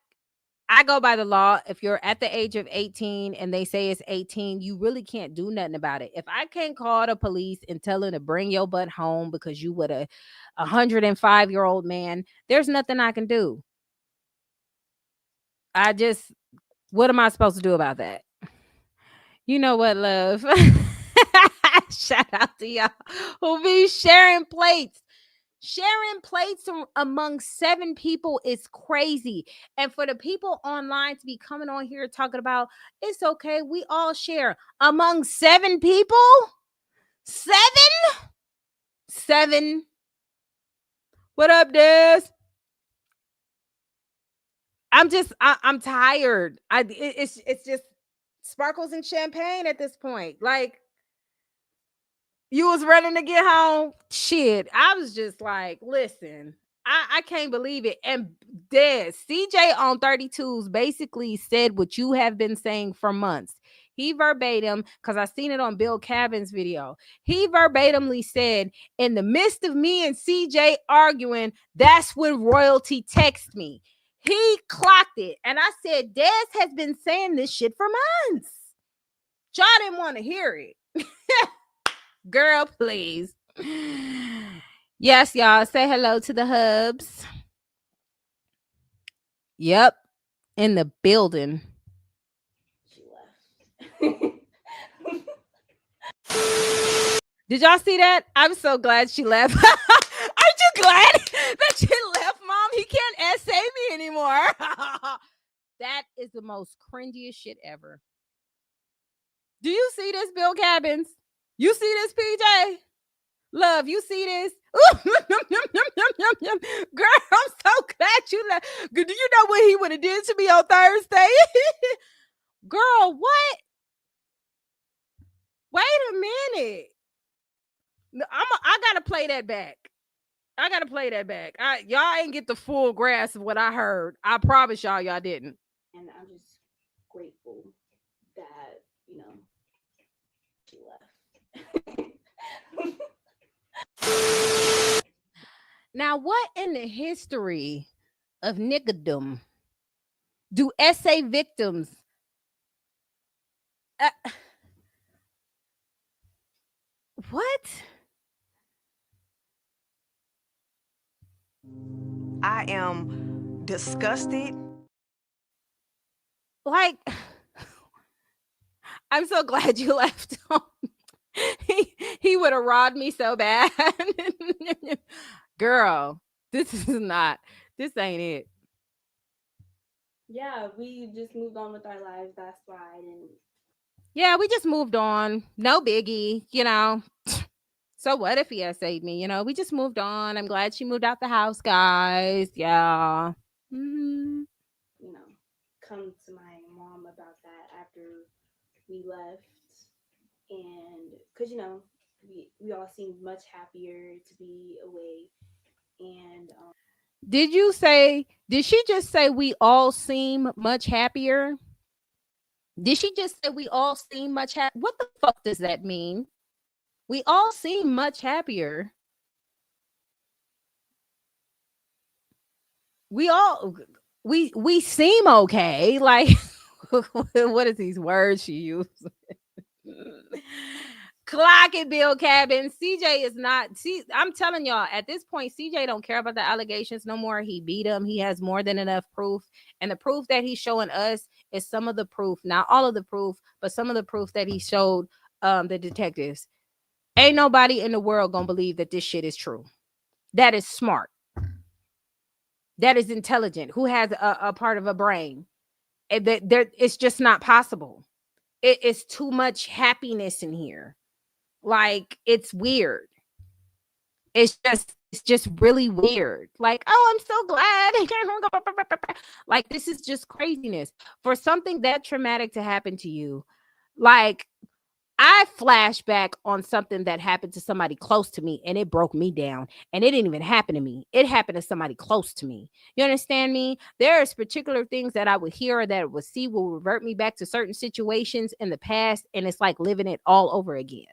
go by the law. If you're at the age of 18 and they say it's 18, you really can't do nothing about it. If I can't call the police and tell them to bring your butt home because you with a 105-year-old man, there's nothing I can do. What am I supposed to do about that? You know what, love? Shout out to y'all who be sharing plates. Sharing plates among 7 people is crazy. And for the people online to be coming on here talking about it's okay, we all share among 7 people. 7? 7. What up, Des? I'm tired. It's just sparkles and champagne at this point. Like, you was running to get home. Shit. I was just like, listen, I can't believe it. And Des, CJ on 32s basically said what you have been saying for months. He verbatim, because I seen it on Bill Cabin's video. He verbatimly said, in the midst of me and CJ arguing, that's when royalty texted me. He clocked it. And I said, Des has been saying this shit for months. Y'all didn't want to hear it. Girl, please. Yes, y'all. Say hello to the hubs. Yep. In the building. She left. Did y'all see that? I'm so glad she left. Aren't you glad that she left, Mom? He can't essay me anymore. That is the most cringiest shit ever. Do you see this, Bill Cabins? You see this, PJ? Love, you see this? Girl, I'm so glad you left. Do you know what he would have did to me on Thursday? Girl, what? Wait a minute. I gotta play that back. Y'all ain't get the full grasp of what I heard. I promise y'all didn't. And I'm just grateful that, you know, she left. Now, what in the history of niggerdom do essay victims what? I am disgusted. Like, I'm so glad you left. He would have robbed me so bad. Girl, this ain't it. Yeah, we just moved on with our lives. That's why I didn't. Yeah, we just moved on. No biggie, you know. So what if he essayed me? You know, we just moved on. I'm glad she moved out the house, guys. Yeah. Mm-hmm. You know, come to my mom about that after we left. And because, you know, we all seemed much happier to be away. And did she just say we all seem much happier? Did she just say we all seem much happier? What the fuck does that mean? We all seem much happier. We seem okay. Like, what is these words she used? Clock it, Bill Cabin. CJ is not. See, I'm telling y'all, at this point, CJ don't care about the allegations no more. He beat him. He has more than enough proof. And the proof that he's showing us is some of the proof, not all of the proof, but some of the proof that he showed the detectives. Ain't nobody in the world gonna believe that this shit is true. That is smart. That is intelligent. Who has a part of a brain? It's just not possible. It's too much happiness in here. Like, it's weird. It's just really weird. Like, oh, I'm so glad. Like, this is just craziness. For something that traumatic to happen to you, like, I flash back on something that happened to somebody close to me and it broke me down, and it didn't even happen to me. It happened to somebody close to me. You understand me? There's particular things that I would hear or that I would see will revert me back to certain situations in the past, and it's like living it all over again.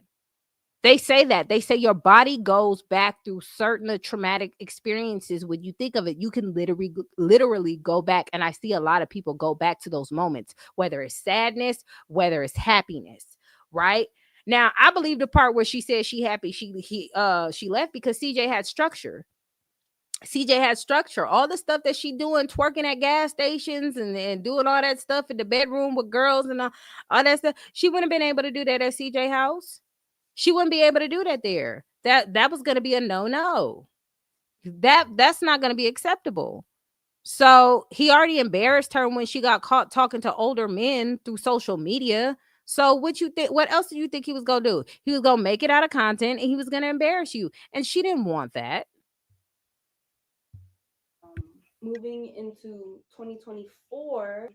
They say that. They say your body goes back through certain traumatic experiences. When you think of it, you can literally go back. And I see a lot of people go back to those moments, whether it's sadness, whether it's happiness, right? Now, I believe the part where she said she happy, she left because CJ had structure. CJ had structure. All the stuff that she doing, twerking at gas stations and doing all that stuff in the bedroom with girls and all that stuff, she wouldn't have been able to do that at CJ house. She wouldn't be able to do that there. That was going to be a no. That's not going to be acceptable. So he already embarrassed her when she got caught talking to older men through social media. So what you think? What else do you think he was gonna do? He was gonna make it out of content and he was gonna embarrass you. And she didn't want that. Moving into 2024,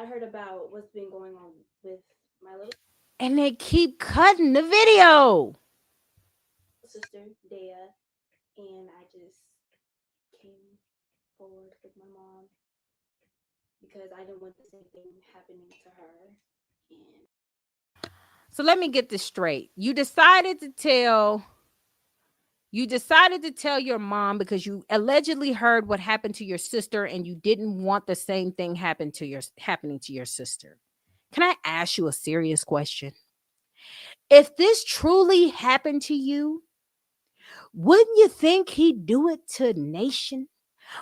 I heard about what's been going on with my little And they keep cutting the video. sister, Dea, and I just came forward with my mom because I didn't want the same thing happening to her. And So let me get this straight. You decided to tell your mom because you allegedly heard what happened to your sister and you didn't want the same thing happening to your sister. Can I ask you a serious question? If this truly happened to you, wouldn't you think he'd do it to nation?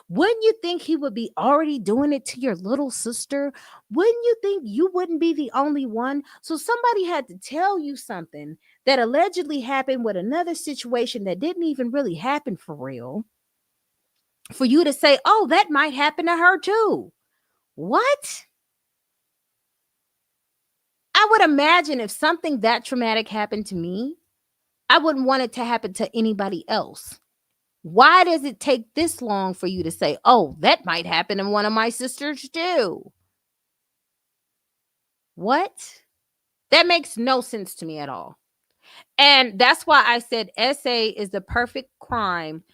Wouldn't you think he would be already doing it to your little sister? Wouldn't you think you wouldn't be the only one? So somebody had to tell you something that allegedly happened with another situation that didn't even really happen for real, for you to say, oh, that might happen to her too. What? I would imagine if something that traumatic happened to me, I wouldn't want it to happen to anybody else. Why does it take this long for you to say, oh, that might happen to one of my sisters too? What? That makes no sense to me at all. And that's why I said SA is the perfect crime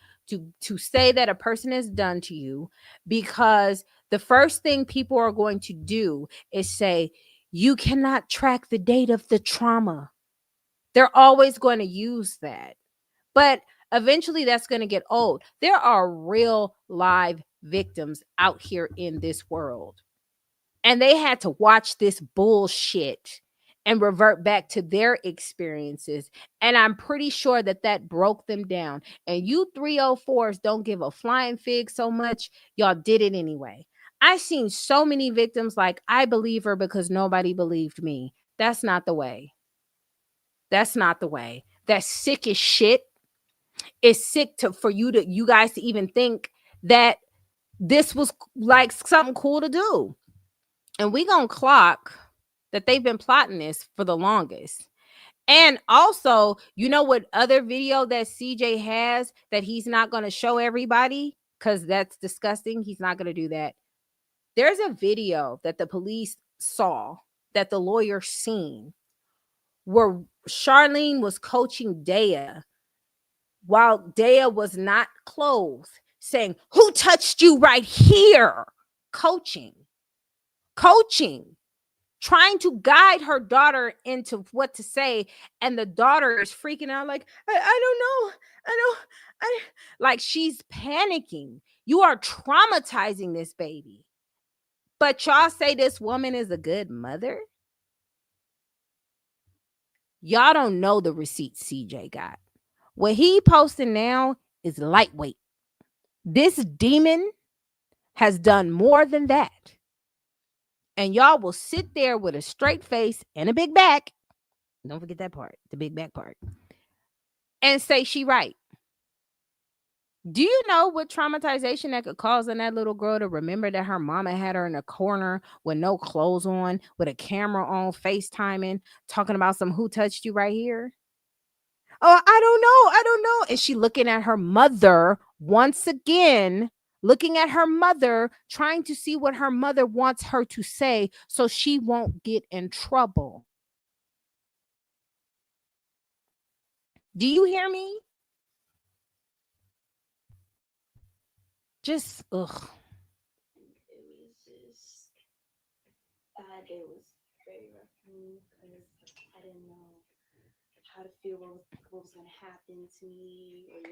to say that a person has done to you, because the first thing people are going to do is say, you cannot track the date of the trauma. They're always going to use that. But eventually that's going to get old. There are real live victims out here in this world. And they had to watch this bullshit and revert back to their experiences. And I'm pretty sure that broke them down. And you 304s don't give a flying fig so much. Y'all did it anyway. I've seen so many victims like, I believe her because nobody believed me. That's not the way. That's not the way. That's sick as shit. It's sick for you guys to even think that this was like something cool to do. And we gonna clock that they've been plotting this for the longest. And also, you know what other video that CJ has that he's not going to show everybody because that's disgusting. He's not going to do that. There's a video that the police saw, that the lawyer seen, where Charlene was coaching Dea while Dea was not clothed, saying, who touched you right here? Coaching, trying to guide her daughter into what to say. And the daughter is freaking out like, I don't know. Like she's panicking. You are traumatizing this baby. But y'all say this woman is a good mother? Y'all don't know the receipts CJ got. What he posting now is lightweight. This demon has done more than that. And y'all will sit there with a straight face and a big back. Don't forget that part, the big back part. And say she right. Do you know what traumatization that could cause in that little girl to remember that her mama had her in a corner with no clothes on, with a camera on, FaceTiming, talking about some who touched you right here? Oh, I don't know. And she looking at her mother once again, looking at her mother, trying to see what her mother wants her to say so she won't get in trouble. Do you hear me? Just, ugh. it was just that day was very rough for me because I didn't know how to feel, what was going to happen to me, or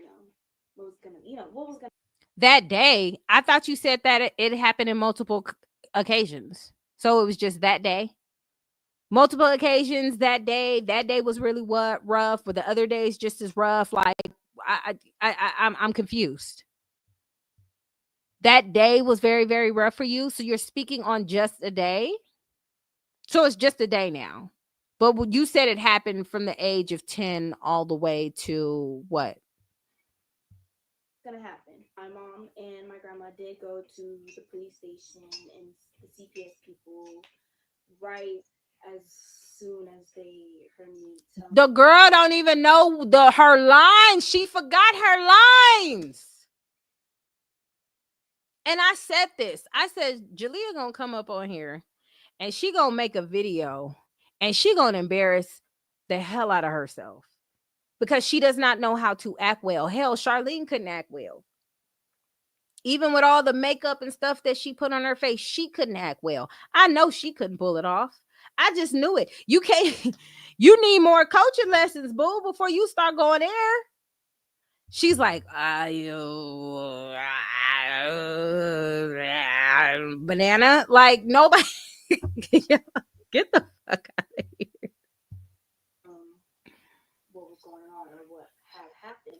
what was going to, what was going to. That day, I thought you said that it happened in multiple occasions. So it was just that day. Multiple occasions that day. That day was really rough, but the other days just as rough. Like I'm confused. That day was very, very rough for you. So you're speaking on just a day. So it's just a day now. But you said it happened from the age of 10 all the way to what? Gonna happen. My mom and my grandma did go to the police station and the CPS people right as soon as they heard me tell the girl don't even know her lines. She forgot her lines. And I said this. I said, Jalia gonna come up on here and she gonna make a video and she gonna embarrass the hell out of herself because she does not know how to act well. Hell, Charlene couldn't act well. Even with all the makeup and stuff that she put on her face, she couldn't act well. I know she couldn't pull it off. I just knew it. You can't, you need more coaching lessons, boo, before you start going there. She's like, banana. Like, nobody, get the fuck out of here. What was going on or what had happened.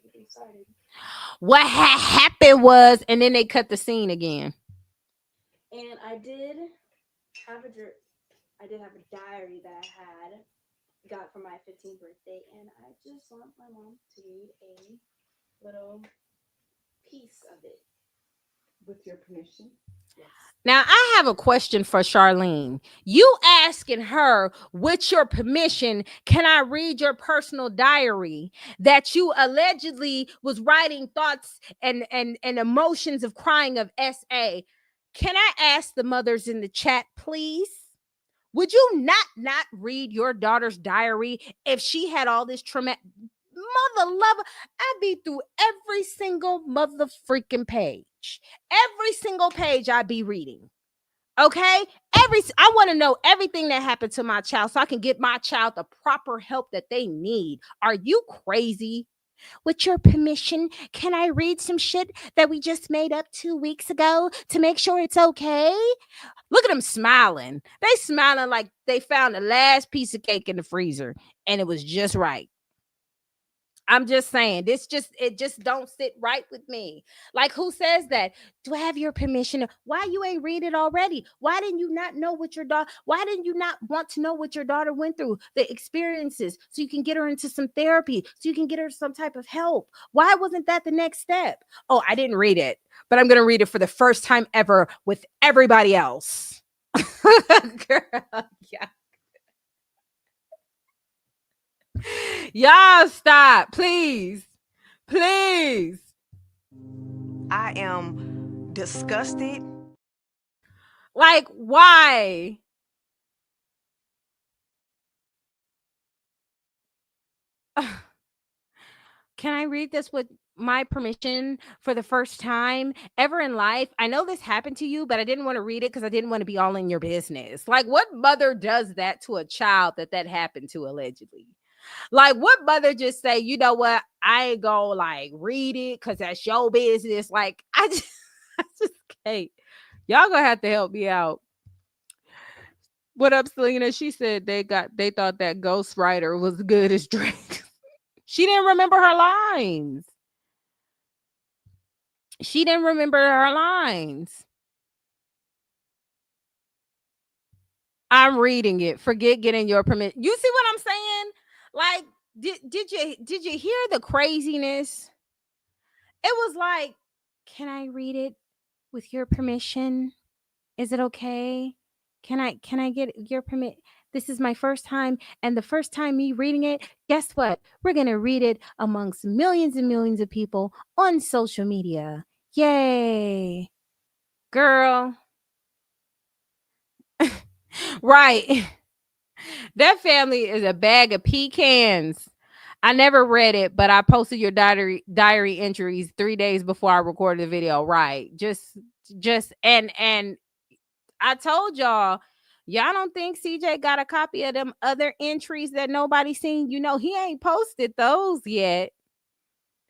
What had happened was, and then they cut the scene again. And I did have a diary that I got for my 15th birthday, and I just want my mom to read a little piece of it. With your permission? Yes. Now, I have a question for Charlene. You asking her, with your permission, can I read your personal diary that you allegedly was writing thoughts and emotions of crying of SA? Can I ask the mothers in the chat, please? Would you not read your daughter's diary if she had all this traumatic? Mother lover, I'd be through every single mother freaking page. Every single page I'd be reading. Okay? I want to know everything that happened to my child so I can get my child the proper help that they need. Are you crazy? With your permission, can I read some shit that we just made up 2 weeks ago to make sure it's okay? Look at them smiling. They smiling like they found the last piece of cake in the freezer and it was just right. I'm just saying, it just don't sit right with me. Like, who says that? Do I have your permission? Why you ain't read it already? Why didn't you not know what your daughter? Why didn't you not want to know what your daughter went through, the experiences, so you can get her into some therapy, so you can get her some type of help? Why wasn't that the next step? Oh, I didn't read it, but I'm gonna read it for the first time ever with everybody else. Girl, yeah. Y'all stop, please. Please. I am disgusted. Like, why? Can I read this with my permission for the first time ever in life? I know this happened to you, but I didn't want to read it because I didn't want to be all in your business. Like, what mother does that to a child that happened to allegedly? Like, what mother just say, you know what, I ain't gonna like read it because that's your business? Like, I just can't. Y'all gonna have to help me out. What up, Selena? She said they thought that ghostwriter was good as Drake. She didn't remember her lines. She didn't remember her lines. I'm reading it. Forget getting your permission. You see what I'm saying? Like, did you hear the craziness? It was like, can I read it with your permission? Is it okay? Can I get your permit? This is my first time, and the first time me reading it, guess what? We're gonna read it amongst millions and millions of people on social media. Yay. Girl. Right. That family is a bag of pecans. I never read it, but I posted your diary entries 3 days before I recorded the video. Right. Just and I told y'all Y'all don't think CJ got a copy of them other entries that nobody seen? You know, he ain't posted those yet.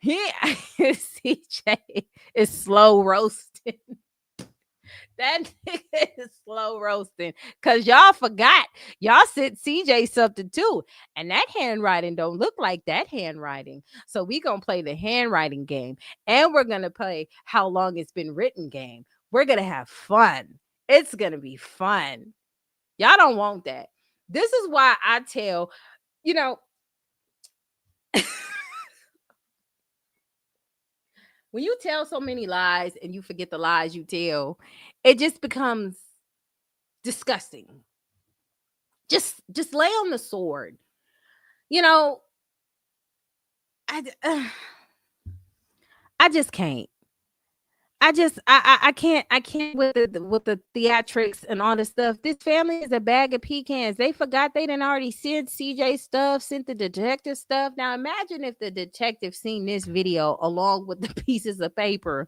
CJ is slow roasting. That nigga is slow roasting. Cause y'all forgot. Y'all sent CJ something too. And that handwriting don't look like that handwriting. So we gonna play the handwriting game. And we're gonna play how long it's been written game. We're gonna have fun. It's gonna be fun. Y'all don't want that. This is why I tell, you know, when you tell so many lies and you forget the lies you tell, it just becomes disgusting. Just lay on the sword. You know, I just can't. I can't with the theatrics and all this stuff. This family is a bag of pecans. They forgot they didn't already send CJ stuff, sent the detective stuff. Now imagine if the detective seen this video along with the pieces of paper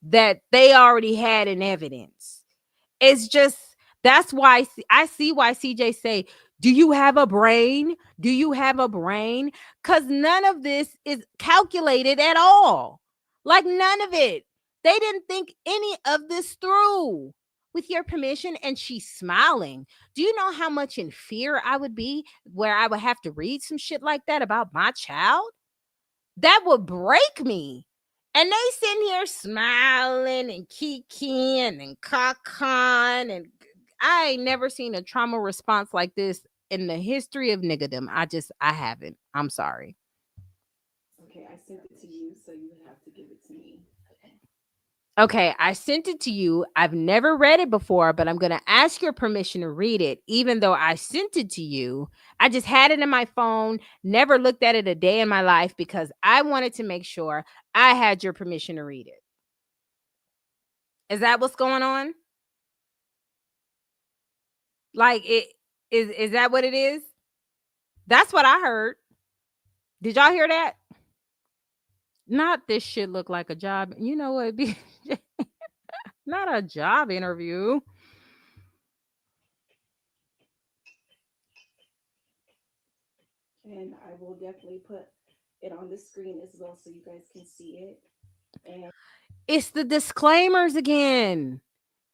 that they already had in evidence. It's just, that's why I see why CJ say, do you have a brain? Do you have a brain? Because none of this is calculated at all. Like none of it. They didn't think any of this through. With your permission, and she's smiling. Do you know how much in fear I would be where I would have to read some shit like that about my child? That would break me. And they sitting here smiling and kikiing and cacan, and I ain't never seen a trauma response like this in the history of niggerdom. I haven't. I'm sorry. Okay, I sent it to you, so you would have to give it to me. Okay, I sent it to you. I've never read it before, but I'm going to ask your permission to read it, even though I sent it to you. I just had it in my phone, never looked at it a day in my life because I wanted to make sure I had your permission to read it. Is that what's going on? Like, is that what it is? That's what I heard. Did y'all hear that? Not this shit look like a job. You know what? Not a job interview. And I will definitely put it on the screen as well so you guys can see it. And it's the disclaimers again.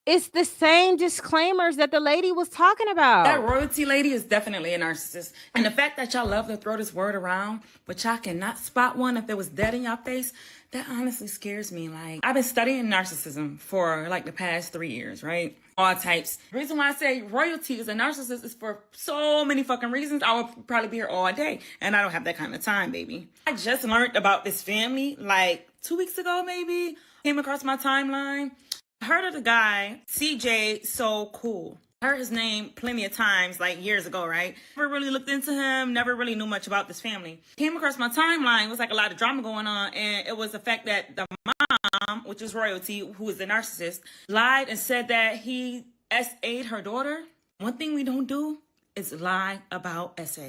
It's the same disclaimers that the lady was talking about. That royalty lady is definitely a narcissist. And the fact that y'all love to throw this word around, but y'all cannot spot one if it was dead in y'all face, that honestly scares me. Like, I've been studying narcissism for like the past 3 years, right? All types. The reason why I say royalty is a narcissist is for so many fucking reasons. I would probably be here all day, and I don't have that kind of time, baby. I just learned about this family like 2 weeks ago, maybe. Came across my timeline. Heard of the guy, CJ So Cool. Heard his name plenty of times, like years ago, right? Never really looked into him, never really knew much about this family. Came across my timeline, it was like a lot of drama going on, and it was the fact that the mom, which is royalty, who is the narcissist, lied and said that he SA'd her daughter. One thing we don't do is lie about SA.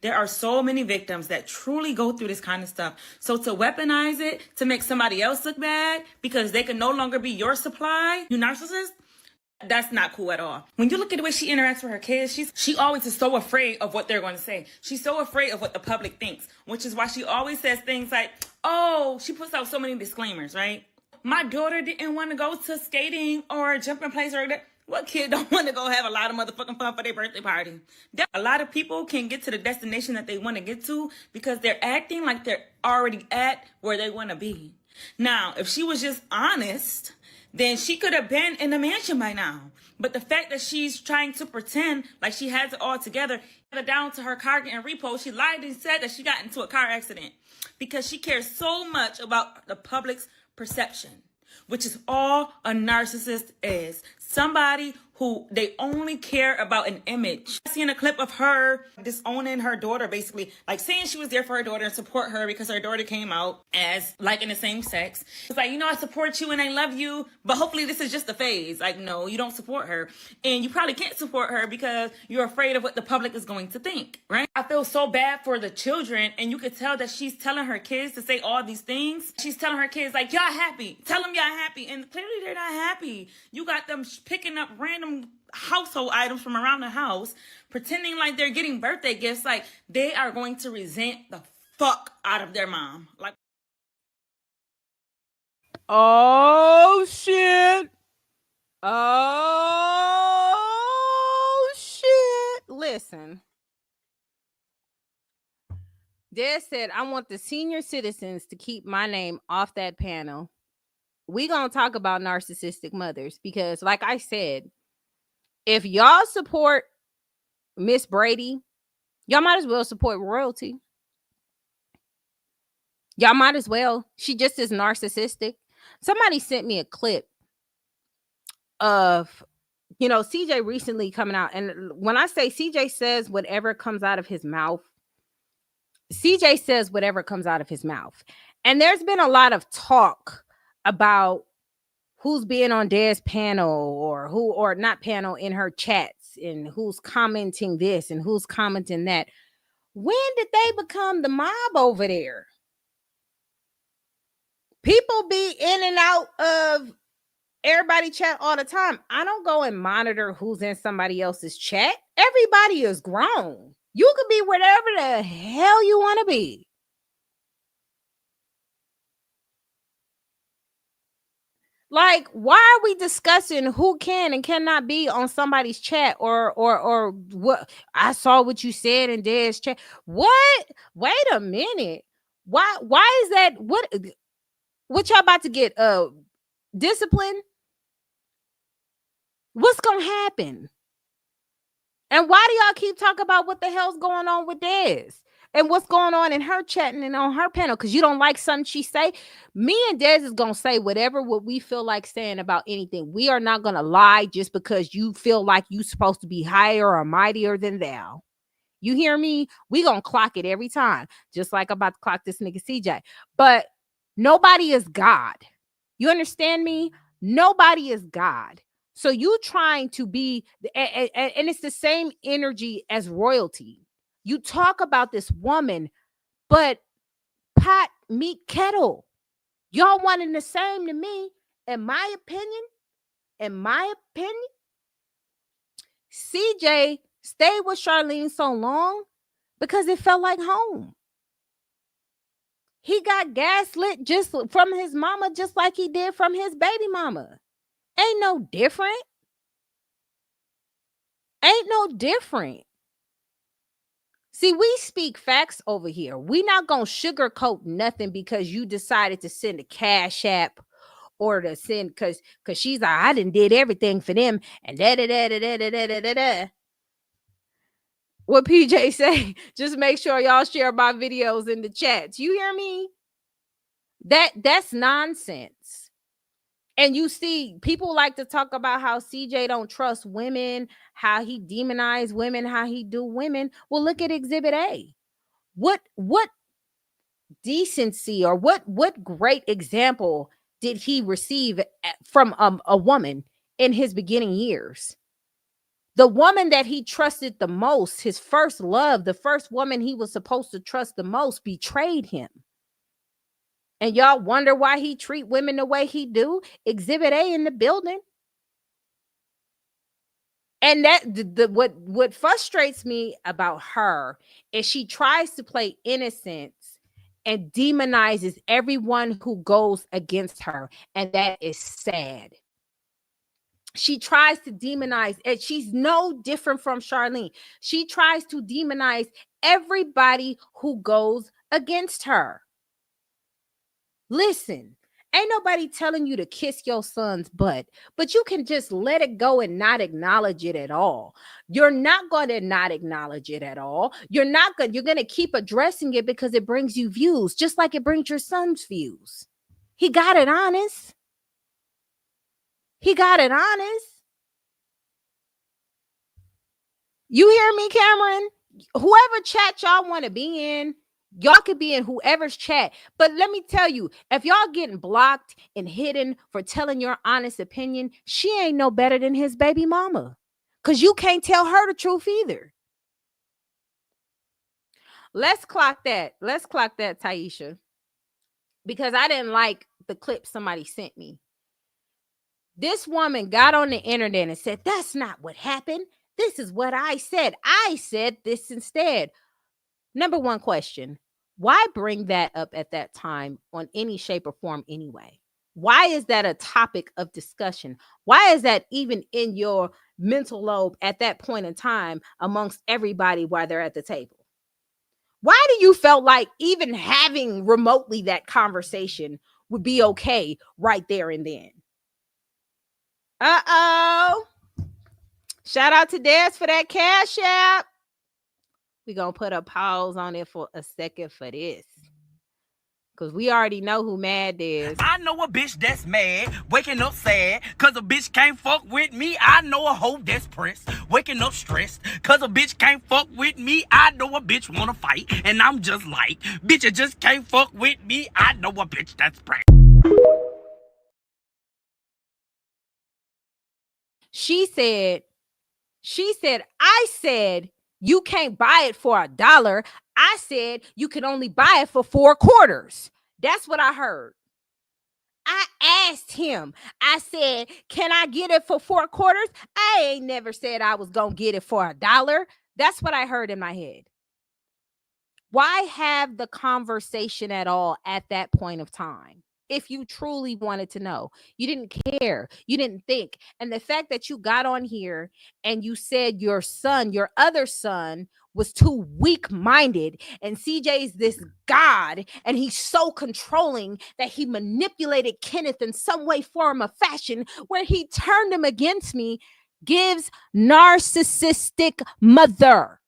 There are so many victims that truly go through this kind of stuff. So to weaponize it, to make somebody else look bad because they can no longer be your supply, you narcissist, that's not cool at all. When you look at the way she interacts with her kids, she always is so afraid of what they're going to say. She's so afraid of what the public thinks, which is why she always says things like, oh, she puts out so many disclaimers, right? My daughter didn't want to go to skating or jumping place or that. What kid don't want to go have a lot of motherfucking fun for their birthday party? A lot of people can get to the destination that they want to get to because they're acting like they're already at where they want to be. Now, if she was just honest, then she could have been in the mansion by now. But the fact that she's trying to pretend like she has it all together, down to her car getting repoed, she lied and said that she got into a car accident because she cares so much about the public's perception, which is all a narcissist is. Somebody who they only care about an image. I seen a clip of her disowning her daughter, basically, like saying she was there for her daughter and support her because her daughter came out as like in the same sex. It's like, you know, I support you and I love you, but hopefully this is just a phase. Like, no, you don't support her. And you probably can't support her because you're afraid of what the public is going to think, right? I feel so bad for the children, and you could tell that she's telling her kids to say all these things. She's telling her kids, like, y'all happy. Tell them y'all happy. And clearly they're not happy. You got them picking up random household items from around the house, pretending like they're getting birthday gifts. Like, they are going to resent the fuck out of their mom. Like, oh shit. Oh shit. Listen. Des said, I want the senior citizens to keep my name off that panel. We gonna talk about narcissistic mothers because, like I said, if y'all support Miss Brady, y'all might as well support royalty. Y'all might as well. She just is narcissistic. Somebody sent me a clip of, CJ recently coming out. And when I say CJ says whatever comes out of his mouth, CJ says whatever comes out of his mouth. And there's been a lot of talk about who's being on Des' panel or not panel in her chats and who's commenting this and who's commenting that. When did they become the mob over there? People be in and out of everybody chat all the time. I don't go and monitor who's in somebody else's chat. Everybody is grown. You could be whatever the hell you want to be. Like, why are we discussing who can and cannot be on somebody's chat or what? I saw what you said in Des' chat. What? Wait a minute. Why is that? What y'all about to get discipline? What's gonna happen? And why do y'all keep talking about what the hell's going on with Des and what's going on in her chatting and on her panel? Because you don't like something she say. Me and Des is gonna say whatever what we feel like saying about anything. We are not gonna lie just because you feel like you supposed to be higher or mightier than thou. You hear me? We gonna clock it every time, just like I'm about to clock this nigga CJ. But nobody is God. You understand me? Nobody is God. So you trying to be, and it's the same energy as royalty. You talk about this woman, but pot, meat, kettle. Y'all wanting the same to me. In my opinion, CJ stayed with Charlene so long because it felt like home. He got gaslit just from his mama, just like he did from his baby mama. Ain't no different. Ain't no different. See, we speak facts over here. We not gonna sugarcoat nothing because you decided to send a cash app or to send because she's like, I done did everything for them and da. What PJ say? Just make sure y'all share my videos in the chats. You hear me? That's nonsense. And you see, people like to talk about how CJ don't trust women, how he demonize women, how he do women. Well, look at Exhibit A. What decency or what great example did he receive from a woman in his beginning years? The woman that he trusted the most, his first love, the first woman he was supposed to trust the most, betrayed him. And y'all wonder why he treat women the way he do? Exhibit A in the building. And that what frustrates me about her is she tries to play innocence and demonizes everyone who goes against her. And that is sad. She tries to demonize, and she's no different from Charlene. She tries to demonize everybody who goes against her. Listen, ain't nobody telling you to kiss your son's butt, but you can just let it go and not acknowledge it at all. You're not going to not acknowledge it at all. You're going to keep addressing it because it brings you views, just like it brings your son's views. He got it honest. He got it honest. You hear me, Cameron? Whoever chat y'all want to be in, y'all could be in whoever's chat. But let me tell you, if y'all getting blocked and hidden for telling your honest opinion, she ain't no better than his baby mama. Because you can't tell her the truth either. Let's clock that. Let's clock that, Taisha. Because I didn't like the clip somebody sent me. This woman got on the internet and said, that's not what happened. This is what I said. I said this instead. Number one question, why bring that up at that time on any shape or form anyway? Why is that a topic of discussion? Why is that even in your mental lobe at that point in time amongst everybody while they're at the table? Why do you felt like even having remotely that conversation would be okay right there and then? Uh-oh. Shout out to Des for that cash app. We're going to put a pause on it for a second for this. Because we already know who mad is. I know a bitch that's mad, waking up sad, cause a bitch can't fuck with me. I know a hoe that's pressed, waking up stressed, cause a bitch can't fuck with me. I know a bitch wanna fight, and I'm just like, bitch, you just can't fuck with me. I know a bitch that's pressed. She said, I said, you can't buy it for $1. I said, you can only buy it for 4 quarters. That's what I heard. I asked him, I said, can I get it for 4 quarters? I ain't never said I was going to get it for $1. That's what I heard in my head. Why have the conversation at all at that point of time? If you truly wanted to know, you didn't care, you didn't think. And the fact that you got on here and you said your son, your other son, was too weak-minded, and CJ's this god, and he's so controlling that he manipulated Kenneth in some way, form, or fashion, where he turned him against me, gives narcissistic mother,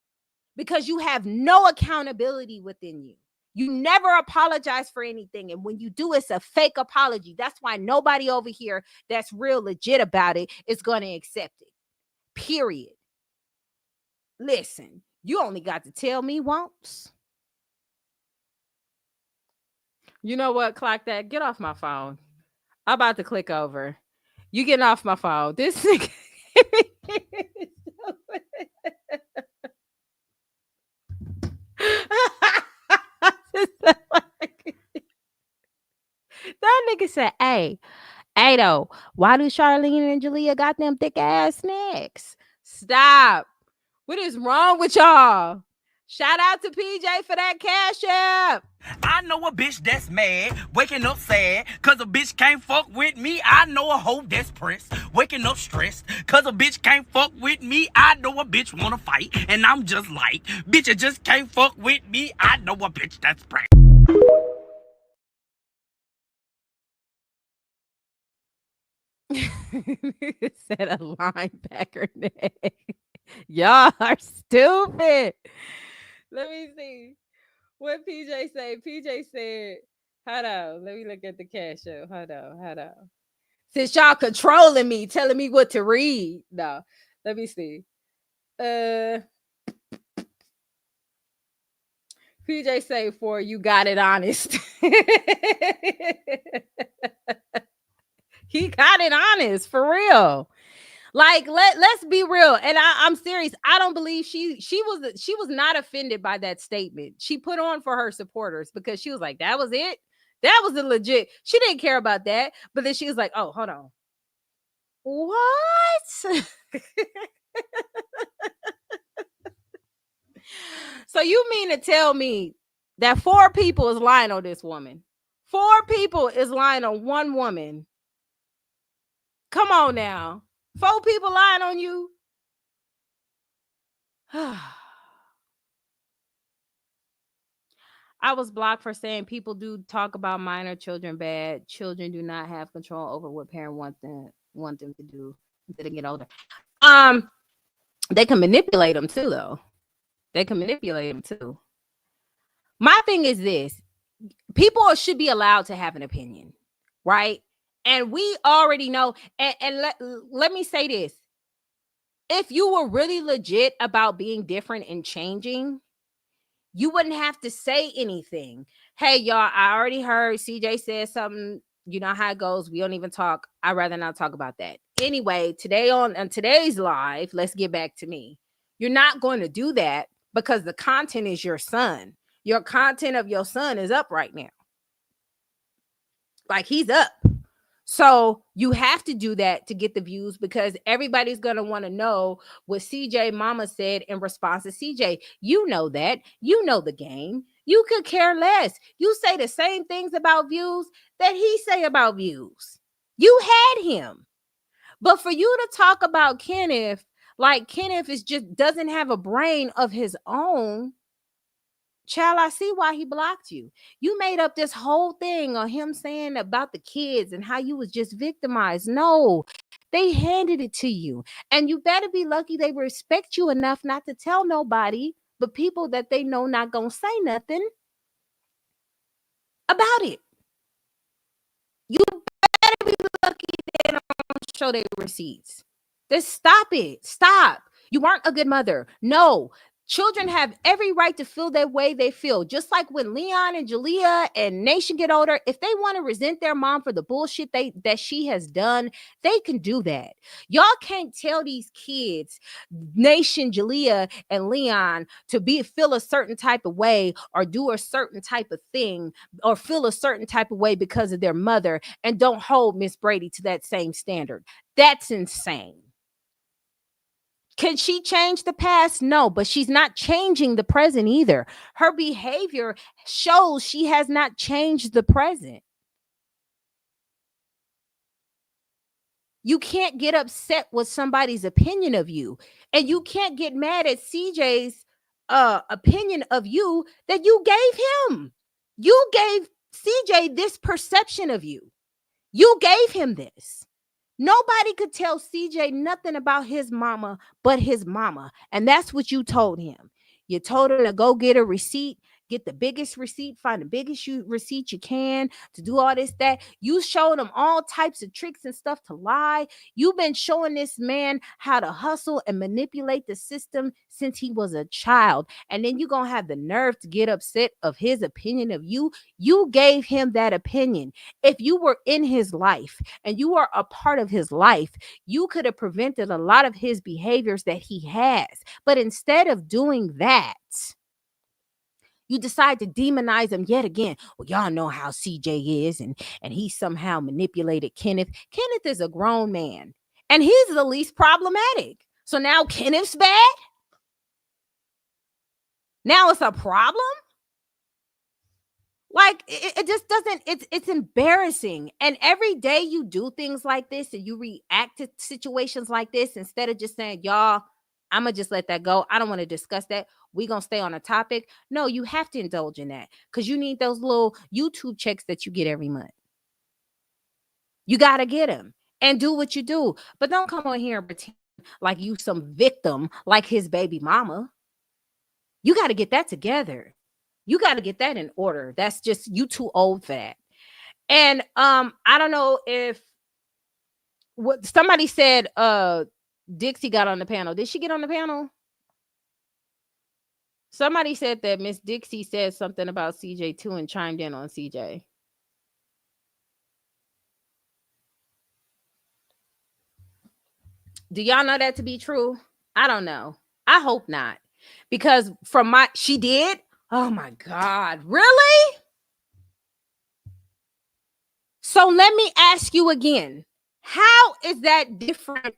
because you have no accountability within you. You never apologize for anything. And when you do, it's a fake apology. That's why nobody over here that's real legit about it is going to accept it. Period. Listen, you only got to tell me once. You know what? Clock that. Get off my phone. I'm about to click over. You getting off my phone. This nigga. That nigga said, hey though, why do Charlene and Jalia got them thick ass necks? Stop. What is wrong with y'all? Shout out to PJ for that cash app. I know a bitch that's mad, waking up sad, cause a bitch can't fuck with me. I know a hoe that's pressed, waking up stressed, cause a bitch can't fuck with me. I know a bitch wanna fight, and I'm just like, bitch, you just can't fuck with me. I know a bitch that's pressed. Said a linebacker neck. Y'all are stupid. Let me see what PJ say. PJ said, hold on. Let me look at the cash app. Hold on. Since y'all controlling me, telling me what to read. No, let me see. PJ say for you got it honest. He got it honest for real. Like let's be real, and I'm serious. I don't believe she was not offended by that statement. She put on for her supporters because she was like, that was it. That was a legit. She didn't care about that, but then she was like, oh, hold on. What? So you mean to tell me that 4 people is lying on this woman? 4 people is lying on one woman. Come on now. 4 people lying on you. I was blocked for saying people do talk about minor children bad. Children do not have control over what parent want them to do until they get older. They can manipulate them too, though. They can manipulate them too. My thing is this: people should be allowed to have an opinion, right? And we already know. And let me say this: if you were really legit about being different and changing, you wouldn't have to say anything. Hey, y'all, I already heard CJ said something. You know how it goes. We don't even talk. I'd rather not talk about that. Anyway, today on today's live, let's get back to me. You're not going to do that because the content is your son. Your content of your son is up right now. Like, he's up. So you have to do that to get the views, because everybody's going to want to know what CJ mama said in response to CJ. You know that. You know the game. You could care less. You say the same things about views that he say about views. You had him. But for you to talk about Kenneth like Kenneth is just doesn't have a brain of his own, child, I see why he blocked you. You made up this whole thing on him saying about the kids and how you was just victimized. No, they handed it to you. And you better be lucky they respect you enough not to tell nobody, but people that they know not gonna say nothing about it. You better be lucky they don't show their receipts. Just stop it. Stop. You weren't a good mother. No. Children have every right to feel that way they feel. Just like when Leon and Jalia and Nation get older, if they want to resent their mom for the bullshit that she has done, they can do that. Y'all can't tell these kids, Nation, Jalia, and Leon, to feel a certain type of way or do a certain type of thing or feel a certain type of way because of their mother, and don't hold Miss Brady to that same standard. That's insane. Can she change the past? No, but she's not changing the present either. Her behavior shows she has not changed the present. You can't get upset with somebody's opinion of you, and you can't get mad at CJ's opinion of you that you gave him. You gave CJ this perception of you. You gave him this. Nobody could tell CJ nothing about his mama but his mama. And that's what you told him. You told him to go get a receipt, get the biggest receipt, find the biggest receipt you can, to do all this, that. You showed him all types of tricks and stuff to lie. You've been showing this man how to hustle and manipulate the system since he was a child. And then you're going to have the nerve to get upset of his opinion of you. You gave him that opinion. If you were in his life and you were a part of his life, you could have prevented a lot of his behaviors that he has. But instead of doing that, you decide to demonize him yet again. Well, y'all know how CJ is, and he somehow manipulated Kenneth. Kenneth is a grown man, and he's the least problematic. So now Kenneth's bad? Now it's a problem? Like, it just doesn't, it's embarrassing. And every day you do things like this and you react to situations like this, instead of just saying, y'all, I'm going to just let that go. I don't want to discuss that. We're going to stay on a topic. No, you have to indulge in that because you need those little YouTube checks that you get every month. You got to get them and do what you do. But don't come on here and pretend like you some victim like his baby mama. You got to get that together. You got to get that in order. That's just, you too old for that. And I don't know if what somebody said Dixie got on the panel. Did she get on the panel? Somebody said that Miss Dixie said something about CJ too and chimed in on CJ. Do y'all know that to be true? I don't know. I hope not. Because she did? Oh my God, really? So let me ask you again. How is that different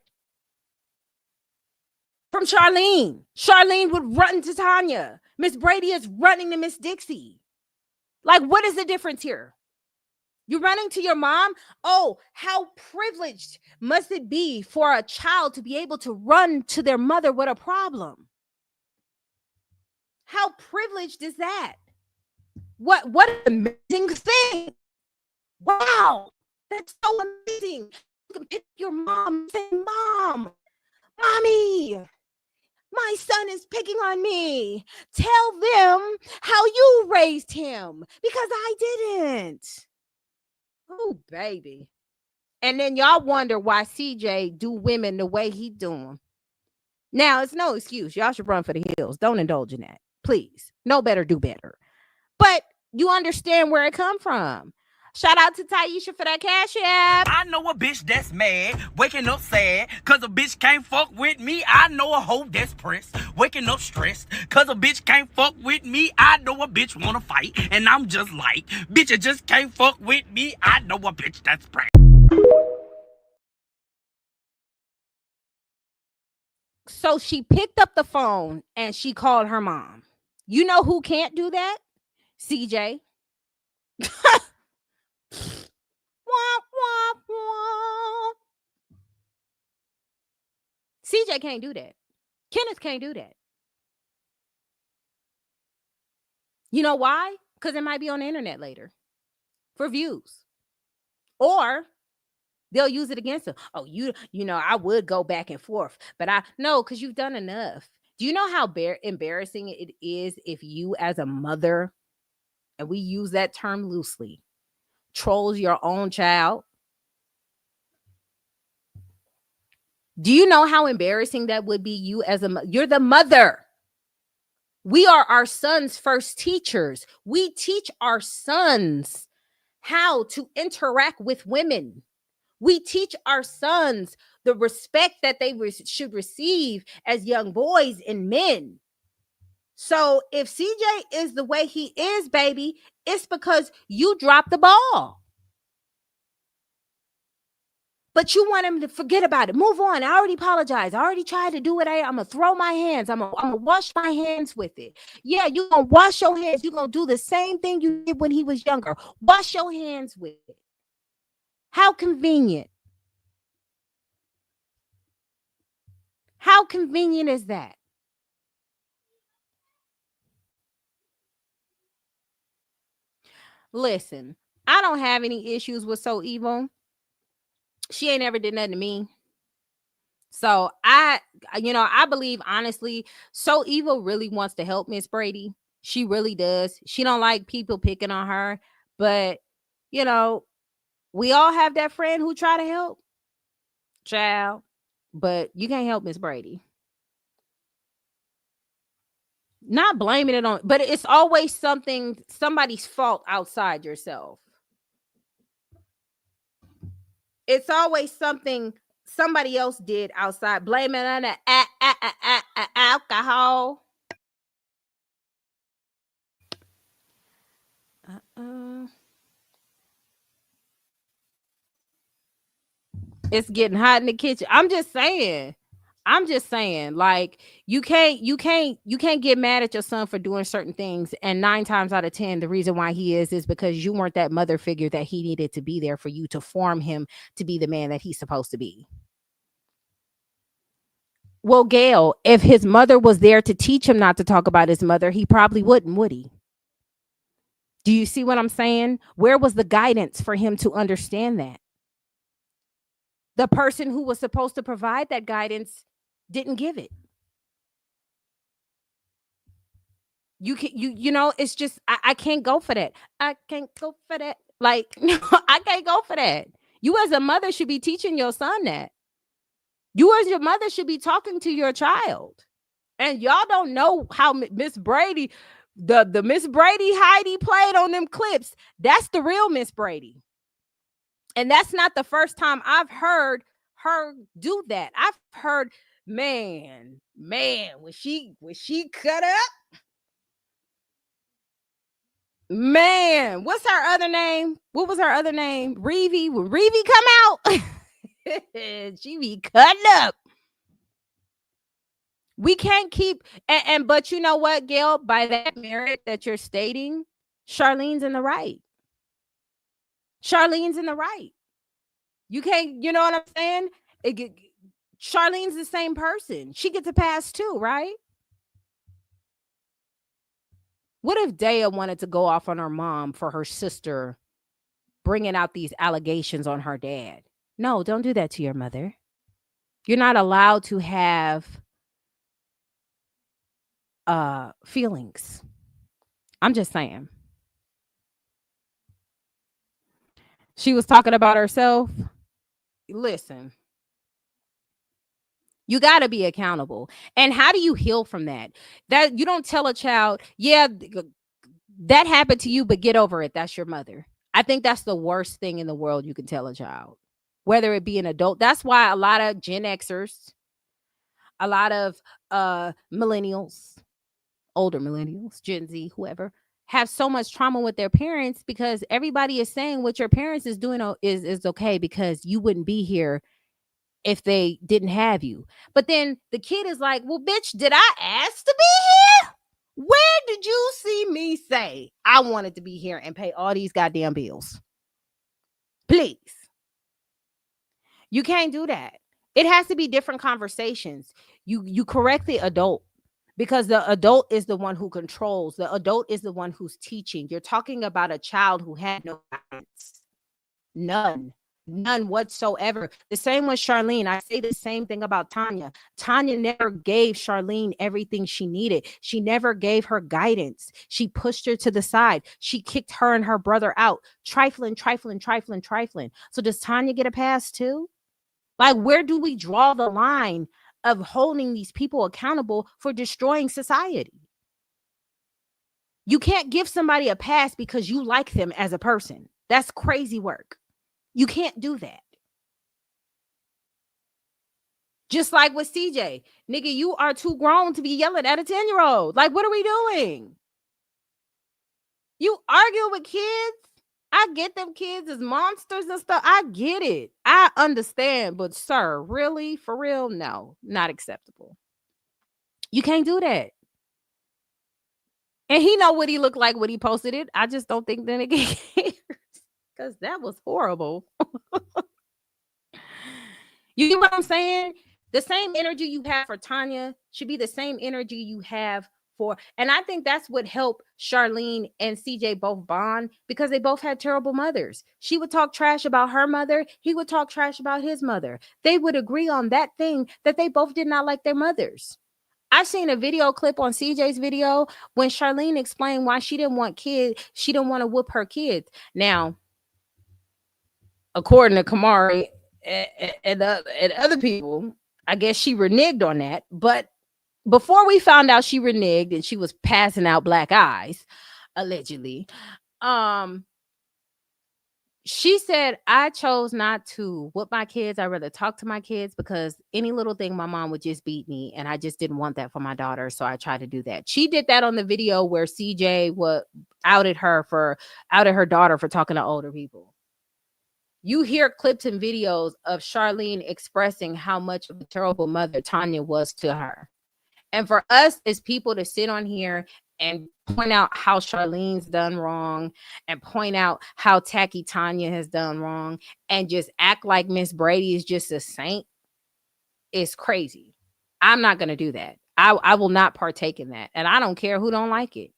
from Charlene? Charlene would run to Tanya. Miss Brady is running to Miss Dixie. Like, what is the difference here? You're running to your mom? Oh, how privileged must it be for a child to be able to run to their mother with a problem? How privileged is that? What an amazing thing. Wow, that's so amazing. You can pick your mom and say, Mom, Mommy, my son is picking on me. Tell them how you raised him because I didn't. Oh, baby. And then y'all wonder why CJ do women the way he do them. Now, it's no excuse. Y'all should run for the hills. Don't indulge in that. Please. Know better, do better. But you understand where it come from. Shout out to Taisha for that cash app. I know a bitch that's mad, waking up sad, cause a bitch can't fuck with me. I know a hoe that's pressed, waking up stressed, cause a bitch can't fuck with me. I know a bitch wanna fight, and I'm just like, bitch, you just can't fuck with me. I know a bitch that's pressed. So she picked up the phone and she called her mom. You know who can't do that? CJ. Wah, wah, wah. CJ can't do that. Kenneth can't do that. You know why? Because it might be on the internet later for views. Or they'll use it against them. Oh, you know, I would go back and forth, but no, because you've done enough. Do you know how embarrassing it is if you as a mother, and we use that term loosely, trolls your own child? Do you know how embarrassing that would be? You as you're the mother. We are our sons' first teachers. We teach our sons how to interact with women. We teach our sons the respect that they should receive as young boys and men. So if CJ is the way he is, baby, it's because you dropped the ball. But you want him to forget about it. Move on. I already apologized. I already tried to do it. I'm going to throw my hands. I'm going to wash my hands with it. Yeah, you're going to wash your hands. You're going to do the same thing you did when he was younger. Wash your hands with it. How convenient. How convenient is that? Listen, I don't have any issues with So Evil. She ain't ever did nothing to me. So I believe honestly, So Evil really wants to help Miss Brady. She really does. She don't like people picking on her, but we all have that friend who try to help, child. But you can't help Miss Brady. Not blaming it on, but it's always somebody's fault outside yourself. It's always something somebody else did outside. Blame it on the alcohol. It's getting hot in the kitchen. I'm just saying, like, you can't get mad at your son for doing certain things. And 9 times out of 10, the reason why he is because you weren't that mother figure that he needed to be there for you to form him to be the man that he's supposed to be. Well, Gail, if his mother was there to teach him not to talk about his mother, he probably wouldn't, would he? Do you see what I'm saying? Where was the guidance for him to understand that? The person who was supposed to provide that guidance didn't give it. It's just, I can't go for that. I can't go for that. Like, no, I can't go for that. You as a mother should be teaching your son that. You as your mother should be talking to your child. And y'all don't know how Miss Brady, the Miss Brady Heidi played on them clips. That's the real Miss Brady. And that's not the first time I've heard her do that. I've heard, man, when she cut up, man, what's her other name? What was her other name? Reevy. When Reevy come out, she be cutting up. We can't keep, but you know what, Gail? By that merit that you're stating, Charlene's in the right. Charlene's in the right. You can't, you know what I'm saying? Charlene's the same person. She gets a pass too, right? What if Daya wanted to go off on her mom for her sister bringing out these allegations on her dad? No, don't do that to your mother. You're not allowed to have feelings. I'm just saying. She was talking about herself. Listen, you got to be accountable. And how do you heal from that? That you don't tell a child, yeah, that happened to you, but get over it. That's your mother. I think that's the worst thing in the world you can tell a child, whether it be an adult. That's why a lot of Gen Xers, a lot of millennials, older millennials, Gen Z, whoever, have so much trauma with their parents, because everybody is saying what your parents is doing is okay, because you wouldn't be here if they didn't have you. But then the kid is like, well, bitch, did I ask to be here? Where did you see me say I wanted to be here and pay all these goddamn bills? Please. You can't do that. It has to be different conversations. You correct the adult, because the adult is the one who controls. The adult is the one who's teaching. You're talking about a child who had no guidance. None whatsoever. The same with Charlene. I say the same thing about Tanya. Tanya never gave Charlene everything she needed. She never gave her guidance. She pushed her to the side. She kicked her and her brother out. Trifling. So does Tanya get a pass too? Like, where do we draw the line of holding these people accountable for destroying society? You can't give somebody a pass because you like them as a person. That's crazy work. You can't do that. Just like with CJ. Nigga, you are too grown to be yelling at a 10-year-old. Like, what are we doing? You argue with kids? I get them kids as monsters and stuff. I get it. I understand. But, sir, really? For real? No, not acceptable. You can't do that. And he know what he looked like when he posted it. I just don't think the nigga cares. Because that was horrible. You get what I'm saying? The same energy you have for Tanya should be the same energy you have for, and I think that's what helped Charlene and CJ both bond, because they both had terrible mothers. She would talk trash about her mother. He would talk trash about his mother. They would agree on that thing, that they both did not like their mothers. I've seen a video clip on CJ's video when Charlene explained why she didn't want kids. She didn't want to whoop her kids. Now, according to Kamari and other people, I guess she reneged on that. But before we found out she reneged and she was passing out black eyes, allegedly, she said, I chose not to whoop my kids. I'd rather talk to my kids, because any little thing my mom would just beat me, and I just didn't want that for my daughter. So I tried to do that. She did that on the video where CJ outed her daughter for talking to older people. You hear clips and videos of Charlene expressing how much of a terrible mother Tanya was to her. And for us as people to sit on here and point out how Charlene's done wrong and point out how tacky Tanya has done wrong and just act like Miss Brady is just a saint is crazy. I'm not going to do that. I will not partake in that. And I don't care who don't like it.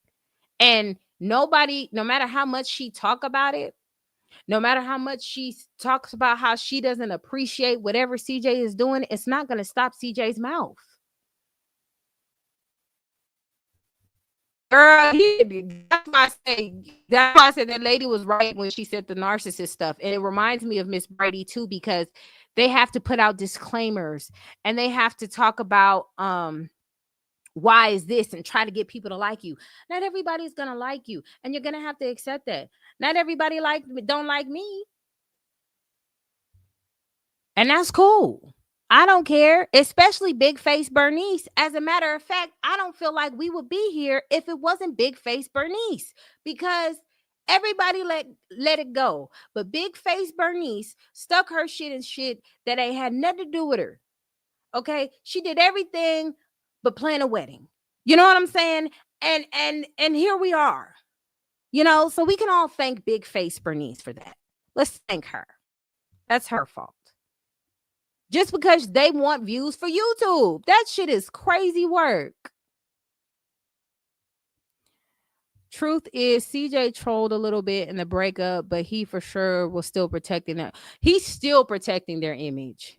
And nobody, no matter how much she talk about it, no matter how much she talks about how she doesn't appreciate whatever CJ is doing, it's not going to stop CJ's mouth. Girl, that's why I said that lady was right when she said the narcissist stuff. And it reminds me of Miss Brady too, because they have to put out disclaimers and they have to talk about why is this, and try to get people to like you. Not everybody's gonna like you, and you're gonna have to accept that. Not everybody don't like me, and that's cool. I don't care, especially Big Face Bernice. As a matter of fact, I don't feel like we would be here if it wasn't Big Face Bernice, because everybody let it go. But Big Face Bernice stuck her shit in shit that ain't had nothing to do with her. Okay, she did everything but plan a wedding. You know what I'm saying? And here we are. You know, so we can all thank Big Face Bernice for that. Let's thank her. That's her fault. Just because they want views for YouTube. That shit is crazy work. Truth is, CJ trolled a little bit in the breakup, but he for sure was still protecting that. He's still protecting their image.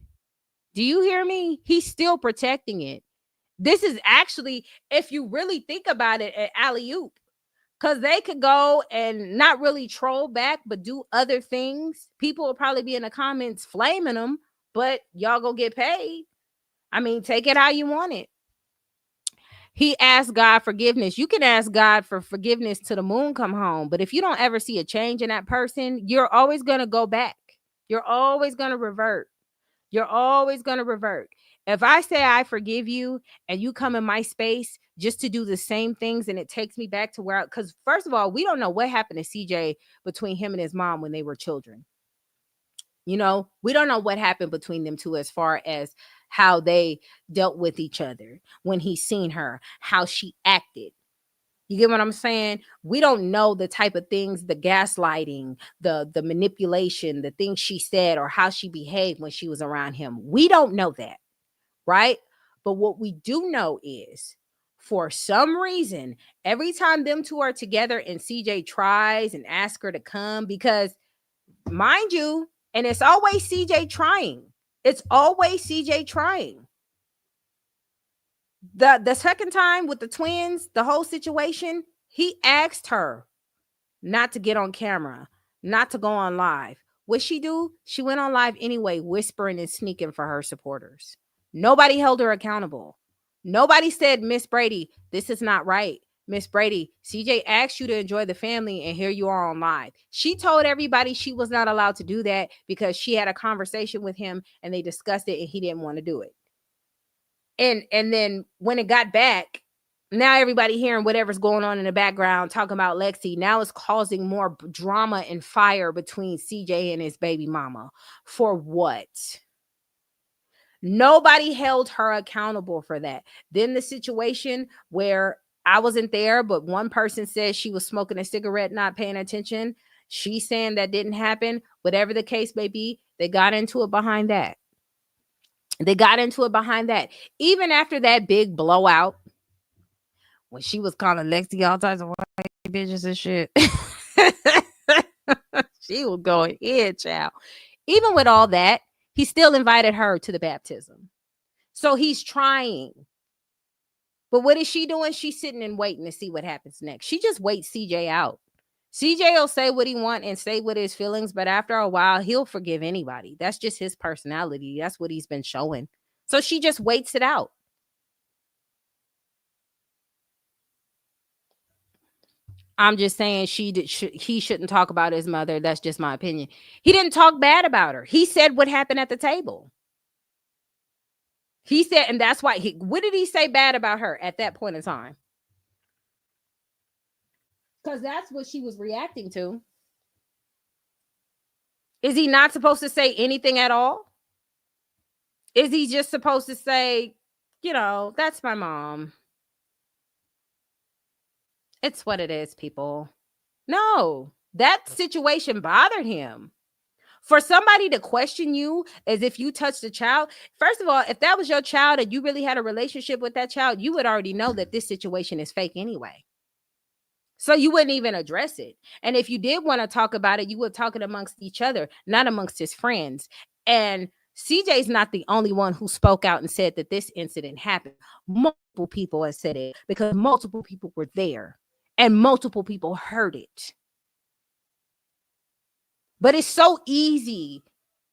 Do you hear me? He's still protecting it. This is actually, if you really think about it, an alley-oop. Because they could go and not really troll back, but do other things. People will probably be in the comments flaming them, but y'all gonna get paid. I mean, take it how you want it. He asked God forgiveness. You can ask God for forgiveness till the moon come home. But if you don't ever see a change in that person, you're always going to go back. You're always going to revert. You're always going to revert. If I say I forgive you and you come in my space just to do the same things and it takes me back to where, because first of all, we don't know what happened to CJ between him and his mom when they were children. You know, we don't know what happened between them two as far as how they dealt with each other when he seen her, how she acted. You get what I'm saying? We don't know the type of things, the gaslighting, the manipulation, the things she said or how she behaved when she was around him. We don't know that, right? But what we do know is, for some reason, every time them two are together and CJ tries and asks her to come, because mind you, and it's always CJ trying. It's always CJ trying. The second time with the twins, the whole situation, he asked her not to get on camera, not to go on live. What she do? She went on live anyway, whispering and sneaking for her supporters. Nobody held her accountable. Nobody said, Miss Brady, this is not right. Miss Brady, CJ asked you to enjoy the family, and here you are on live. She told everybody she was not allowed to do that because she had a conversation with him and they discussed it and he didn't want to do it. And then when it got back, now everybody hearing whatever's going on in the background, talking about Lexi. Now it's causing more drama and fire between CJ and his baby mama. For what? Nobody held her accountable for that. Then the situation where I wasn't there, but one person said she was smoking a cigarette, not paying attention. She's saying that didn't happen. Whatever the case may be, they got into it behind that. Even after that big blowout, when she was calling Lexi all types of white bitches and shit, she was going in, child. Even with all that, he still invited her to the baptism. So he's trying. But what is she doing? She's sitting and waiting to see what happens next. She just waits CJ out. CJ will say what he wants and say what his feelings, but after a while, he'll forgive anybody. That's just his personality. That's what he's been showing. So she just waits it out. I'm just saying he shouldn't talk about his mother. That's just my opinion. He didn't talk bad about her. He said what happened at the table. He said, and that's why what did he say bad about her at that point in time? Because that's what she was reacting to. Is he not supposed to say anything at all? Is he just supposed to say, you know, that's my mom? It's what it is, people. No, that situation bothered him. For somebody to question you as if you touched a child, first of all, if that was your child and you really had a relationship with that child, you would already know that this situation is fake anyway. So you wouldn't even address it. And if you did want to talk about it, you would talk it amongst each other, not amongst his friends. And CJ's not the only one who spoke out and said that this incident happened. Multiple people have said it because multiple people were there and multiple people heard it. But it's so easy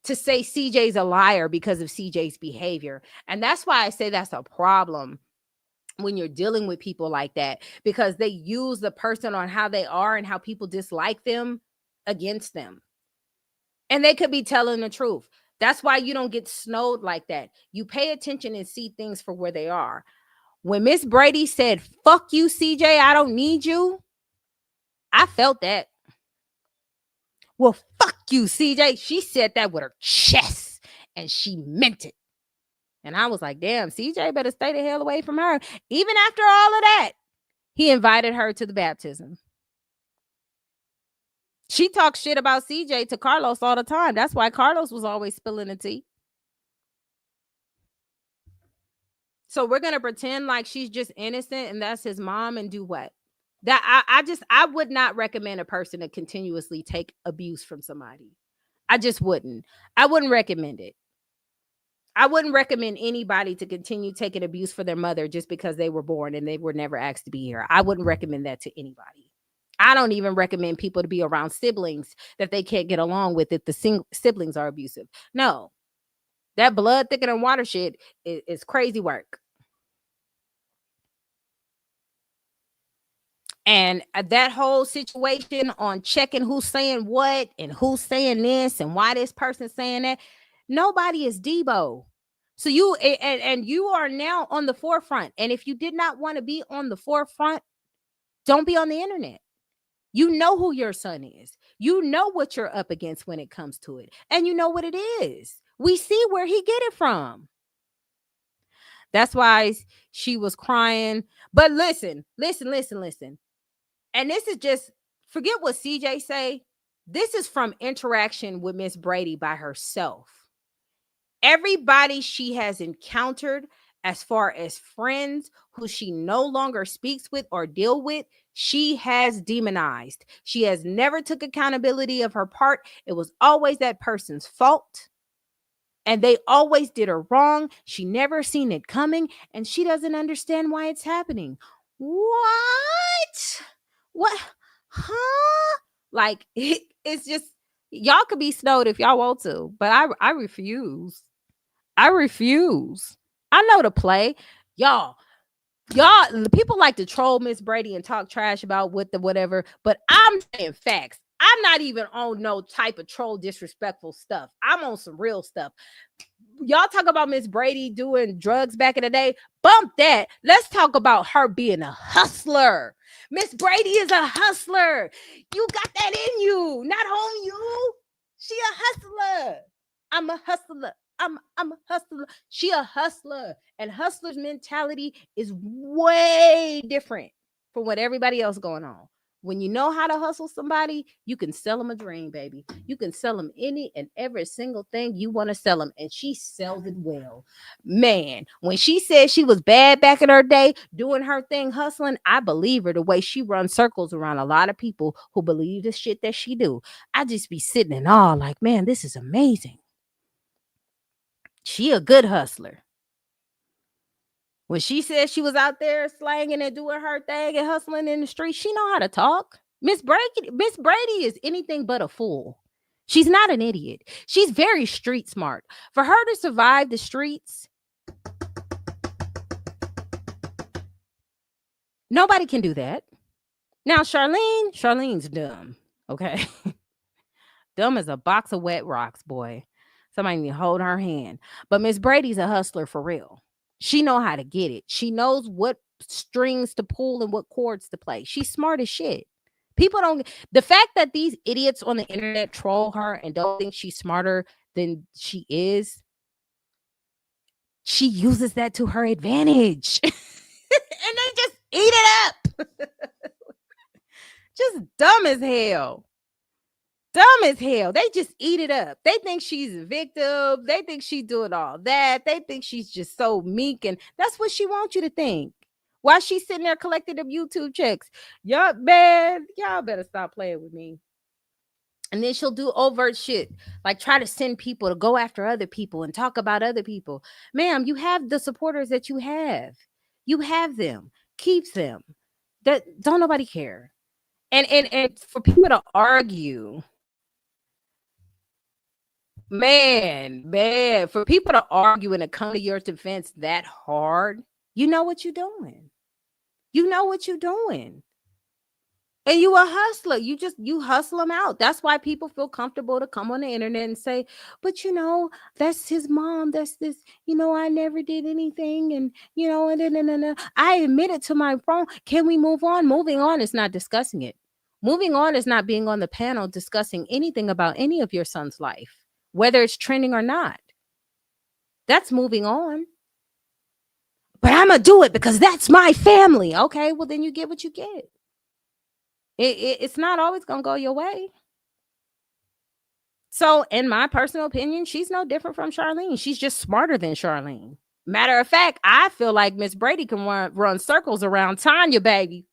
to say CJ's a liar because of CJ's behavior. And that's why I say that's a problem when you're dealing with people like that, because they use the person on how they are and how people dislike them against them. And they could be telling the truth. That's why you don't get snowed like that. You pay attention and see things for where they are. When Miss Brady said, fuck you, CJ, I don't need you, I felt that. Well, fuck you, CJ. She said that with her chest and she meant it. And I was like, damn, CJ better stay the hell away from her. Even after all of that, he invited her to the baptism. She talks shit about CJ to Carlos all the time. That's why Carlos was always spilling the tea. So we're going to pretend like she's just innocent and that's his mom and do what? That I would not recommend a person to continuously take abuse from somebody. I just wouldn't. I wouldn't recommend it. I wouldn't recommend anybody to continue taking abuse for their mother just because they were born and they were never asked to be here. I wouldn't recommend that to anybody. I don't even recommend people to be around siblings that they can't get along with if the siblings are abusive. No, that blood thicker than water shit is crazy work. And that whole situation on checking who's saying what and who's saying this and why this person's saying that, nobody is Debo. So you and you are now on the forefront. And if you did not want to be on the forefront, don't be on the internet. You know who your son is. You know what you're up against when it comes to it. And you know what it is. We see where he get it from. That's why she was crying. But listen. And this is just, forget what CJ say. This is from interaction with Miss Brady by herself. Everybody she has encountered as far as friends who she no longer speaks with or deal with, she has demonized. She has never took accountability of her part. It was always that person's fault. And they always did her wrong. She never seen it coming, and she doesn't understand why it's happening. What? What? Huh? Like, it's just, y'all could be snowed if y'all want to, but I refuse. I refuse. I know the play. Y'all, people like to troll Miss Brady and talk trash about what the whatever, but I'm saying facts. I'm not even on no type of troll disrespectful stuff. I'm on some real stuff. Y'all talk about Miss Brady doing drugs back in the day. Bump that. Let's talk about her being a hustler. Miss Brady is a hustler. You got that in you, not on you. She a hustler. I'm a hustler. I'm a hustler. She a hustler. And hustler's mentality is way different from what everybody else going on. When you know how to hustle somebody, you can sell them a dream, baby. You can sell them any and every single thing you want to sell them. And she sells it well. Man, when she said she was bad back in her day, doing her thing, hustling, I believe her the way she runs circles around a lot of people who believe the shit that she do. I just be sitting in awe like, man, this is amazing. She a good hustler. When she said she was out there slanging and doing her thing and hustling in the street, she know how to talk. Miss Brady is anything but a fool. She's not an idiot. She's very street smart. For her to survive the streets, nobody can do that. Now, Charlene's dumb. Okay. Dumb as a box of wet rocks, boy. Somebody need to hold her hand. But Miss Brady's a hustler for real. She know how to get it. She knows what strings to pull and what chords to play. She's smart as shit. People don't, the fact that these idiots on the internet troll her and don't think she's smarter than she is, she uses that to her advantage. And they just eat it up. Just dumb as hell. Dumb as hell. They just eat it up. They think she's a victim. They think she's doing all that. They think she's just so meek, and that's what she wants you to think. While she's sitting there collecting them YouTube checks. Y'all, man, y'all better stop playing with me. And then she'll do overt shit, like try to send people to go after other people and talk about other people. Ma'am, you have the supporters that you have. You have them. Keep them. That don't nobody care. And for people to argue, man, for people to argue and to come to your defense that hard, you know what you're doing. You know what you're doing. And you a hustler. You hustle them out. That's why people feel comfortable to come on the internet and say, but that's his mom. That's this, I never did anything. And, and I admitted to my wrong. Can we move on? Moving on is not discussing it. Moving on is not being on the panel discussing anything about any of your son's life, whether it's trending or not. That's moving on. But I'm going to do it because that's my family. Okay, well, then you get what you get. It's not always going to go your way. So, in my personal opinion, she's no different from Charlene. She's just smarter than Charlene. Matter of fact, I feel like Miss Brady can run circles around Tanya, baby.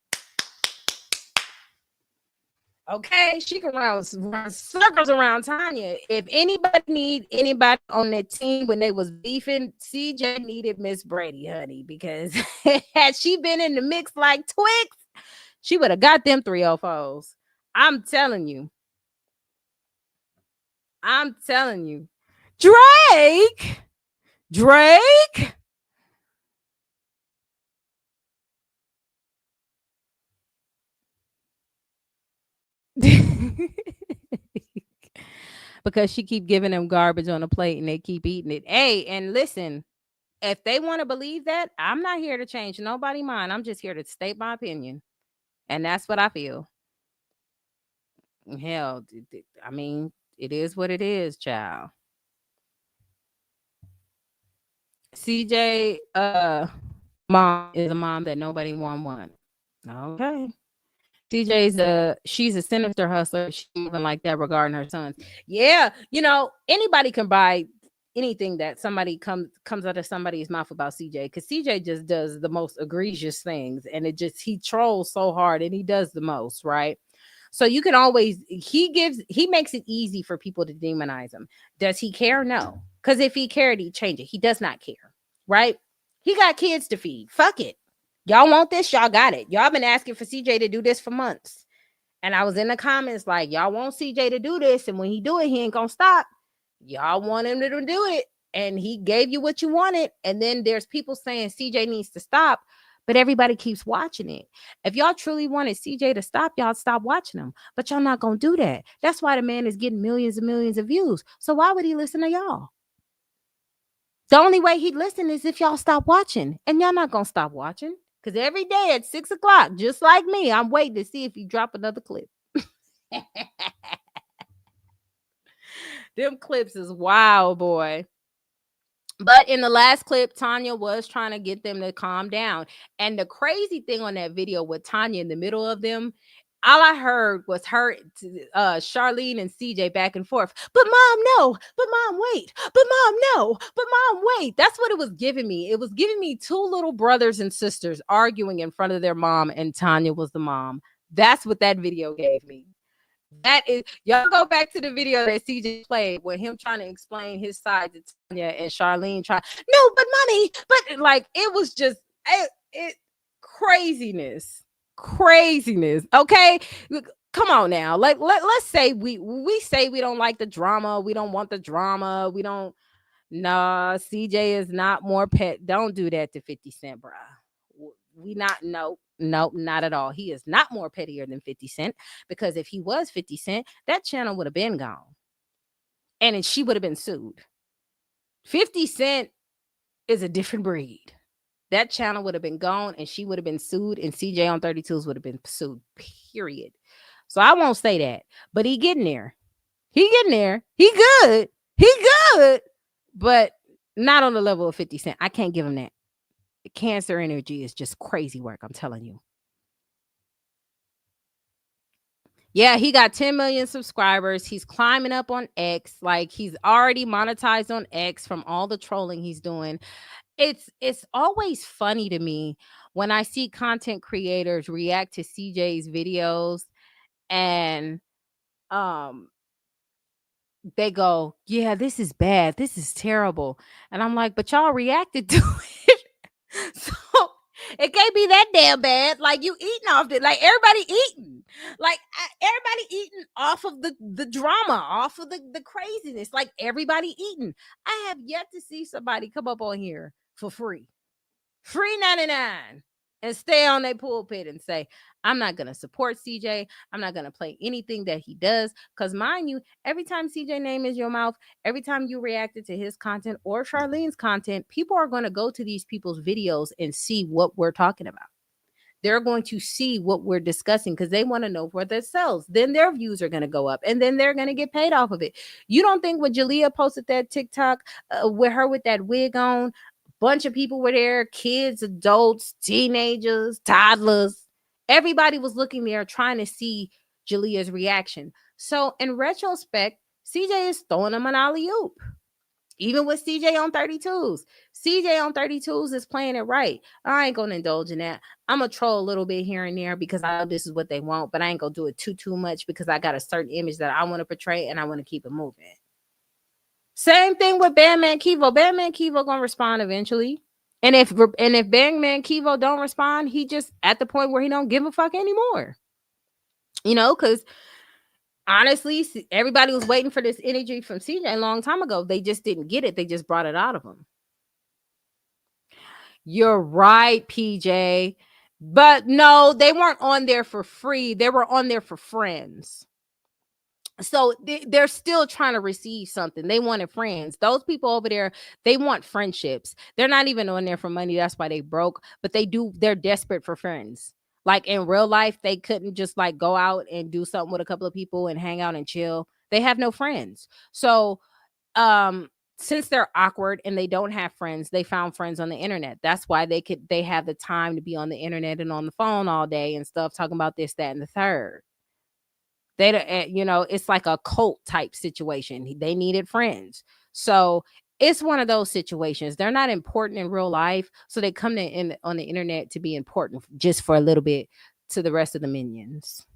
Okay, she can run circles around Tanya. If anybody need anybody on that team when they was beefing, CJ needed Miss Brady, honey, because had she been in the mix like Twix, she would have got them 304s. I'm telling you. Drake. Because she keep giving them garbage on the plate and they keep eating it. Hey, and listen, if they want to believe that, I'm not here to change nobody's mind. I'm just here to state my opinion. And that's what I feel. Hell, I mean, it is what it is, child. CJ mom is a mom that nobody want. Okay. She's a sinister hustler. She's moving like that regarding her sons. Yeah, anybody can buy anything that somebody comes out of somebody's mouth about CJ, because CJ just does the most egregious things, and he trolls so hard, and he does the most, right? So you can always he makes it easy for people to demonize him. Does he care? No. Because if he cared, he'd change it. He does not care, right? He got kids to feed. Fuck it. Y'all want this? Y'all got it. Y'all been asking for CJ to do this for months. And I was in the comments like, y'all want CJ to do this, and when he do it, he ain't gonna stop. Y'all want him to do it, and he gave you what you wanted. And then there's people saying CJ needs to stop, but everybody keeps watching it. If y'all truly wanted CJ to stop, y'all stop watching him. But y'all not gonna do that. That's why the man is getting millions and millions of views. So why would he listen to y'all? The only way he'd listen is if y'all stop watching, and y'all not gonna stop watching. Because every day at 6 o'clock, just like me, I'm waiting to see if you drop another clip. Them clips is wild, boy. But in the last clip, Tanya was trying to get them to calm down. And the crazy thing on that video with Tanya in the middle of them, all I heard was her, Charlene and CJ back and forth. But mom, no. But mom, wait. But mom, no. But mom, wait. That's what it was giving me. It was giving me two little brothers and sisters arguing in front of their mom, and Tanya was the mom. That's what that video gave me. That is, y'all go back to the video that CJ played with him trying to explain his side to Tanya and Charlene trying, no, but mommy, but like, it was just, it craziness. Okay. Come on now. Like, let's say we say we don't like the drama. We don't want the drama. We don't, nah, CJ is not more pet. Don't do that to 50 Cent, bruh. We not, nope, not at all. He is not more pettier than 50 Cent, because if he was 50 Cent, that channel would have been gone, and she would have been sued. 50 Cent is a different breed. That channel would have been gone, and she would have been sued, and CJ on 32s would have been sued, period. So I won't say that, but he getting there. He good, but not on the level of 50 Cent. I can't give him that. The cancer energy is just crazy work, I'm telling you. Yeah, he got 10 million subscribers. He's climbing up on X. Like, he's already monetized on X from all the trolling he's doing. It's always funny to me when I see content creators react to CJ's videos, and they go, yeah, this is bad. This is terrible. And I'm like, but y'all reacted to it. So it can't be that damn bad. Like, you eating off it. Like, everybody eating. Like, everybody eating off of the drama, off of the craziness. Like, everybody eating. I have yet to see somebody come up on here for free. Free 99. And stay on their pulpit and say, I'm not going to support CJ. I'm not going to play anything that he does. Because mind you, every time CJ name is your mouth, every time you reacted to his content or Charlene's content, people are going to go to these people's videos and see what we're talking about. They're going to see what we're discussing because they want to know for themselves. Then their views are going to go up, and then they're going to get paid off of it. You don't think when Jalia posted that TikTok with her with that wig on, bunch of people were there, kids, adults, teenagers, toddlers. Everybody was looking there trying to see Jalia's reaction. So in retrospect, CJ is throwing him an alley-oop. Even with CJ on 32s. CJ on 32s is playing it right. I ain't going to indulge in that. I'm going to troll a little bit here and there because I know this is what they want, but I ain't going to do it too much because I got a certain image that I want to portray and I want to keep it moving. Same thing with Bandman Kivo. Bandman Kivo gonna respond eventually. And if Bandman Kivo don't respond, he just at the point where he don't give a fuck anymore. Because honestly, everybody was waiting for this energy from CJ a long time ago. They just didn't get it. They just brought it out of him. You're right, PJ. But no, they weren't on there for free. They were on there for friends. So they're still trying to receive something. They wanted friends. Those people over there, they want friendships. They're not even on there for money. That's why they broke. But they're desperate for friends. Like in real life, they couldn't just like go out and do something with a couple of people and hang out and chill. They have no friends. So since they're awkward and they don't have friends, they found friends on the internet. That's why they have the time to be on the internet and on the phone all day and stuff, talking about this, that, and the third. They don't, it's like a cult type situation. They needed friends. So it's one of those situations. They're not important in real life, so they come on the internet to be important just for a little bit to the rest of the minions.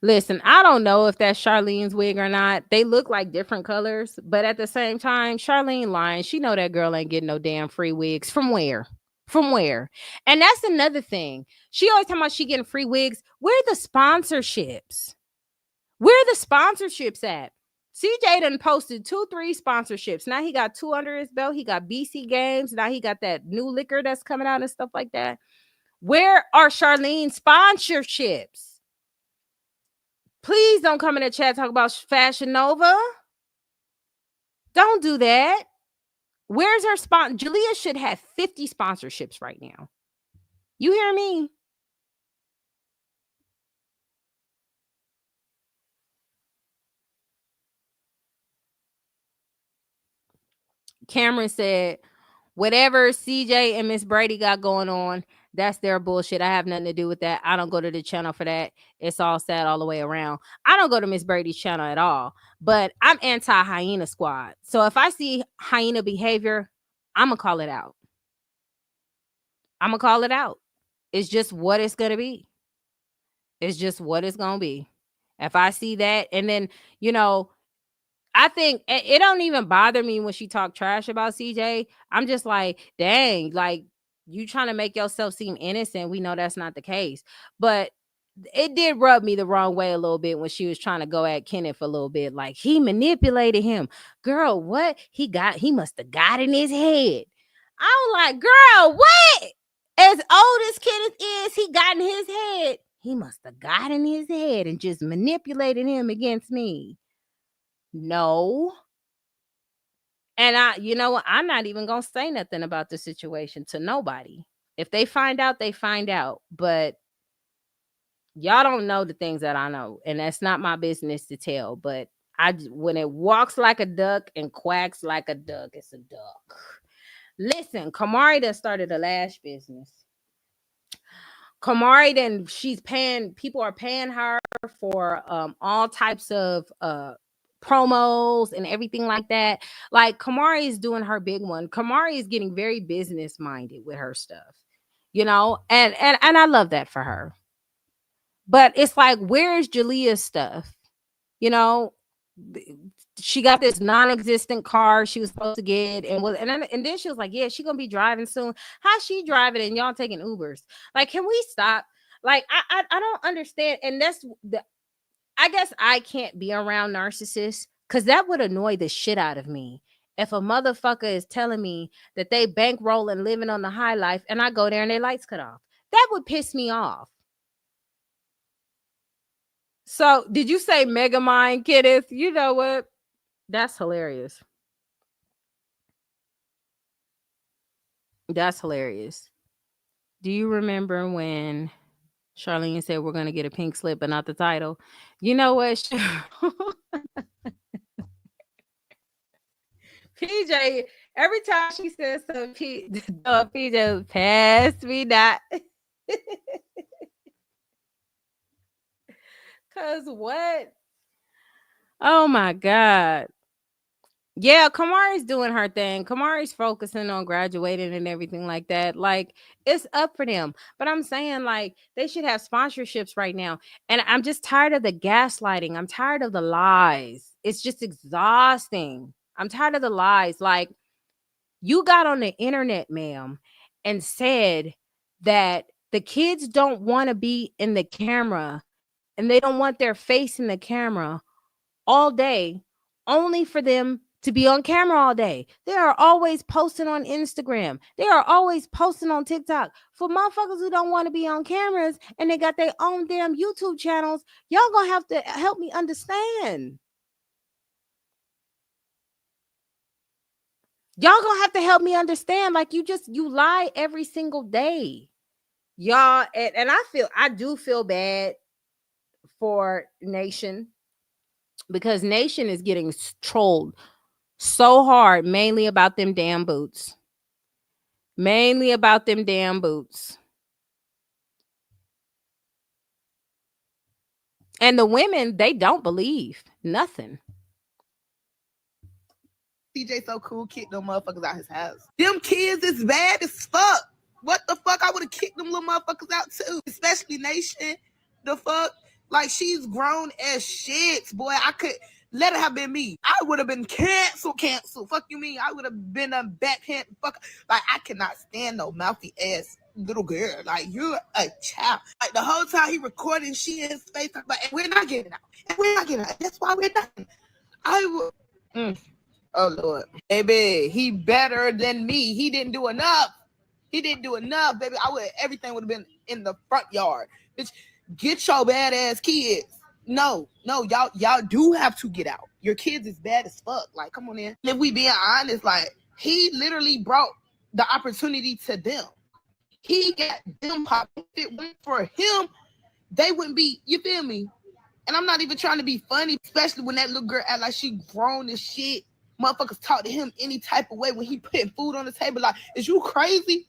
Listen, I don't know if that's Charlene's wig or not. They look like different colors, but at the same time, Charlene lying. She know that girl ain't getting no damn free wigs. From where? From where? And that's another thing. She always talking about she getting free wigs. Where are the sponsorships? Where are the sponsorships at? CJ done posted 2-3 sponsorships. Now he got 2 under his belt. He got BC Games. Now he got that new liquor that's coming out and stuff like that. Where are Charlene's sponsorships? Please don't come in the chat talk about Fashion Nova. Don't do that. Where's her sponsor? Jalia should have 50 sponsorships right now. You hear me? Cameron said, whatever CJ and Miss Brady got going on, that's their bullshit. I have nothing to do with that. I don't go to the channel for that. It's all sad all the way around. I don't go to Miss Brady's channel at all, but I'm anti-hyena squad. So if I see hyena behavior, I'm going to call it out. I'm going to call it out. It's just what it's going to be. It's just what it's going to be. If I see that, and then, I think it don't even bother me when she talk trash about CJ. I'm just like, dang, like you trying to make yourself seem innocent. We know that's not the case. But it did rub me the wrong way a little bit when she was trying to go at Kenneth a little bit. Like he manipulated him. Girl, what? He must have got in his head. I was like, girl, what? As old as Kenneth is, he got in his head. He must have got in his head and just manipulated him against me. No. And I'm not even going to say nothing about the situation to nobody. If they find out, they find out. But y'all don't know the things that I know. And that's not my business to tell. But when it walks like a duck and quacks like a duck, it's a duck. Listen, Kamari done started a lash business. Kamari then people are paying her for all types of promos and everything like that. Like Kamari is doing her big one. Kamari is getting very business minded with her stuff, and I love that for her. But it's like, where's Jalia's stuff? She got this non-existent car she was supposed to get, and then she was like, yeah, she gonna be driving soon. How's she driving and y'all taking Ubers? Like, can we stop? Like, I don't understand. And that's I guess I can't be around narcissists because that would annoy the shit out of me. If a motherfucker is telling me that they bankroll and living on the high life and I go there and their lights cut off, that would piss me off. So did you say Megamind, Kenneth? You know what? That's hilarious. That's hilarious. Do you remember when Charlene said we're going to get a pink slip but not the title? You know what? PJ, every time she says something, PJ, pass me that. Cause what? Oh my God. Yeah, Kamari's doing her thing. Kamari's focusing on graduating and everything like that. Like, it's up for them. But I'm saying, like, they should have sponsorships right now. And I'm just tired of the gaslighting. I'm tired of the lies. It's just exhausting. I'm tired of the lies. Like, you got on the internet, ma'am, and said that the kids don't want to be in the camera and they don't want their face in the camera all day, only for them to be on camera all day. They are always posting on Instagram. They are always posting on TikTok. For motherfuckers who don't want to be on cameras and they got their own damn YouTube channels, y'all gonna have to help me understand. Y'all gonna have to help me understand. Like, you lie every single day. Y'all, and I do feel bad for Nation, because Nation is getting trolled so hard, mainly about them damn boots. Mainly about them damn boots. And the women, they don't believe nothing. CJ so cool, kicked them motherfuckers out his house. Them kids is bad as fuck. What the fuck? I would have kicked them little motherfuckers out too. Especially Nation. The fuck? Like, she's grown as shit, boy. I could let it have been me. I would have been canceled. Fuck you mean? I would have been a backhand fuck. Like, I cannot stand no mouthy ass little girl. Like, you're a child. Like, the whole time he recording, she in his face, but we're not getting out. And we're not getting out. That's why we're done. I would. Oh Lord, baby, he better than me. He didn't do enough. Baby. Everything would have been in the front yard. Bitch, get your badass kids. No, y'all do have to get out. Your kids is bad as fuck. Like, come on in. If we being honest, like, he literally brought the opportunity to them. He got them pop. If it went for him, they wouldn't be. You feel me? And I'm not even trying to be funny, especially when that little girl act like she grown as shit. Motherfuckers talk to him any type of way when he putting food on the table. Like, is you crazy?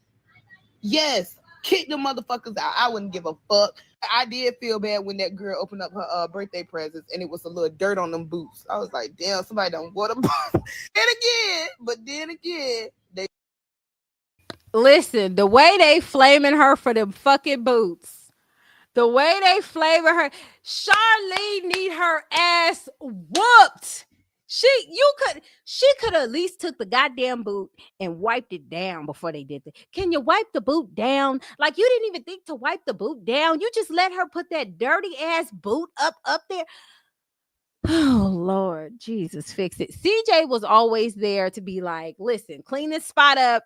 Yes, kick them motherfuckers out. I wouldn't give a fuck. I did feel bad when that girl opened up her birthday presents and it was a little dirt on them boots. I was like, damn, somebody done what about. But then again, they Listen, the way they flaming her for them fucking boots. The way they flavor her, Charlene need her ass whooped. She could at least took the goddamn boot and wiped it down before they did that. Can you wipe the boot down? Like, you didn't even think to wipe the boot down. You just let her put that dirty ass boot up there. Oh Lord, Jesus, fix it. CJ was always there to be like, listen, clean this spot up,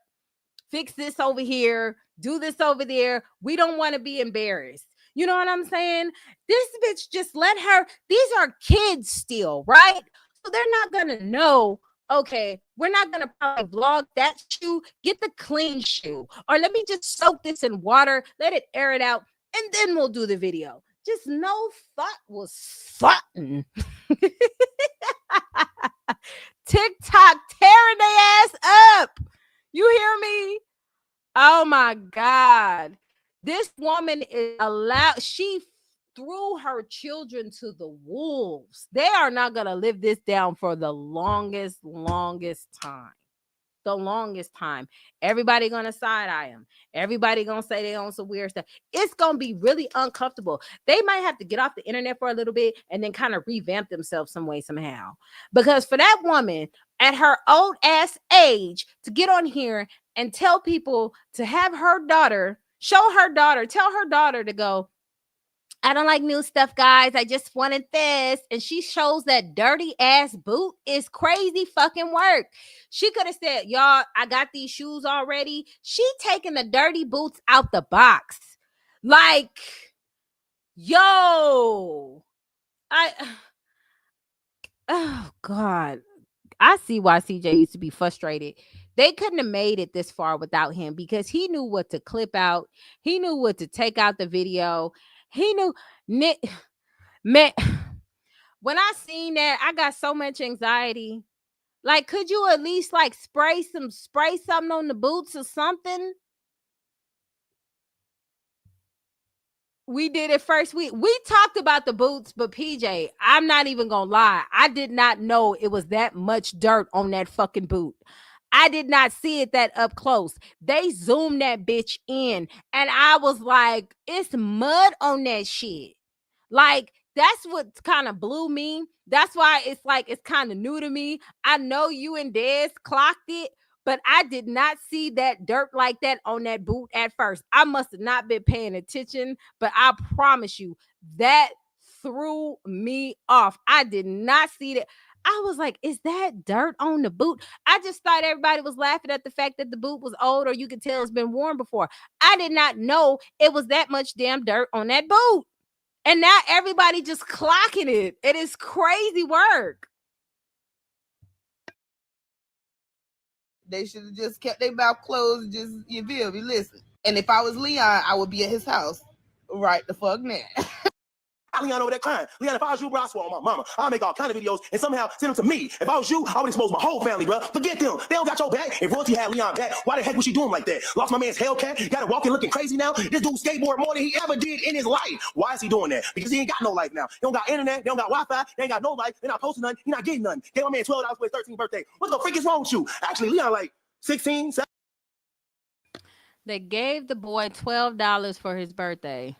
fix this over here, do this over there. We don't want to be embarrassed. You know what I'm saying? This bitch just let her, these are kids still, right? So they're not going to know, okay, we're not going to probably vlog that shoe. Get the clean shoe. Or let me just soak this in water, let it air it out, and then we'll do the video. Just no thought was thoughtin'. TikTok tearing their ass up. You hear me? Oh my God. This woman is allowed, she threw her children to the wolves. They are not going to live this down for the longest time. The longest time. Everybody going to side eye them. Everybody going to say they own some weird stuff. It's going to be really uncomfortable. They might have to get off the internet for a little bit and then kind of revamp themselves some way, somehow. Because for that woman at her old ass age to get on here and tell people to have her daughter, tell her daughter to go, I don't like new stuff, guys. I just wanted this. And she shows that dirty ass boot is crazy fucking work. She could have said, y'all, I got these shoes already. She taking the dirty boots out the box. Like, yo, oh God. I see why CJ used to be frustrated. They couldn't have made it this far without him, because he knew what to clip out. He knew what to take out the video. He knew, man, when I seen that, I got so much anxiety. Like, could you at least like spray something on the boots or something? We did it first week. We talked about the boots, but PJ, I'm not even gonna lie. I did not know it was that much dirt on that fucking boot. I did not see it that up close. They zoomed that bitch in, and I was like, it's mud on that shit. Like, that's what kind of blew me. That's why it's like, it's kind of new to me. I know you and Des clocked it, but I did not see that dirt like that on that boot at first. I must have not been paying attention, but I promise you that threw me off. I did not see that. I was like, is that dirt on the boot? I just thought everybody was laughing at the fact that the boot was old, or you could tell it's been worn before. I did not know it was that much damn dirt on that boot. And now everybody just clocking it. It is crazy work. They should have just kept their mouth closed. Just, you feel me? Listen. And if I was Leon, I would be at his house right the fuck now. Leon over there crying. Leon, if I was you, bro, I swear on my mama, I'll make all kind of videos and somehow send them to me. If I was you, I would expose my whole family, bro. Forget them. They don't got your back. If Royalty had Leon back, why the heck was she doing like that? Lost my man's Hellcat. Got to walking looking crazy now. This dude skateboard more than he ever did in his life. Why is he doing that? Because he ain't got no life now. He don't got internet. They don't got Wi-Fi. They ain't got no life. They're not posting nothing. He's not getting nothing. Gave my man $12 for his 13th birthday. What the freak is wrong with you? Actually, Leon like 16, 17. They gave the boy $12 for his birthday.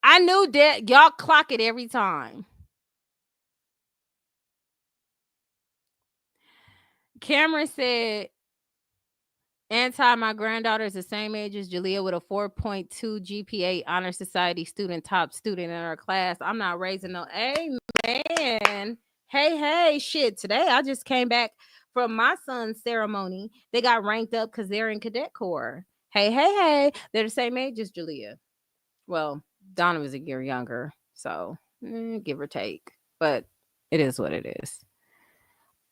I knew that y'all clock it every time. Cameron said, my granddaughter is the same age as Jalia with a 4.2 GPA, honor society student, top student in her class. I'm not raising no. Amen. Hey, shit. Today I just came back from my son's ceremony. They got ranked up because they're in cadet corps. Hey. They're the same age as Jalia. Well, Donna was a year younger, so give or take. But it is what it is.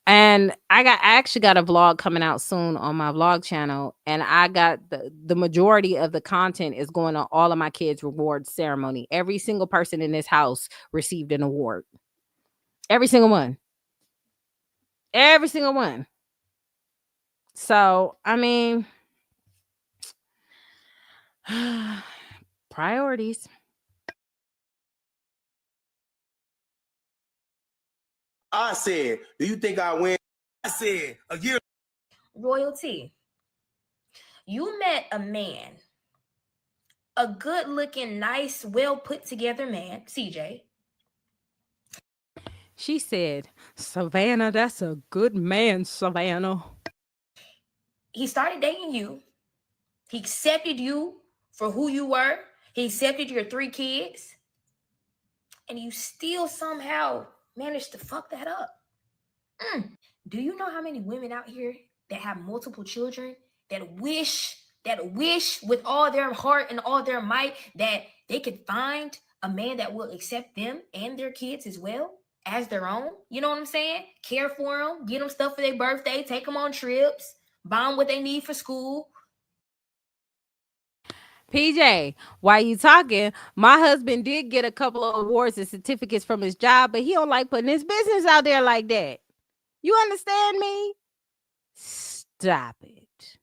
And I actually got a vlog coming out soon on my vlog channel, and I got the majority of the content is going on all of my kids' reward ceremony. Every single person in this house received an award. Every single one. Every single one. So, I mean, priorities. I said, do you think I win? I said, a year. Royalty. You met a man, a good looking, nice, well put together man, CJ. She said, Savannah, that's a good man, Savannah. He started dating you. He accepted you for who you were. He accepted your 3 kids. And you still somehow managed to fuck that up. Do you know how many women out here that have multiple children that wish with all their heart and all their might that they could find a man that will accept them and their kids as well as their own? You know what I'm saying? Care for them, get them stuff for their birthday, take them on trips, buy them what they need for school. PJ, while you talking, my husband did get a couple of awards and certificates from his job, but he don't like putting his business out there like that. You understand me? Stop it.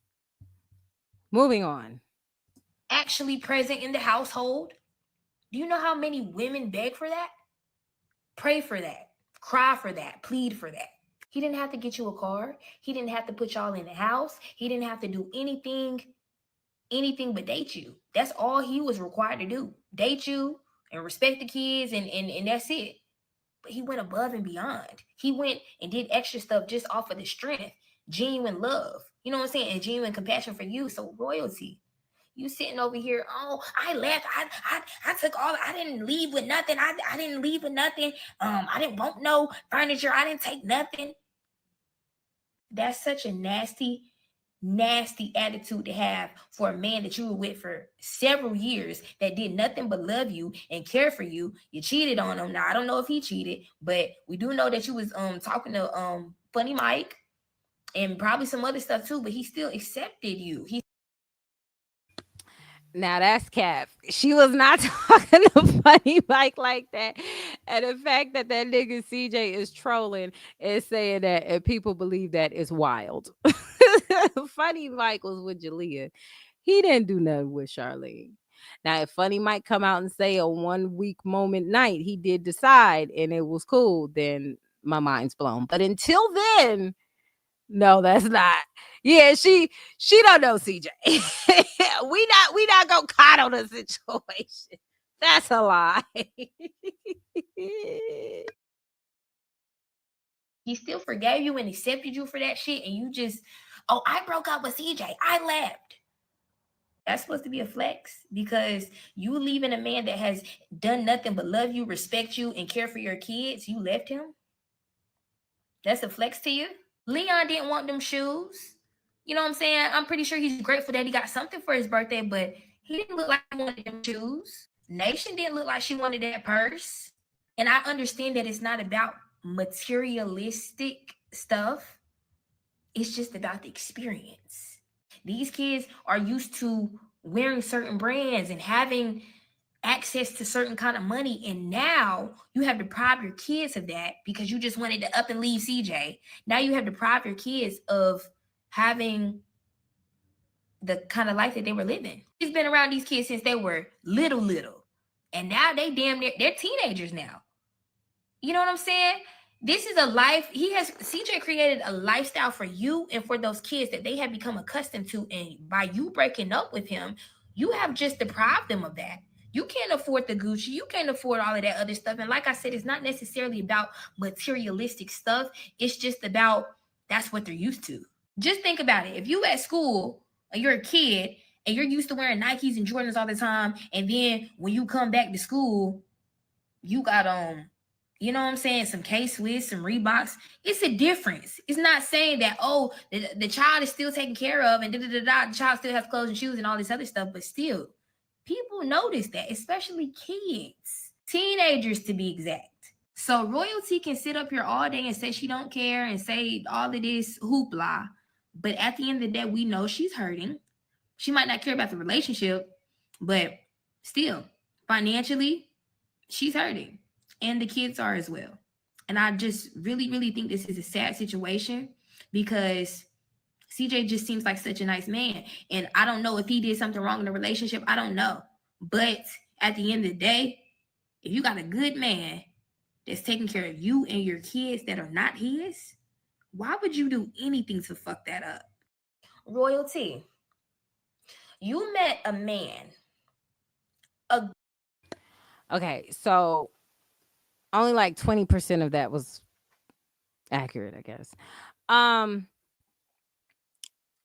Moving on. Actually present in the household. Do you know how many women beg for that? Pray for that. Cry for that. Plead for that. He didn't have to get you a car. He didn't have to put y'all in the house. He didn't have to do anything but date you. That's all he was required to do. Date you and respect the kids and that's it. But he went above and beyond. He went and did extra stuff just off of the strength, genuine love. You know what I'm saying? And genuine compassion for you. So royalty. You sitting over here, oh, I left. I took all, I didn't leave with nothing. I didn't leave with nothing. I didn't want no furniture. I didn't take nothing. That's such a nasty attitude to have for a man that you were with for several years that did nothing but love you and care for you. You cheated on him. Now I don't know if he cheated, but we do know that you was talking to Funny Mike and probably some other stuff too, but he still accepted you. Now that's cap. She was not talking to Funny Mike like that. And the fact that nigga CJ is trolling and saying that and people believe that is wild. Funny Mike was with Jalia. He didn't do nothing with Charlene. Now, if Funny Mike come out and say a 1 week moment night, he did decide and it was cool, then my mind's blown. But until then, no, that's not. Yeah, she don't know CJ. we not gonna coddle the situation. That's a lie. He still forgave you and accepted you for that shit, and you just, oh, I broke up with CJ. I left. That's supposed to be a flex because you leaving a man that has done nothing but love you, respect you, and care for your kids. You left him. That's a flex to you. Leon didn't want them shoes. You know what I'm saying? I'm pretty sure he's grateful that he got something for his birthday, but he didn't look like he wanted them shoes. Nation didn't look like she wanted that purse. And I understand that it's not about materialistic stuff. It's just about the experience. These kids are used to wearing certain brands and having access to certain kind of money, and now you have deprived your kids of that because you just wanted to up and leave CJ. Now you have deprived your kids of having the kind of life that they were living. He's been around these kids since they were little, and now they damn near they're teenagers now. You know what I'm saying? This is a life CJ created a lifestyle for you and for those kids that they have become accustomed to, and by you breaking up with him, you have just deprived them of that. You can't afford the Gucci. You can't afford all of that other stuff. And like I said, it's not necessarily about materialistic stuff. It's just about that's what they're used to. Just think about it. If you at school and you're a kid and you're used to wearing Nikes and Jordans all the time, and then when you come back to school, you got you know what I'm saying, some K-Swiss, some Reeboks. It's a difference. It's not saying that, oh, the child is still taken care of and the child still has clothes and shoes and all this other stuff, but still, people notice that, especially kids, teenagers to be exact. So Royalty can sit up here all day and say she don't care and say all of this hoopla, but at the end of the day, we know she's hurting. She might not care about the relationship, but still, financially, she's hurting. And the kids are as well. And I just really, really think this is a sad situation because CJ just seems like such a nice man. And I don't know if he did something wrong in the relationship. I don't know. But at the end of the day, if you got a good man that's taking care of you and your kids that are not his, why would you do anything to fuck that up? Royalty, you met a man. Okay, so only like 20% of that was accurate, I guess.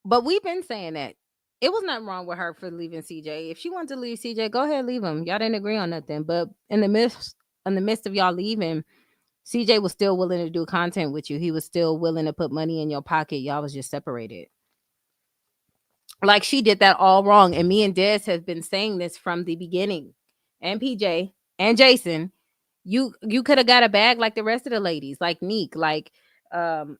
But we've been saying that it was nothing wrong with her for leaving CJ. If she wanted to leave CJ, go ahead, leave him. Y'all didn't agree on nothing. But in the midst of y'all leaving, CJ was still willing to do content with you. He was still willing to put money in your pocket. Y'all was just separated. Like, she did that all wrong. And me and Des have been saying this from the beginning. And PJ and Jason, you could have got a bag like the rest of the ladies, like Neek, like Carmen,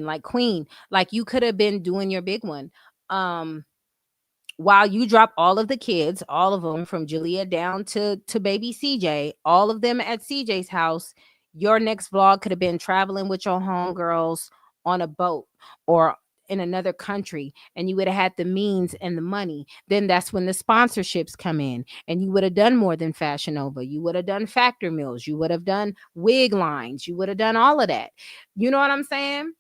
like Queen. Like, you could have been doing your big one. While you drop all of the kids, all of them from Jalia down to baby CJ, all of them at CJ's house, your next vlog could have been traveling with your homegirls on a boat or in another country, and you would have had the means and the money. Then that's when the sponsorships come in, and you would have done more than Fashion Nova. You would have done Factor Mills. You would have done wig lines. You would have done all of that. You know what I'm saying?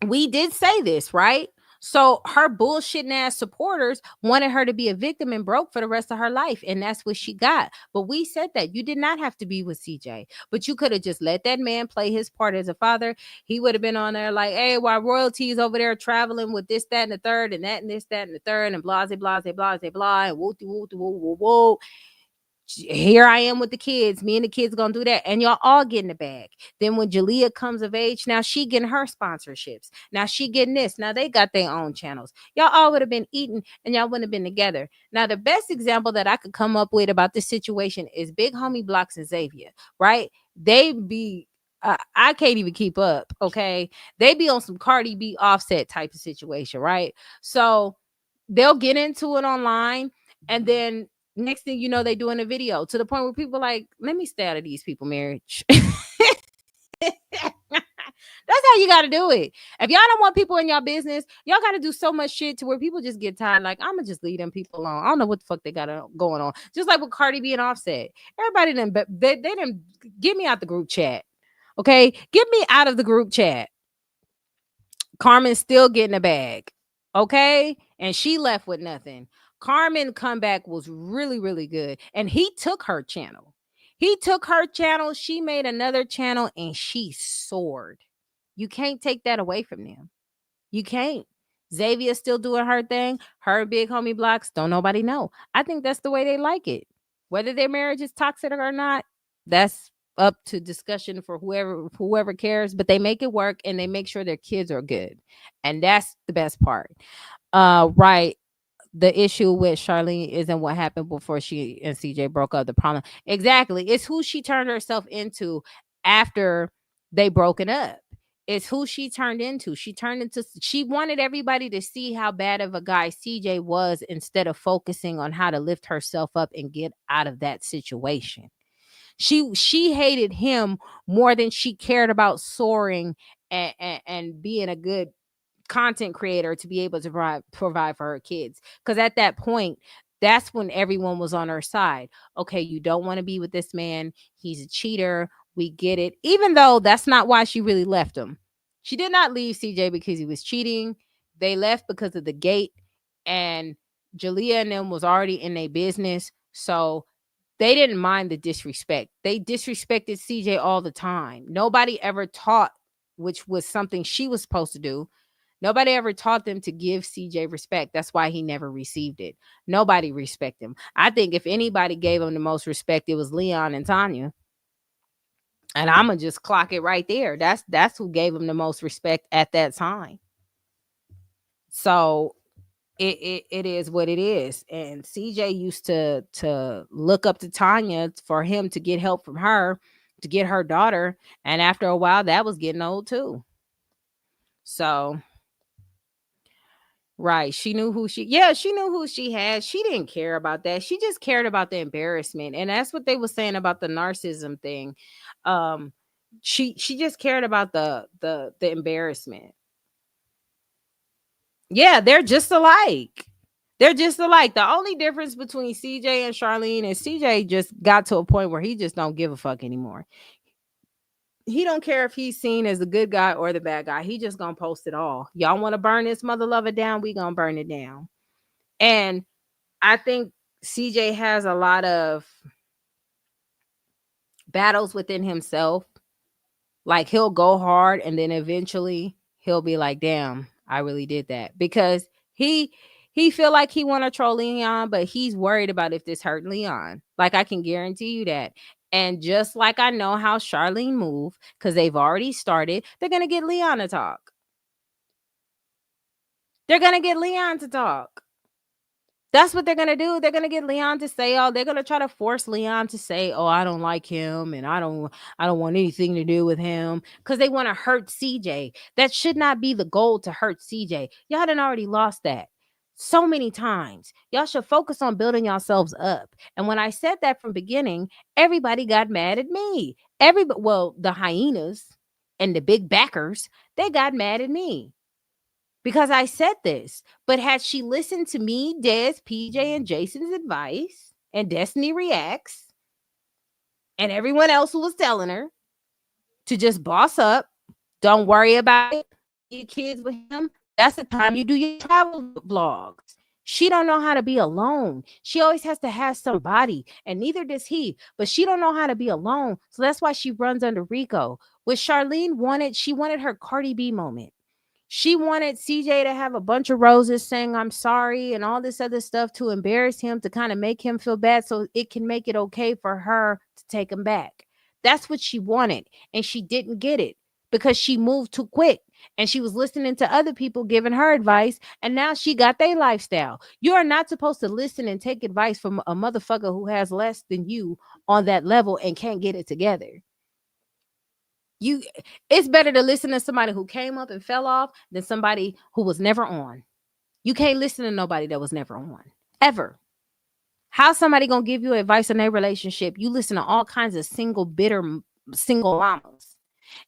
We did say this, right? So her bullshitting ass supporters wanted her to be a victim and broke for the rest of her life. And that's what she got. But we said that you did not have to be with CJ, but you could have just let that man play his part as a father. He would have been on there like, hey, while Royalty's over there traveling with this, that, and the third, and that, and this, that, and the third, and blah, blah, blah, blah, blah, and woo, woo, woo, woo, woo. Here I am with the kids. Me and the kids gonna do that, and y'all all getting the bag. Then when Jalia comes of age, now she getting her sponsorships. Now she getting this. Now they got their own channels. Y'all all would have been eating, and y'all wouldn't have been together. Now the best example that I could come up with about this situation is Big Homie Blocks and Xavier. Right? They be. I can't even keep up. Okay, they be on some Cardi B Offset type of situation, right? So they'll get into it online, and then next thing you know, they doing a video to the point where people like, let me stay out of these people marriage. That's how you got to do it. If y'all don't want people in your business, y'all got to do so much shit to where people just get tired. Like, I'm going to just leave them people alone. I don't know what the fuck they got going on. Just like with Cardi B and Offset. Everybody, they didn't get me out the group chat. Okay? Get me out of the group chat. Carmen's still getting a bag. Okay? And she left with nothing. Carmen comeback was really, really good. And he took her channel. She made another channel and she soared. You can't take that away from them. You can't. Xavier's still doing her thing. Her Big Homie Blocks, don't nobody know. I think that's the way they like it. Whether their marriage is toxic or not, that's up to discussion for whoever cares. But they make it work and they make sure their kids are good. And that's the best part. Right. The issue with Charlene isn't what happened before she and CJ broke up. The problem, exactly, it's who she turned herself into after they broken up. It's who she turned into. She wanted everybody to see how bad of a guy CJ was instead of focusing on how to lift herself up and get out of that situation. She hated him more than she cared about soaring and being a good content creator to be able to provide for her kids. Because at that point, that's when everyone was on her side. Okay, you don't want to be with this man. He's a cheater. We get it. Even though that's not why she really left him. She did not leave CJ because he was cheating. They left because of the gate. And Jalia and them was already in their business. So they didn't mind the disrespect. They disrespected CJ all the time. Nobody ever taught, which was something she was supposed to do. Nobody ever taught them to give CJ respect. That's why he never received it. Nobody respected him. I think if anybody gave him the most respect, it was Leon and Tanya. And I'm going to just clock it right there. That's who gave him the most respect at that time. So it is what it is. And CJ used to look up to Tanya for him to get help from her, to get her daughter. And after a while, that was getting old too. So, right. She knew who she had. She didn't care about that. She just cared about the embarrassment. And that's what they were saying about the narcissism thing. She just cared about the embarrassment. Yeah, they're just alike. They're just alike. The only difference between CJ and Charlene is CJ just got to a point where he just don't give a fuck anymore. He don't care if he's seen as the good guy or the bad guy. He just gonna post it all. Y'all want to burn this mother lover down? We gonna burn it down. And I think CJ has a lot of battles within himself. Like he'll go hard and then eventually he'll be like, damn, I really did that. Because he feel like he want to troll Leon, but he's worried about if this hurt Leon. Like I can guarantee you that. And just like I know how Charlene move, because they've already started, they're going to get Leon to talk. They're going to get Leon to talk. That's what they're going to do. They're going to get Leon to say, oh, they're going to try to force Leon to say, oh, I don't like him and I don't want anything to do with him, because they want to hurt CJ. That should not be the goal, to hurt CJ. Y'all done already lost that so many times. Y'all should focus on building yourselves up. And when I said that from beginning, everybody got mad at me. Well, the hyenas and the big backers, they got mad at me. Because I said this. But had she listened to me, Des, PJ, and Jason's advice, and Destiny Reacts, and everyone else who was telling her to just boss up, don't worry about it, your kids with him, that's the time you do your travel vlogs. She don't know how to be alone. She always has to have somebody, and neither does he. But she don't know how to be alone, so that's why she runs under Rico. What Charlene she wanted her Cardi B moment. She wanted CJ to have a bunch of roses saying I'm sorry and all this other stuff to embarrass him, to kind of make him feel bad so it can make it okay for her to take him back. That's what she wanted. And she didn't get it because she moved too quick. And she was listening to other people giving her advice. And now she got their lifestyle. You are not supposed to listen and take advice from a motherfucker who has less than you on that level and can't get it together. It's better to listen to somebody who came up and fell off than somebody who was never on. You can't listen to nobody that was never on, ever. How's somebody gonna give you advice in their relationship? You listen to all kinds of bitter single mamas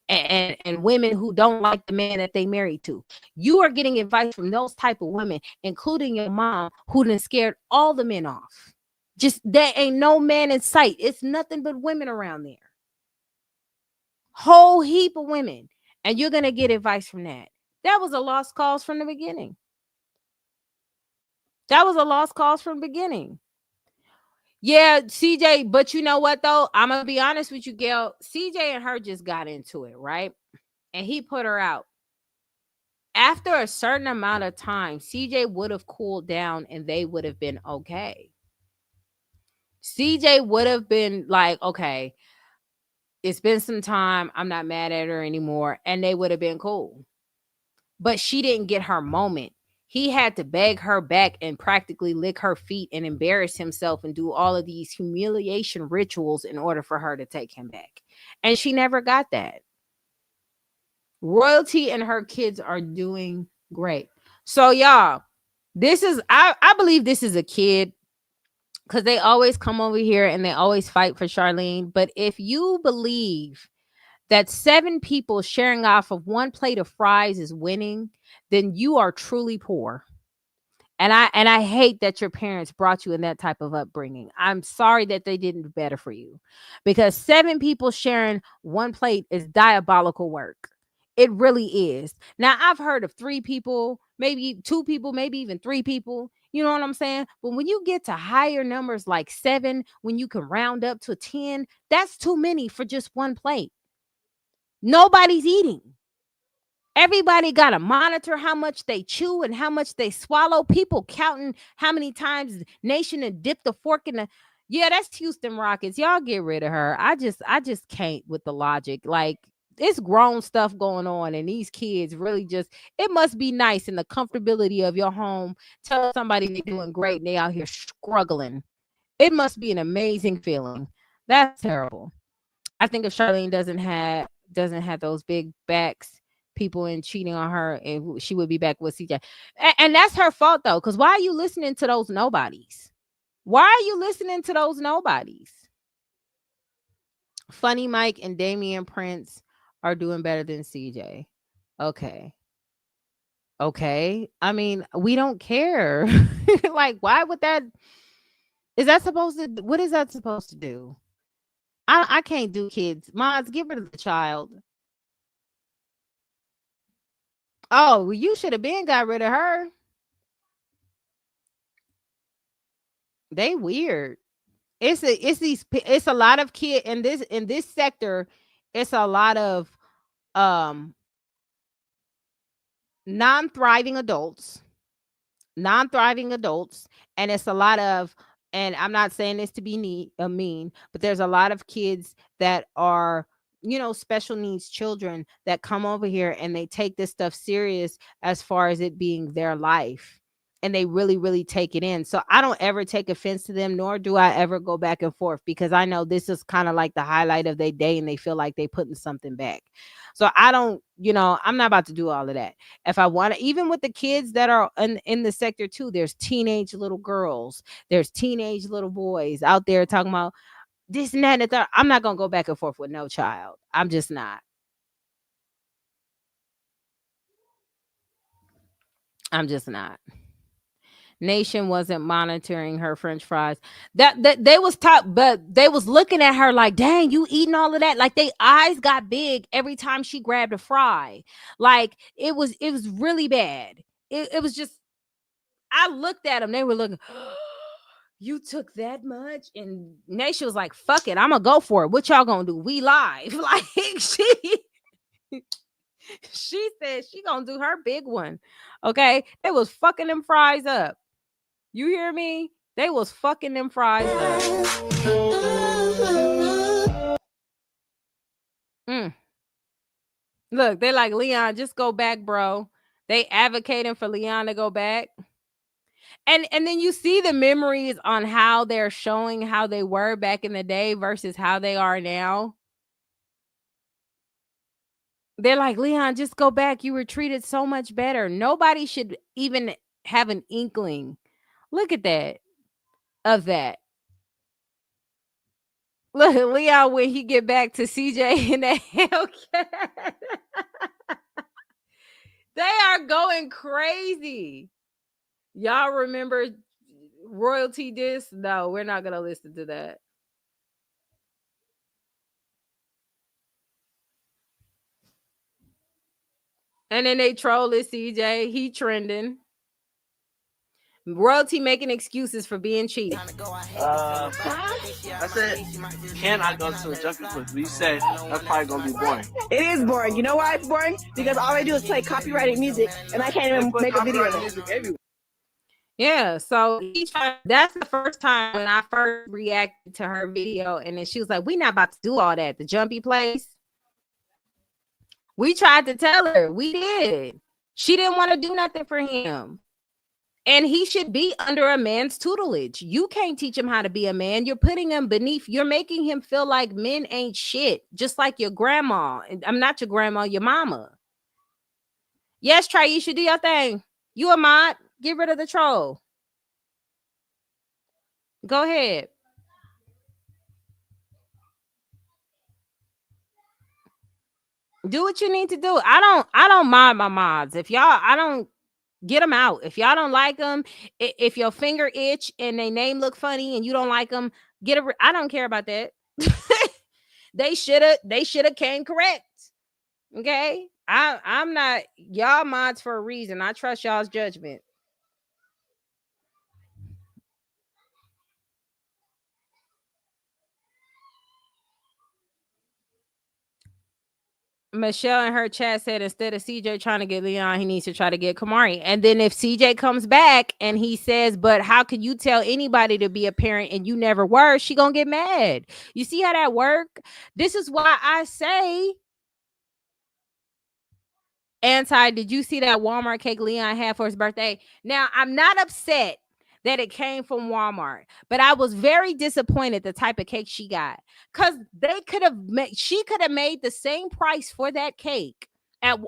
and women who don't like the man that they married to. You are getting advice from those type of women, including your mom, who done scared all the men off. Just there ain't no man in sight. It's nothing but women around there. Whole heap of women, and you're gonna get advice from that. That was a lost cause from the beginning. Yeah, CJ, but you know what though? I'm gonna be honest with you, Gail. CJ and her just got into it, right? And he put her out. After a certain amount of time, CJ would have cooled down and they would have been okay. CJ would have been like, okay, it's been some time. I'm not mad at her anymore. And they would have been cool. But she didn't get her moment. He had to beg her back and practically lick her feet and embarrass himself and do all of these humiliation rituals in order for her to take him back. And she never got that. Royalty and her kids are doing great. So y'all, this is I believe this is a kid, because they always come over here and they always fight for Charlene. But if you believe that 7 people sharing off of one plate of fries is winning, then you are truly poor. And I hate that your parents brought you in that type of upbringing. I'm sorry that they didn't do better for you, because 7 people sharing one plate is diabolical work. It really is. Now, I've heard of 3 people, maybe 2 people, maybe even 3 people. You know what I'm saying? But when you get to higher numbers like 7, when you can round up to 10, that's too many for just one plate. Nobody's eating. Everybody got to monitor how much they chew and how much they swallow. People counting how many times Nation and dip the fork in the. Yeah, that's Houston Rockets. Y'all get rid of her. I just can't with the logic. Like, it's grown stuff going on, and these kids really just. It must be nice in the comfortability of your home. Tell somebody they're doing great and they out here struggling. It must be an amazing feeling. That's terrible. I think if Charlene doesn't have those big backs, people and cheating on her, and she would be back with CJ. And that's her fault though, because why are you listening to those nobodies? Why are you listening to those nobodies? Funny Mike and Damian Prince are doing better than CJ. Okay. I mean, we don't care. Like, why would that? Is that supposed to? What is that supposed to do? I can't do kids. Mods, get rid of the child. Oh, well, you should have been got rid of her. They weird. It's a lot of kid in this sector. It's a lot of non-thriving adults, and it's a lot of, and I'm not saying this to be mean, but there's a lot of kids that are, special needs children that come over here and they take this stuff serious as far as it being their life. And they really, really take it in. So I don't ever take offense to them, nor do I ever go back and forth, because I know this is kind of like the highlight of their day and they feel like they putting something back. So I don't, I'm not about to do all of that. If I want to, even with the kids that are in the sector too, there's teenage little girls, there's teenage little boys out there talking about this and that and the third. I'm not going to go back and forth with no child. I'm just not. Nation wasn't monitoring her French fries. That they was top, but they was looking at her like, dang, you eating all of that? Like, they eyes got big every time she grabbed a fry. Like, it was really bad. It was just, I looked at them. They were looking, you took that much? And Nation was like, fuck it, I'm gonna go for it. What y'all gonna do? We live. Like, she said she gonna do her big one. Okay, they was fucking them fries up. You hear me? They was fucking them fries up. Look, they like, Leon, just go back, bro. They advocating for Leon to go back. And then you see the memories on how they're showing how they were back in the day versus how they are now. They're like, Leon, just go back. You were treated so much better. Nobody should even have an inkling. Look at that. Of that. Look at Leon when he get back to CJ and that Hellcat. They are going crazy. Y'all remember Royalty Disc? No, we're not going to listen to that. And then they trolling CJ. He trending. Royalty making excuses for being cheated. I said, can I go to a junkie quiz? You said that's probably gonna be boring. It is boring. You know why it's boring? Because all I do is play copyrighted music, and I can't even make a video of it. Yeah, so that's the first time when I first reacted to her video, and then she was like, "We not about to do all that. The jumpy place." We tried to tell her. We did. She didn't want to do nothing for him. And he should be under a man's tutelage. You can't teach him how to be a man. You're putting him beneath. You're making him feel like men ain't shit, just like your grandma. I'm not your grandma, your mama. Yes, Trey, you should do your thing. You a mod. Get rid of the troll. Go ahead. Do what you need to do. I don't mind my mods. If y'all, I don't get them out. If y'all don't like them, if your finger itch and they name look funny and you don't like them, I don't care about that. They should have came correct. Okay? I'm not y'all mods for a reason. I trust y'all's judgment. Michelle in her chat said instead of CJ trying to get Leon, he needs to try to get Kamari. And then if CJ comes back and he says, but how could you tell anybody to be a parent and you never were, she gonna get mad. You see how that work? This is why I say, did you see that Walmart cake Leon had for his birthday? Now, I'm not upset that it came from Walmart, but I was very disappointed the type of cake she got, because she could have made the same price for that cake at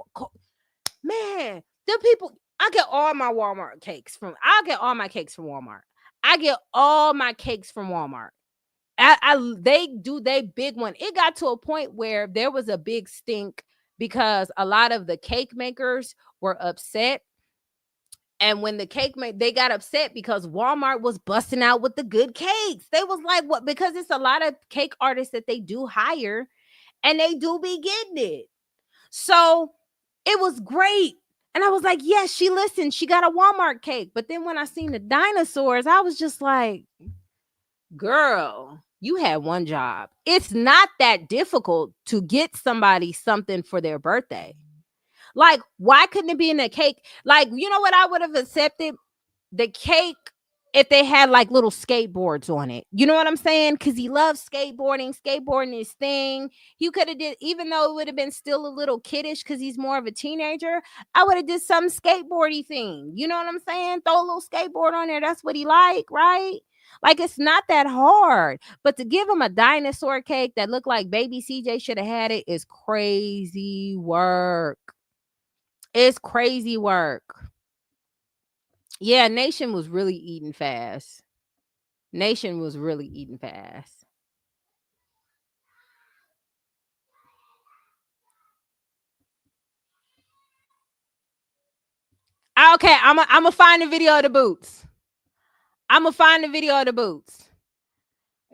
man. The people, I get all my cakes from Walmart. I get all my cakes from Walmart. They do they big one. It got to a point where there was a big stink because a lot of the cake makers were upset. And when the they got upset because Walmart was busting out with the good cakes. They was like, what? Because it's a lot of cake artists that they do hire and they do be getting it. So it was great. And I was like, yes, she listened. She got a Walmart cake. But then when I seen the dinosaurs, I was just like, girl, you had one job. It's not that difficult to get somebody something for their birthday. Like, why couldn't it be in a cake? Like, you know what I would have accepted? The cake if they had like little skateboards on it. You know what I'm saying? Because he loves skateboarding his thing. He could have did, even though it would have been still a little kiddish because he's more of a teenager, I would have did some skateboardy thing. You know what I'm saying? Throw a little skateboard on there. That's what he like, right? Like, it's not that hard. But to give him a dinosaur cake that looked like baby CJ should have had it is crazy work. It's crazy work. Yeah, Nation was really eating fast. Nation was really eating fast. Okay, I'm gonna find the video of the boots.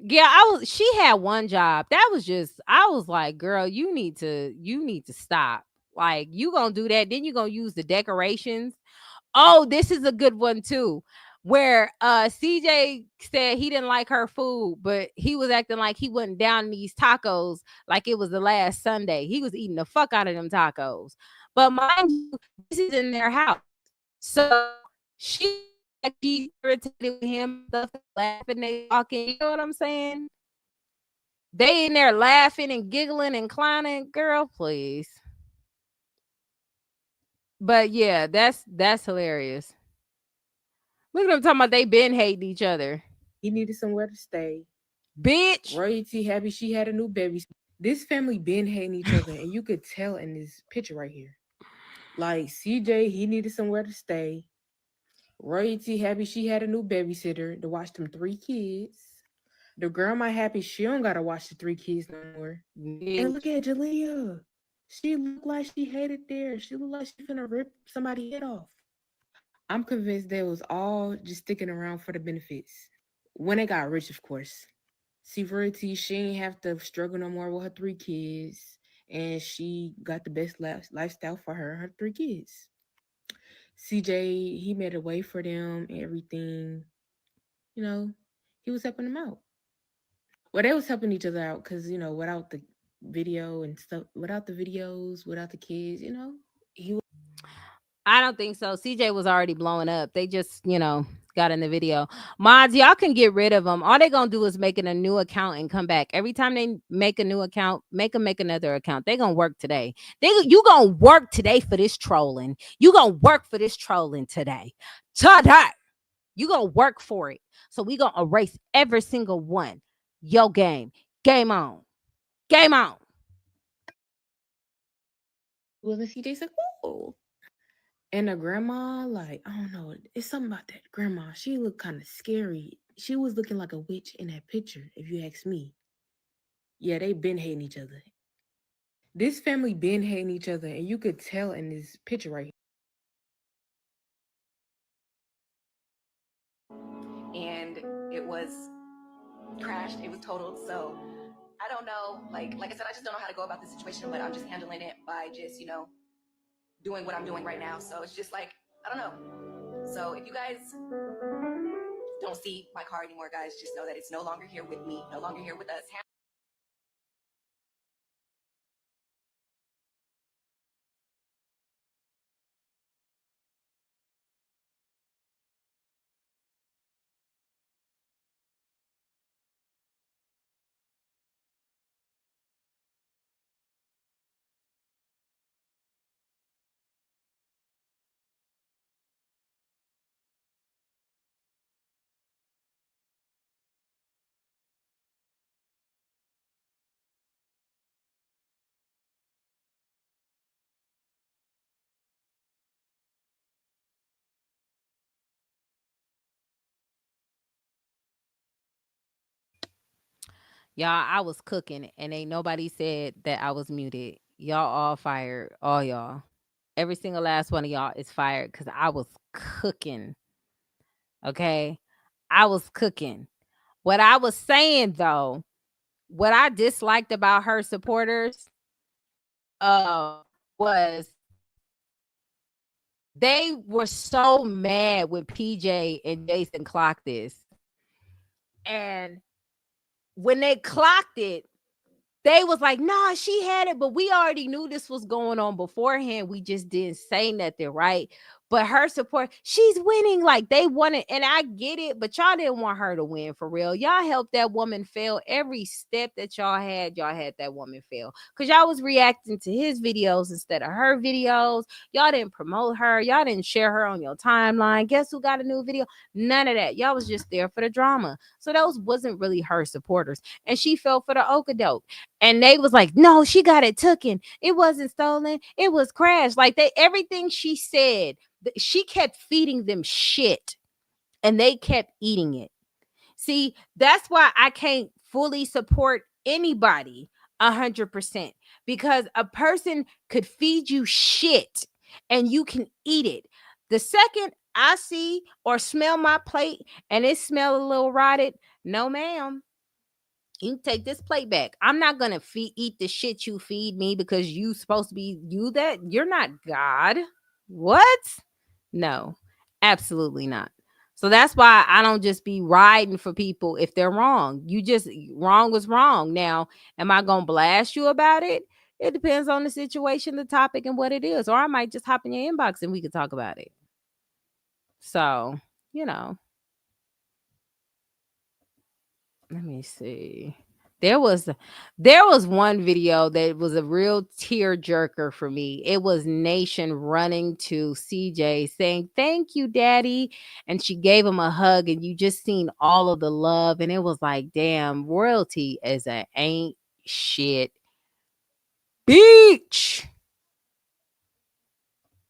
Yeah, she had one job. That was just, I was like, girl, you need to stop. Like, you gonna do that, then you gonna use the decorations. Oh, this is a good one too, where CJ said he didn't like her food, but he was acting like he wasn't down in these tacos like it was the last Sunday. He was eating the fuck out of them tacos. But mind you, this is in their house. So she irritated with him, stuff, laughing, they talking. You know what I'm saying? They in there laughing and giggling and clowning. Girl, please. But yeah, that's hilarious. Look at them talking about they been hating each other. He needed somewhere to stay. Bitch. Royalty happy she had a new baby. This family been hating each other, and you could tell in this picture right here. Like, CJ, he needed somewhere to stay. Royalty happy she had a new babysitter to watch them 3 kids. The grandma happy she don't gotta watch the 3 kids no more. And look at Jalia. She looked like she hated there. She looked like she finna rip somebody's head off. I'm convinced they was all just sticking around for the benefits. When they got rich, of course. See, Royalty, she ain't have to struggle no more with her 3 kids. And she got the best lifestyle for her 3 kids. CJ, he made a way for them and everything. You know, he was helping them out. Well, they was helping each other out because, you know, without the video and stuff, without the videos, without the kids, you know, he was. I don't think so. CJ was already blowing up. They just, you know, got in the video. Mods, y'all can get rid of them. All they gonna do is making a new account and come back. Every time they make a new account, make them make another account. They gonna work today. You gonna work today for this trolling. You gonna work for this trolling today. Today. You gonna work for it. So we gonna erase every single one. Yo, game. Game on. Game on. Well, then CJ said, "Oh, And the grandma, like, I don't know, it's something about that grandma. She looked kind of scary. She was looking like a witch in that picture, if you ask me. Yeah, they been hating each other. This family been hating each other, and you could tell in this picture right here. And it was crashed. It was totaled. So I don't know. Like I said, I just don't know how to go about the situation, but I'm just handling it by just, doing what I'm doing right now. So it's just like, I don't know. So if you guys don't see my car anymore, guys, just know that it's no longer here with me, no longer here with us. Y'all, I was cooking and ain't nobody said that I was muted. Y'all all fired. All y'all. Every single last one of y'all is fired because I was cooking. Okay. I was cooking. What I was saying though, what I disliked about her supporters was they were so mad when PJ and Jason clocked this. And when they clocked it, they was like, nah, she had it, but we already knew this was going on beforehand. We just didn't say nothing, right? But her support, she's winning. Like they wanted, and I get it, but y'all didn't want her to win for real. Y'all helped that woman fail. Every step that y'all had that woman fail. Because y'all was reacting to his videos instead of her videos. Y'all didn't promote her. Y'all didn't share her on your timeline. Guess who got a new video? None of that. Y'all was just there for the drama. So those wasn't really her supporters. And she fell for the okadoke. And they was like, no, she got it taken. It wasn't stolen. It was crashed. Like everything she said, she kept feeding them shit and they kept eating it. See, that's why I can't fully support anybody 100% because a person could feed you shit and you can eat it. The second I see or smell my plate and it smell a little rotted, no ma'am. You take this plate back. I'm not gonna eat the shit you feed me because you supposed to be that. You're not God. What? No, absolutely not. So that's why I don't just be riding for people if they're wrong. You just wrong was wrong. Now, am I gonna blast you about it? It depends on the situation, the topic, and what it is. Or I might just hop in your inbox and we could talk about it. So, let me see. There was one video that was a real tear jerker for me. It was Nation running to CJ saying, "Thank you, Daddy." And she gave him a hug, and you just seen all of the love. And it was like, damn, royalty is a ain't shit beach.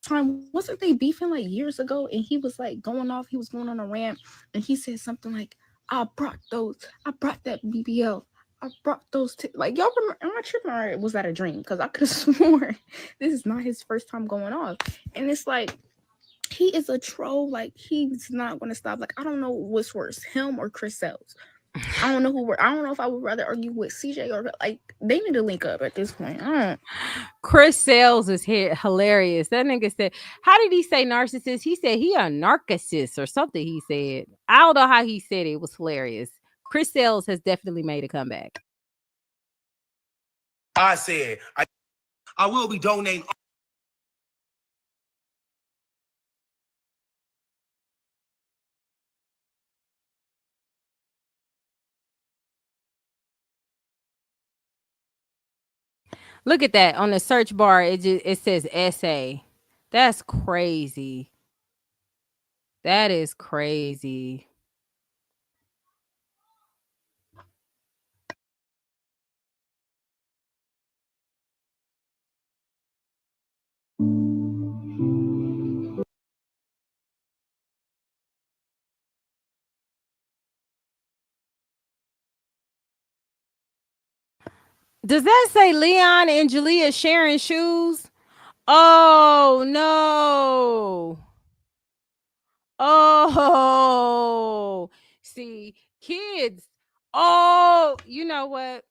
Time wasn't they beefing like years ago? And he was like going off. He was going on a rant, and he said something like, I brought that BBL. I brought those like y'all remember. I'm not tripping, or was that a dream? Because I could have sworn this is not his first time going off. And it's like he is a troll. Like he's not going to stop. Like I don't know what's worse, him or Chris Sells. I don't know I don't know if I would rather argue with CJ or like they need to link up at this point. Chris Sales is here hilarious. That nigga said, how did he say narcissist? He said he a narcissist or something. He said, I don't know how he said it. It was hilarious. Chris Sales has definitely made a comeback. I said, I will be donating. Look at that on the search bar. It says essay. That's crazy. That is crazy. Does that say Leon and Jalia sharing shoes? Oh no. Oh, see, kids. Oh, you know what?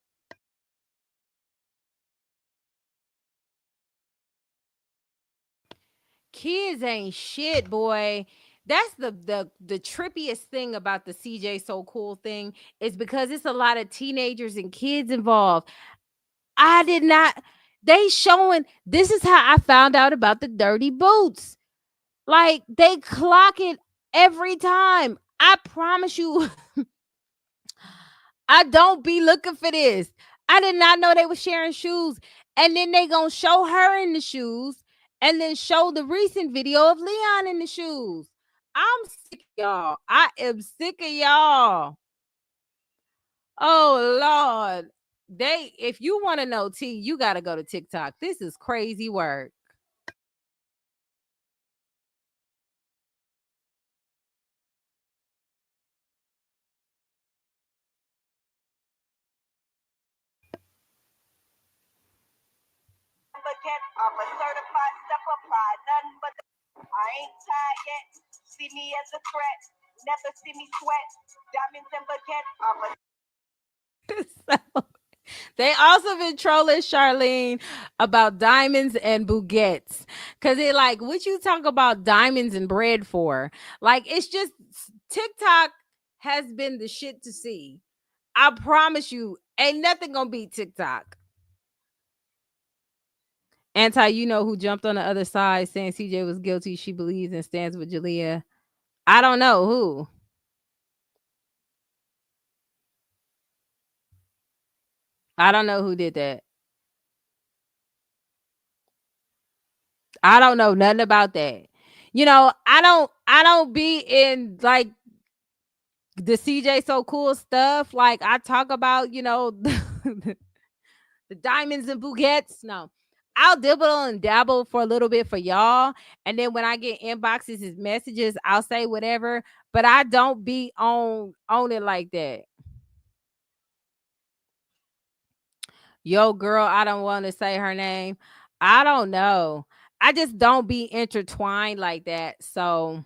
Kids ain't shit, boy. That's the trippiest thing about the CJ So Cool thing is because it's a lot of teenagers and kids involved. I did not. They showing this is how I found out about the dirty boots. Like they clock it every time. I promise you, I don't be looking for this. I did not know they were sharing shoes. And then they gonna show her in the shoes and then show the recent video of Leon in the shoes. I'm sick of y'all. I am sick of y'all. Oh Lord. They if you want to know T, you gotta go to TikTok. This is crazy work. I'm a certified step apply, nothing but I ain't tired yet. See me as a threat, never see me sweat. Diamonds and baguette, I'm a They also been trolling Charlene about diamonds and baguettes. Cause they like, what you talk about diamonds and bread for? Like, it's just TikTok has been the shit to see. I promise you, ain't nothing gonna beat TikTok. Anti, you know who jumped on the other side saying CJ was guilty. She believes and stands with Jalia. I don't know who. I don't know who did that. I don't know nothing about that. You know, I don't be in like the CJ So Cool stuff. Like I talk about, the diamonds and bouquets. No. I'll dibble and dabble for a little bit for y'all. And then when I get inboxes and messages, I'll say whatever. But I don't be on it like that. Yo, girl, I don't want to say her name. I don't know. I just don't be intertwined like that. So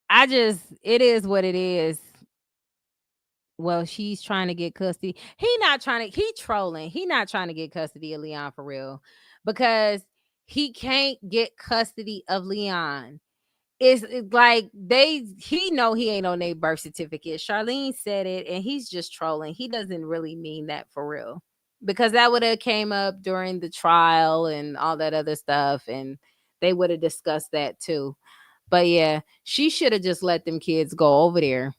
it is what it is. Well, she's trying to get custody. He trolling. He not trying to get custody of Leon for real because he can't get custody of Leon. It's like he know he ain't on their birth certificate. Charlene said it and he's just trolling. He doesn't really mean that for real because that would have came up during the trial and all that other stuff and they would have discussed that too. But yeah, she should have just let them kids go over there.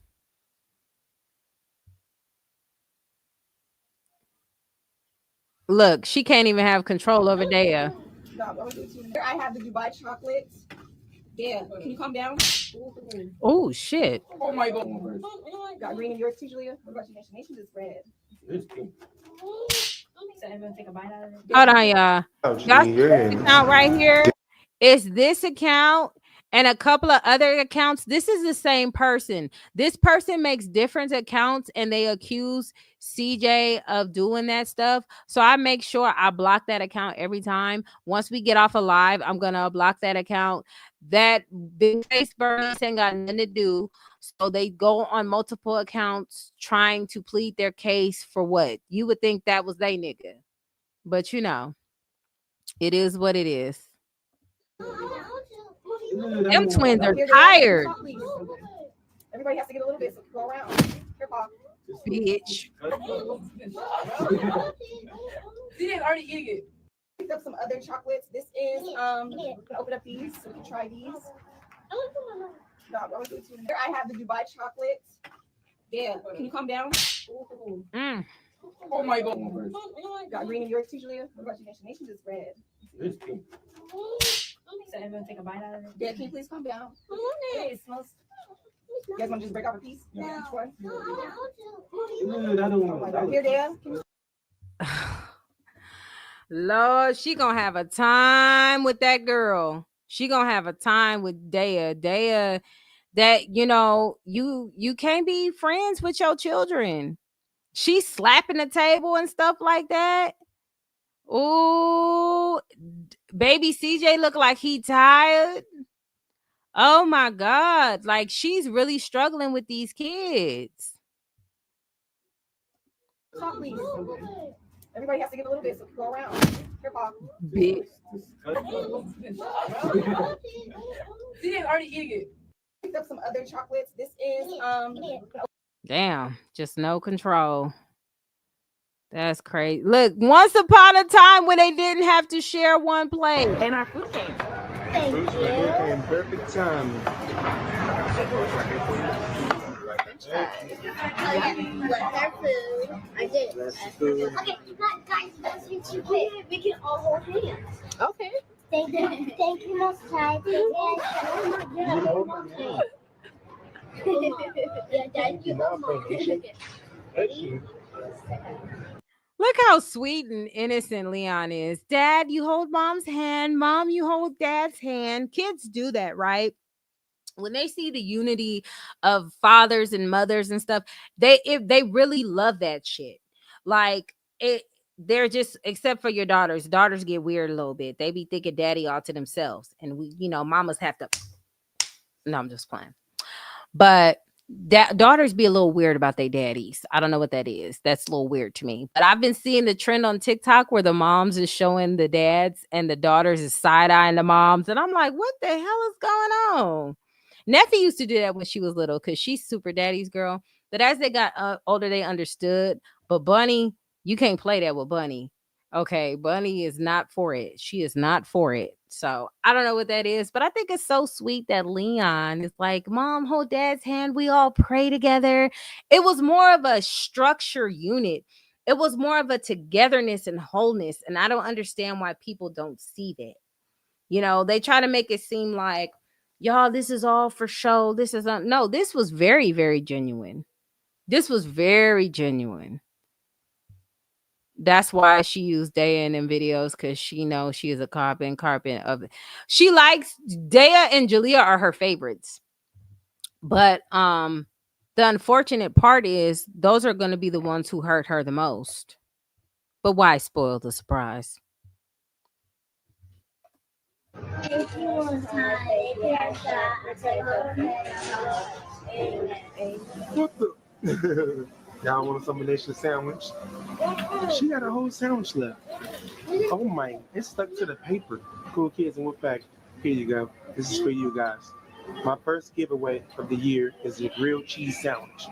Look, she can't even have control over Daya. I have the Dubai chocolates. Yeah, can you calm down? Oh shit. Oh my god. Got green in yours too, Julia? What about your destination? Is red. So everyone take a bite out of it. Hold on, y'all. Oh, Y'all gee, see you're this in. account right here? It's this account and a couple of other accounts. This is the same person. This person makes different accounts and they accuse CJ of doing that stuff. So I make sure I block that account every time. Once we get off a live, I'm gonna block that account. That big face Bernice ain't got nothing to do. So they go on multiple accounts trying to plead their case for what? You would think that was they nigga. But it is what it is. Them twins are tired. Everybody has to get a little bit, so go around. Here, Bob. Bitch. She didn't already eat it. Picked up some other chocolates. This is we're gonna open up these so we can try these. Here I have the Dubai chocolates. Yeah, can you calm down? Oh my god. Got green in yours too, Julia? What about your destination? Is red. So everyone take a bite out of it. Yeah, can you please calm down? Hey, it smells. You guys want to just break off a piece? Yeah. Which one? Here, Dad. Lord, she gonna have a time with that girl. She gonna have a time with Daya. That you can't be friends with your children. She's slapping the table and stuff like that. Ooh, baby CJ look like he tired. Oh my God. Like she's really struggling with these kids. Talk, please. Everybody has to get a little bit, so go around. Here, Paul. Bitch. She didn't already eat it. Picked up some other chocolates. This is Damn, just no control. That's crazy. Look, once upon a time when they didn't have to share one plate. And our food came. Thank you. Came perfect time. I did. Okay, guys, let's do two quick. We can all hold hands. Okay. Thank you, Most High. Thank you. Ready? Look how sweet and innocent Leon is. Dad, you hold mom's hand. Mom, you hold dad's hand. Kids do that, right? When they see the unity of fathers and mothers and stuff, they really love that shit. Like they're just, except for your daughters. Daughters get weird a little bit. They be thinking daddy all to themselves, and we, mamas have to. No, I'm just playing. But daughters be a little weird about their daddies. I don't know what that is. That's a little weird to me. But I've been seeing the trend on TikTok where the moms is showing the dads and the daughters is side-eyeing the moms, and I'm like, what the hell is going on? Neffy used to do that when she was little because she's super daddy's girl. But as they got older, they understood. But Bunny, you can't play that with Bunny. Okay, Bunny is not for it. She is not for it. So I don't know what that is, but I think it's so sweet that Leon is like, Mom, hold dad's hand. We all pray together. It was more of a structure unit. It was more of a togetherness and wholeness. And I don't understand why people don't see that. They try to make it seem like, y'all, this is all for show. This is no, this was very, very genuine. This was very genuine. That's why she used Daya in them videos, because she knows she is a carbon of it. She likes Daya and Jalia are her favorites. But the unfortunate part is those are going to be the ones who hurt her the most. But why spoil the surprise? What the? Y'all want a combination sandwich? She got a whole sandwich left. Oh my, it's stuck to the paper. Cool kids and what back. Here you go. This is for you guys. My first giveaway of the year is a grilled cheese sandwich.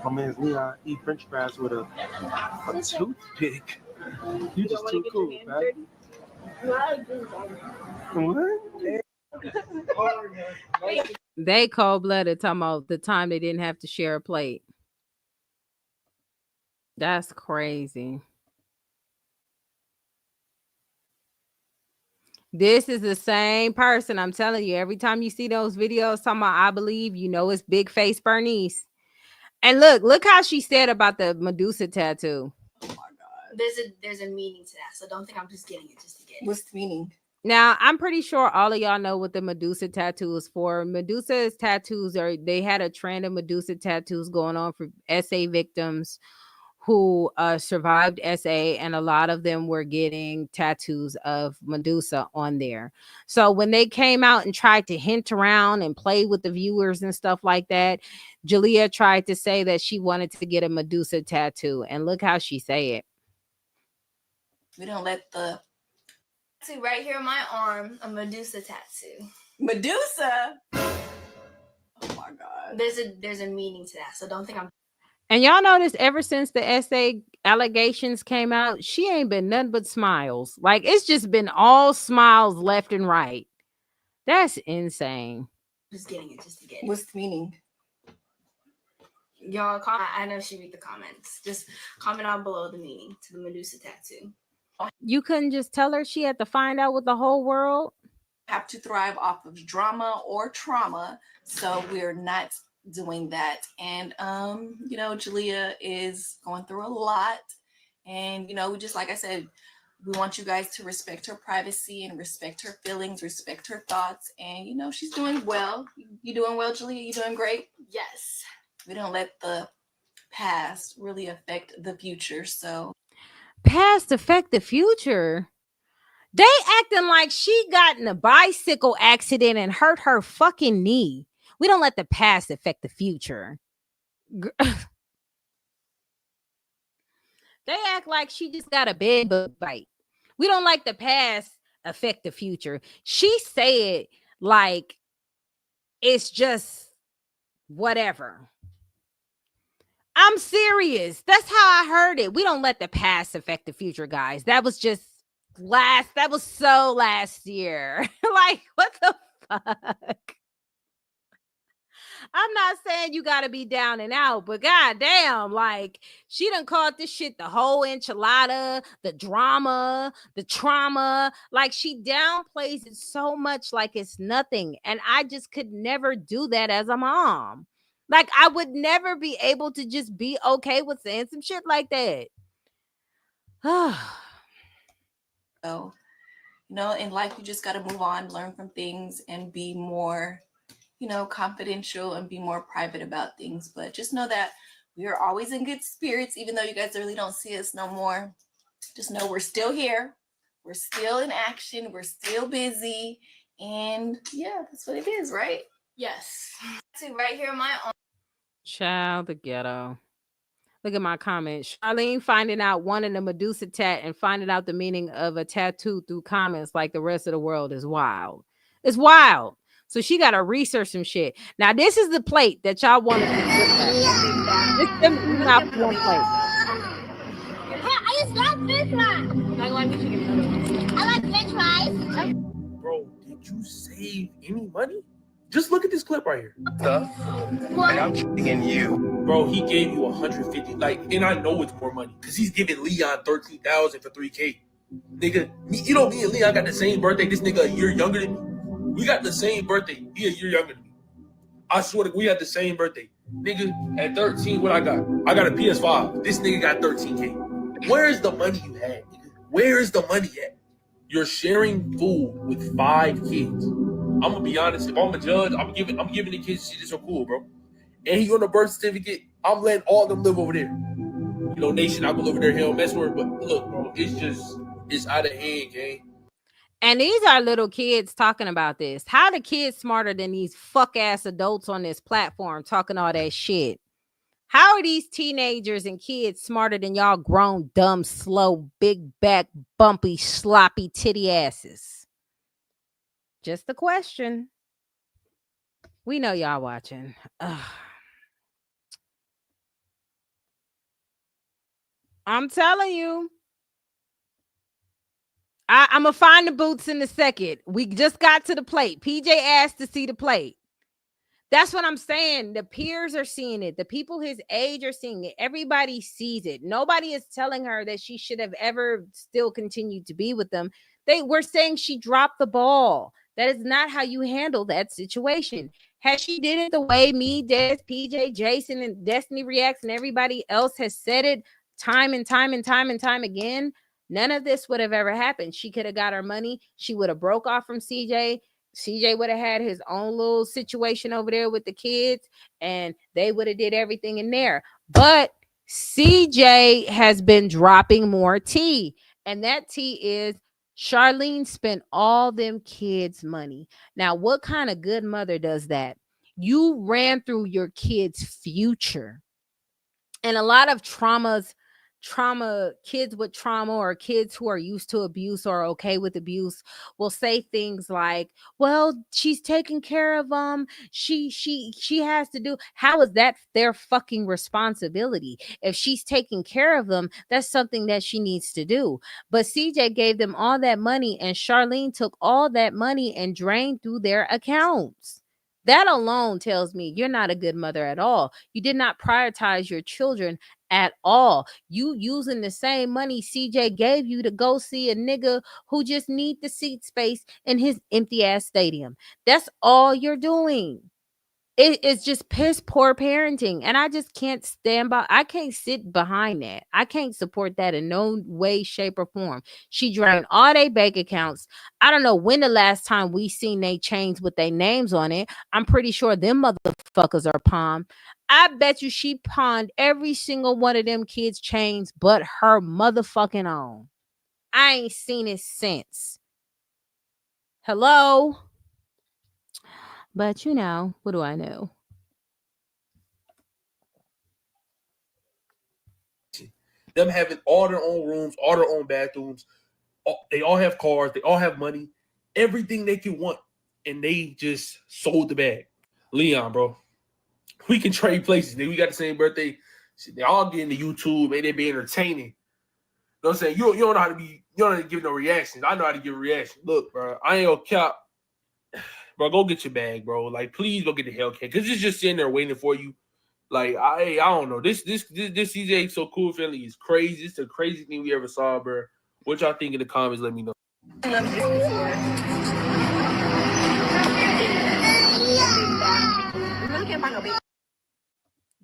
My man's Leon eat french fries with a toothpick. You just too cool, man. What? They cold-blooded talking about the time they didn't have to share a plate. That's crazy. This is the same person. I'm telling you, every time you see those videos talking about I believe, it's big face Bernice. And look how she said about the Medusa tattoo. Oh my God. There's a meaning to that. So don't think I'm just getting it just to get it. What's the meaning? Now, I'm pretty sure all of y'all know what the Medusa tattoo is for. Medusa's tattoos they had a trend of Medusa tattoos going on for SA victims who survived SA, and a lot of them were getting tattoos of Medusa on there. So when they came out and tried to hint around and play with the viewers and stuff like that, Jalia tried to say that she wanted to get a Medusa tattoo, and look how she say it. We don't let the tattoo right here on my arm, a Medusa tattoo. Medusa? Oh my God. There's a meaning to that. So don't think I'm. And y'all notice ever since the SA allegations came out, she ain't been nothing but smiles. Like, it's just been all smiles left and right. That's insane. Just getting it just to get it. What's the meaning? Y'all comment. I know she read the comments. Just comment down below the meaning to the Medusa tattoo. You couldn't just tell her she had to find out with the whole world? Have to thrive off of drama or trauma. So we're not doing that. And Jalia is going through a lot, and we just, like I said, we want you guys to respect her privacy and respect her feelings, respect her thoughts, and she's doing well. You doing well, Jalia? You doing great? Yes. We don't let the past really affect the future. So Past affect the future. They acting like she got in a bicycle accident and hurt her fucking knee. We don't let the past affect the future. They act like she just got a bed bug bite. We don't like the past affect the future. She said like it's just whatever. I'm serious. That's how I heard it. We don't let the past affect the future, guys. That was just that was so last year. Like, what the fuck? I'm not saying you gotta be down and out, but goddamn, like she done called this shit the whole enchilada, the drama, the trauma. Like she downplays it so much like it's nothing. And I just could never do that as a mom. Like I would never be able to just be okay with saying some shit like that. So, you know, in life, you just got to move on, learn from things, and be more, you know, confidential and be more private about things. But just know that we are always in good spirits, even though you guys really don't see us no more. Just know we're still here. We're still in action. We're still busy. And yeah, that's what it is, right? Yes. See, right here in my own. Child, the ghetto. Look at my comment. Charlene finding out wanting a Medusa tat and finding out the meaning of a tattoo through comments like the rest of the world is wild. It's wild. So she got to research some shit. Now, this is the plate that y'all wanted to look at. This is them out one plate. I just love french fries. I like chicken. I like french fries. Bro, did you save any money? Just look at this clip right here. Stuff. And I'm checking you. Bro, he gave you 150. Like, and I know it's more money because he's giving Leon 13,000 for 3K. Nigga, you know me and Leon got the same birthday. This nigga a year younger than me. We got the same birthday. He a year younger than me. I swear to God, we had the same birthday. Nigga, at 13, what I got? I got a PS5. This nigga got 13K. Where's the money you had, nigga? Where is the money at? You're sharing food with 5 kids. I'm gonna be honest. If I'm a judge, I'm giving the kids shit that's so cool, bro. And he on the birth certificate. I'm letting all of them live over there. You know, nation, I go over there, hell, mess with her. But look, bro, it's out of hand, gang. And these are little kids talking about this. How the kids smarter than these fuck ass adults on this platform talking all that shit? How are these teenagers and kids smarter than y'all grown, dumb, slow, big back, bumpy, sloppy titty asses? Just a question. We know y'all watching. Ugh. I'm telling you. I'm going to find the boots in a second. We just got to the plate. PJ asked to see the plate. That's what I'm saying. The peers are seeing it. The people his age are seeing it. Everybody sees it. Nobody is telling her that she should have ever still continued to be with them. They were saying she dropped the ball. That is not how you handle that situation. Had she did it the way me, Des, PJ, Jason, and Destiny Reacts and everybody else has said it time and time and time and time again, none of this would have ever happened. She could have got her money. She would have broke off from CJ. CJ would have had his own little situation over there with the kids, and they would have did everything in there. But CJ has been dropping more tea, and that tea is Charlene spent all them kids' money. Now, what kind of good mother does that? You ran through your kids' future. And a lot of kids with trauma or kids who are used to abuse or okay with abuse will say things like, well, she's taking care of them, she has to do. How is that their fucking responsibility? If she's taking care of them, that's something that she needs to do. But CJ gave them all that money, and Charlene took all that money and drained through their accounts. That alone tells me you're not a good mother at all. You did not prioritize your children at all. You using the same money CJ gave you to go see a nigga who just need the seat space in his empty ass stadium. That's all you're doing. It's just piss poor parenting, and I just can't stand by. I can't sit behind that. I can't support that in no way, shape, or form. She drained all their bank accounts. I don't know when the last time we seen they chains with their names on it. I'm pretty sure them motherfuckers are palm. I bet you she pawned every single one of them kids' chains but her motherfucking own. I ain't seen it since. Hello? But you know, what do I know? Them having all their own rooms, all their own bathrooms. They all have cars. They all have money. Everything they can want. And they just sold the bag. Leon, bro. We can trade places. We got the same birthday. They all get into YouTube and they be entertaining. You know what I'm saying? You don't know how to be, you don't know how to give no reactions. I know how to give a reaction. Look, bro, I ain't gonna cap. Bro, go get your bag, bro. Like, please go get the Hellcat. Because it's just sitting there waiting for you. Like, I don't know. This CJ So Cool family is crazy. It's the craziest thing we ever saw, bro. What y'all think in the comments? Let me know.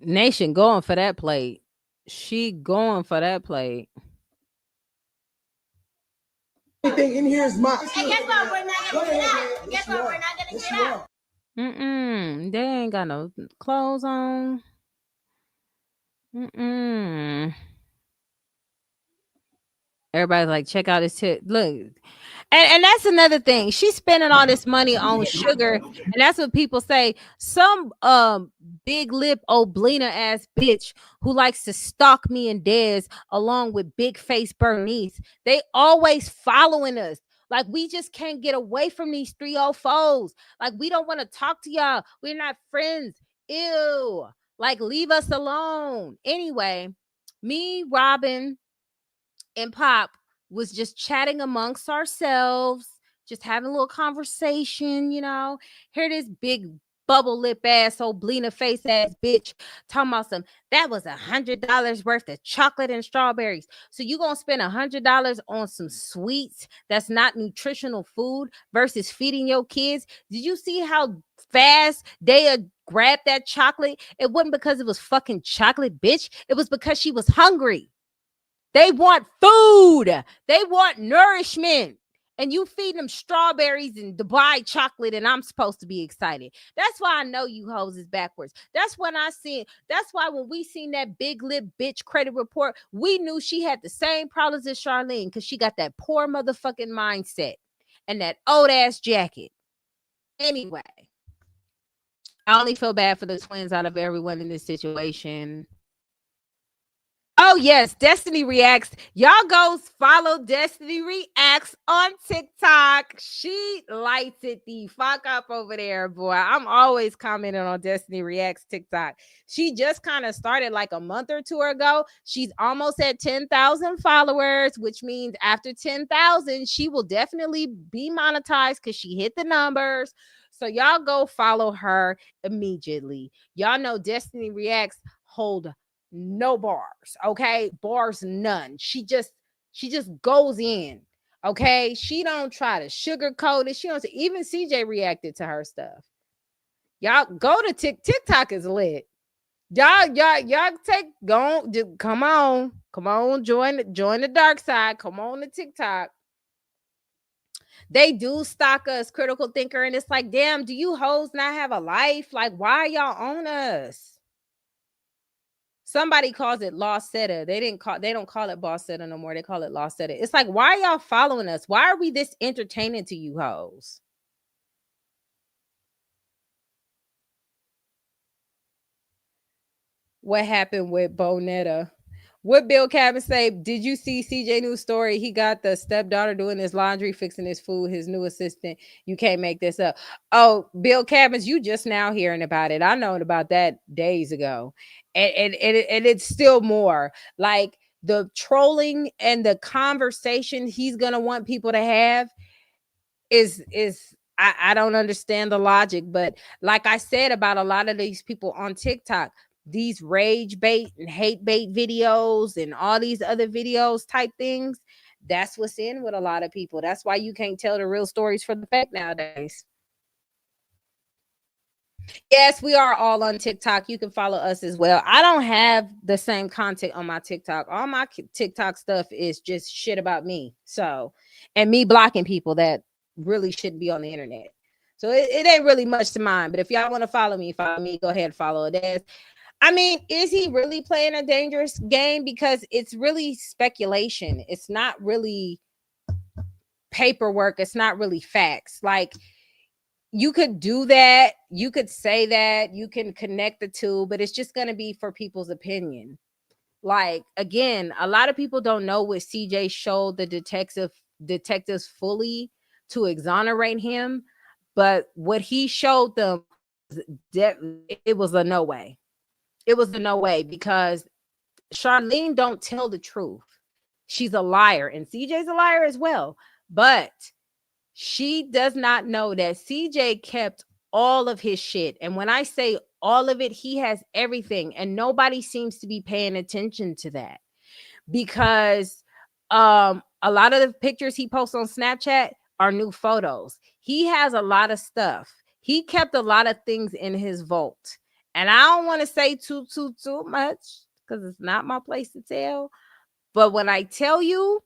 Nation going for that plate. She going for that plate. Everything in here is mine. And guess what? We're not gonna get out. Guess what? We're not gonna get out. They ain't got no clothes on. Everybody's like, check out his tip. Look. And that's another thing. She's spending all this money on sugar. And that's what people say. Some big lip Oblina ass bitch who likes to stalk me and Dez along with big face Bernice. They always following us. Like, we just can't get away from these 304s. Like, we don't want to talk to y'all. We're not friends. Ew. Like, leave us alone. Anyway, me, Robin, and Pop was just chatting amongst ourselves, just having a little conversation, you know. Here this big bubble lip ass, Oblina face ass bitch talking about that was $100 worth of chocolate and strawberries. So you gonna spend $100 on some sweets that's not nutritional food versus feeding your kids? Did you see how fast they grabbed that chocolate? It wasn't because it was fucking chocolate, bitch. It was because she was hungry. They want food. They want nourishment. And you feed them strawberries and Dubai chocolate, and I'm supposed to be excited. That's why I know you hoes is backwards. That's why when we seen that big lip bitch credit report, we knew she had the same problems as Charlene, because she got that poor motherfucking mindset and that old ass jacket. Anyway, I only feel bad for the twins out of everyone in this situation. Oh, yes, Destiny Reacts. Y'all go follow Destiny Reacts on TikTok. She lights it the fuck up over there, boy. I'm always commenting on Destiny Reacts TikTok. She just kind of started like a month or two ago. She's almost at 10,000 followers, which means after 10,000, she will definitely be monetized because she hit the numbers. So y'all go follow her immediately. Y'all know Destiny Reacts hold no bars, okay? Bars none. She just goes in, okay? She don't try to sugarcoat it. She don't. Even CJ reacted to her stuff. Y'all go to TikTok is lit. Y'all come on, join the dark side. Come on to TikTok. They do stock us, Critical Thinker, and it's like, damn, do you hoes not have a life? Like, why y'all on us? Somebody calls it Lost Setter. They don't call it Boss Setter no more. They call it Lost Setter. It's like, why are y'all following us? Why are we this entertaining to you hoes? What happened with Bonetta? What Bill Cabin say? Did you see CJ News story? He got the stepdaughter doing his laundry, fixing his food, his new assistant. You can't make this up. Oh, Bill Cabins, you just now hearing about it. I known about that days ago. And it's still more like the trolling and the conversation he's gonna want people to have is I don't understand the logic. But like I said about a lot of these people on TikTok, these rage bait and hate bait videos and all these other videos type things, that's what's in with a lot of people. That's why you can't tell the real stories from the fake nowadays. Yes, we are all on TikTok. You can follow us as well. I don't have the same content on my TikTok. All my TikTok stuff is just shit about me. So, and me blocking people that really shouldn't be on the internet. So it ain't really much to mine. But if y'all want to follow me, go ahead and follow it. I mean, is he really playing a dangerous game? Because it's really speculation. It's not really paperwork. It's not really facts. Like, you could do that. You could say that. You can connect the two, but it's just going to be for people's opinion. Like, again, a lot of people don't know what CJ showed the detectives fully to exonerate him, but what he showed them, it was a no way. It was a no way, because Charlene don't tell the truth. She's a liar, and CJ's a liar as well. But she does not know that CJ kept all of his shit. And when I say all of it, he has everything, and nobody seems to be paying attention to that, because a lot of the pictures he posts on Snapchat are new photos. He has a lot of stuff. He kept a lot of things in his vault. And I don't want to say too much, because it's not my place to tell. But when I tell you,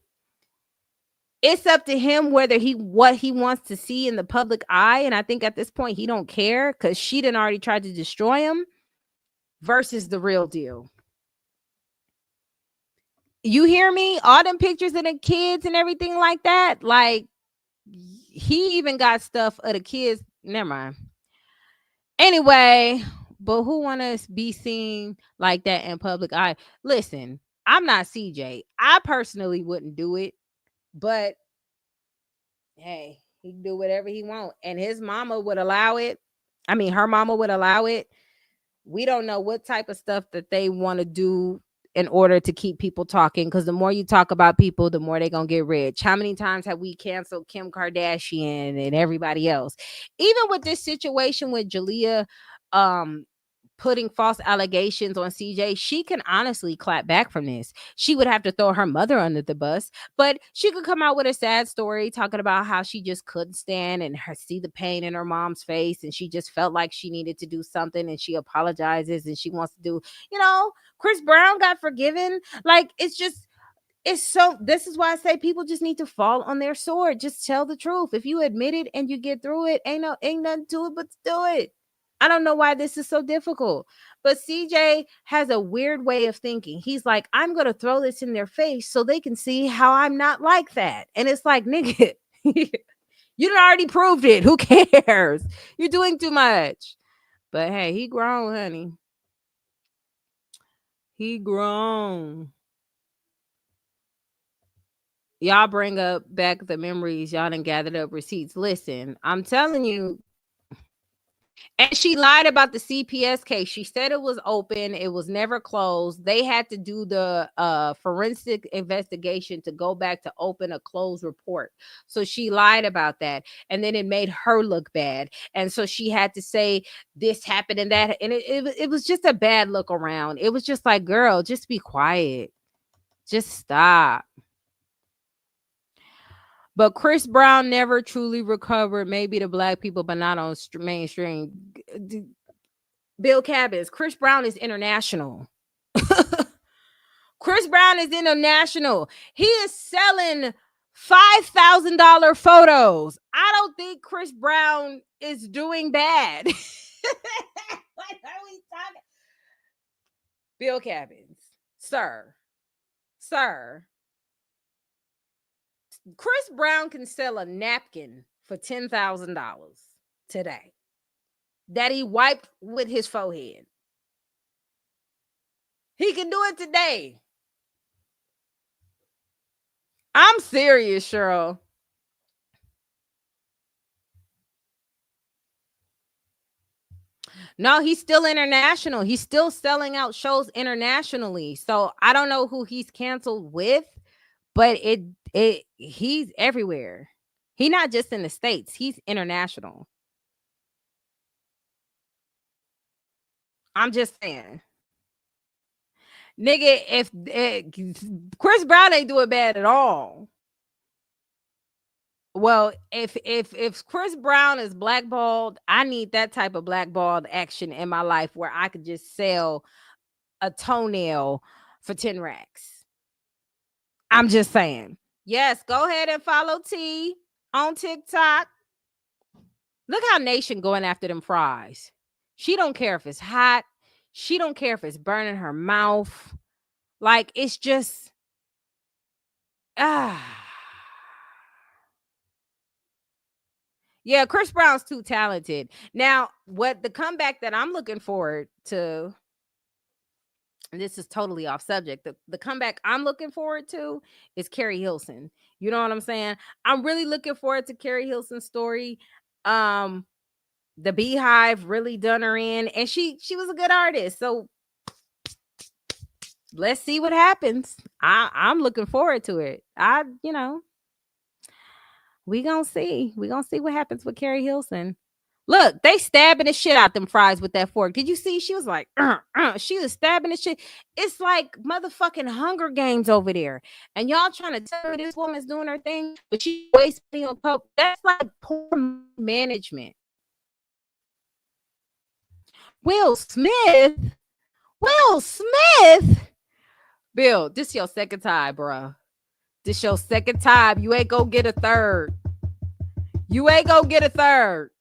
it's up to him what he wants to see in the public eye. And I think at this point he don't care, because she done already tried to destroy him, versus the real deal. You hear me? All them pictures of the kids and everything like that. Like, he even got stuff of the kids. Never mind. Anyway, but who want to be seen like that in public eye? Listen, I'm not CJ. I personally wouldn't do it, but hey, he can do whatever he want, and his mama would allow it. I mean, her mama would allow it. We don't know what type of stuff that they want to do in order to keep people talking, because the more you talk about people, the more they're gonna get rich. How many times have we canceled Kim Kardashian and everybody else? Even with this situation with Jalia putting false allegations on CJ, she can honestly clap back from this. She would have to throw her mother under the bus, but she could come out with a sad story talking about how she just couldn't stand and see the pain in her mom's face, and she just felt like she needed to do something, and she apologizes, and she wants to do, Chris Brown got forgiven. Like, it's so, this is why I say people just need to fall on their sword. Just tell the truth. If you admit it and you get through it, ain't nothing to it but to do it. I don't know why this is so difficult, but CJ has a weird way of thinking. He's like, I'm going to throw this in their face so they can see how I'm not like that. And it's like, nigga, you done already proved it. Who cares? You're doing too much. But hey, he grown, honey. He grown. Y'all bring up back the memories. Y'all done gathered up receipts. Listen, I'm telling you. And she lied about the CPS case. She said it was open. It was never closed. They had to do the forensic investigation to go back to open a closed report. So she lied about that. And then it made her look bad. And so she had to say this happened and that. And it was just a bad look around. It was just like, girl, just be quiet. Just stop. But Chris Brown never truly recovered. Maybe the black people, but not on mainstream. Bill Cabins. Chris Brown is international. Chris Brown is international. He is selling $5,000 photos. I don't think Chris Brown is doing bad. What are we talking? Bill Cabins. Sir. Chris Brown can sell a napkin for $10,000 today that he wiped with his forehead. He can do it today. I'm serious, Cheryl. No, he's still international. He's still selling out shows internationally. So I don't know who he's canceled with, but he's everywhere. He's not just in the States. He's international. I'm just saying. Nigga, if Chris Brown ain't doing bad at all. Well, if Chris Brown is blackballed, I need that type of blackballed action in my life where I could just sell a toenail for 10 racks. I'm just saying. Yes, go ahead and follow T on TikTok. Look how Nation going after them fries. She don't care if it's hot. She don't care if it's burning her mouth. Like, it's just yeah, Chris Brown's too talented. Now, what the comeback that I'm looking forward to, and this is totally off subject. The comeback I'm looking forward to is Carrie Hilson. You know what I'm saying? I'm really looking forward to Carrie Hilson's story. The Beehive really done her in, and she was a good artist. So let's see what happens. I'm looking forward to it. We gonna see. We gonna see what happens with Carrie Hilson. Look, they stabbing the shit out them fries with that fork. Did you see? She was like, she was stabbing the shit. It's like motherfucking Hunger Games over there. And y'all trying to tell me this woman's doing her thing, but she wasting on coke. That's like poor management. Will Smith? Bill, this your second time, bro. This your second time. You ain't gonna get a third. You ain't gonna get a third.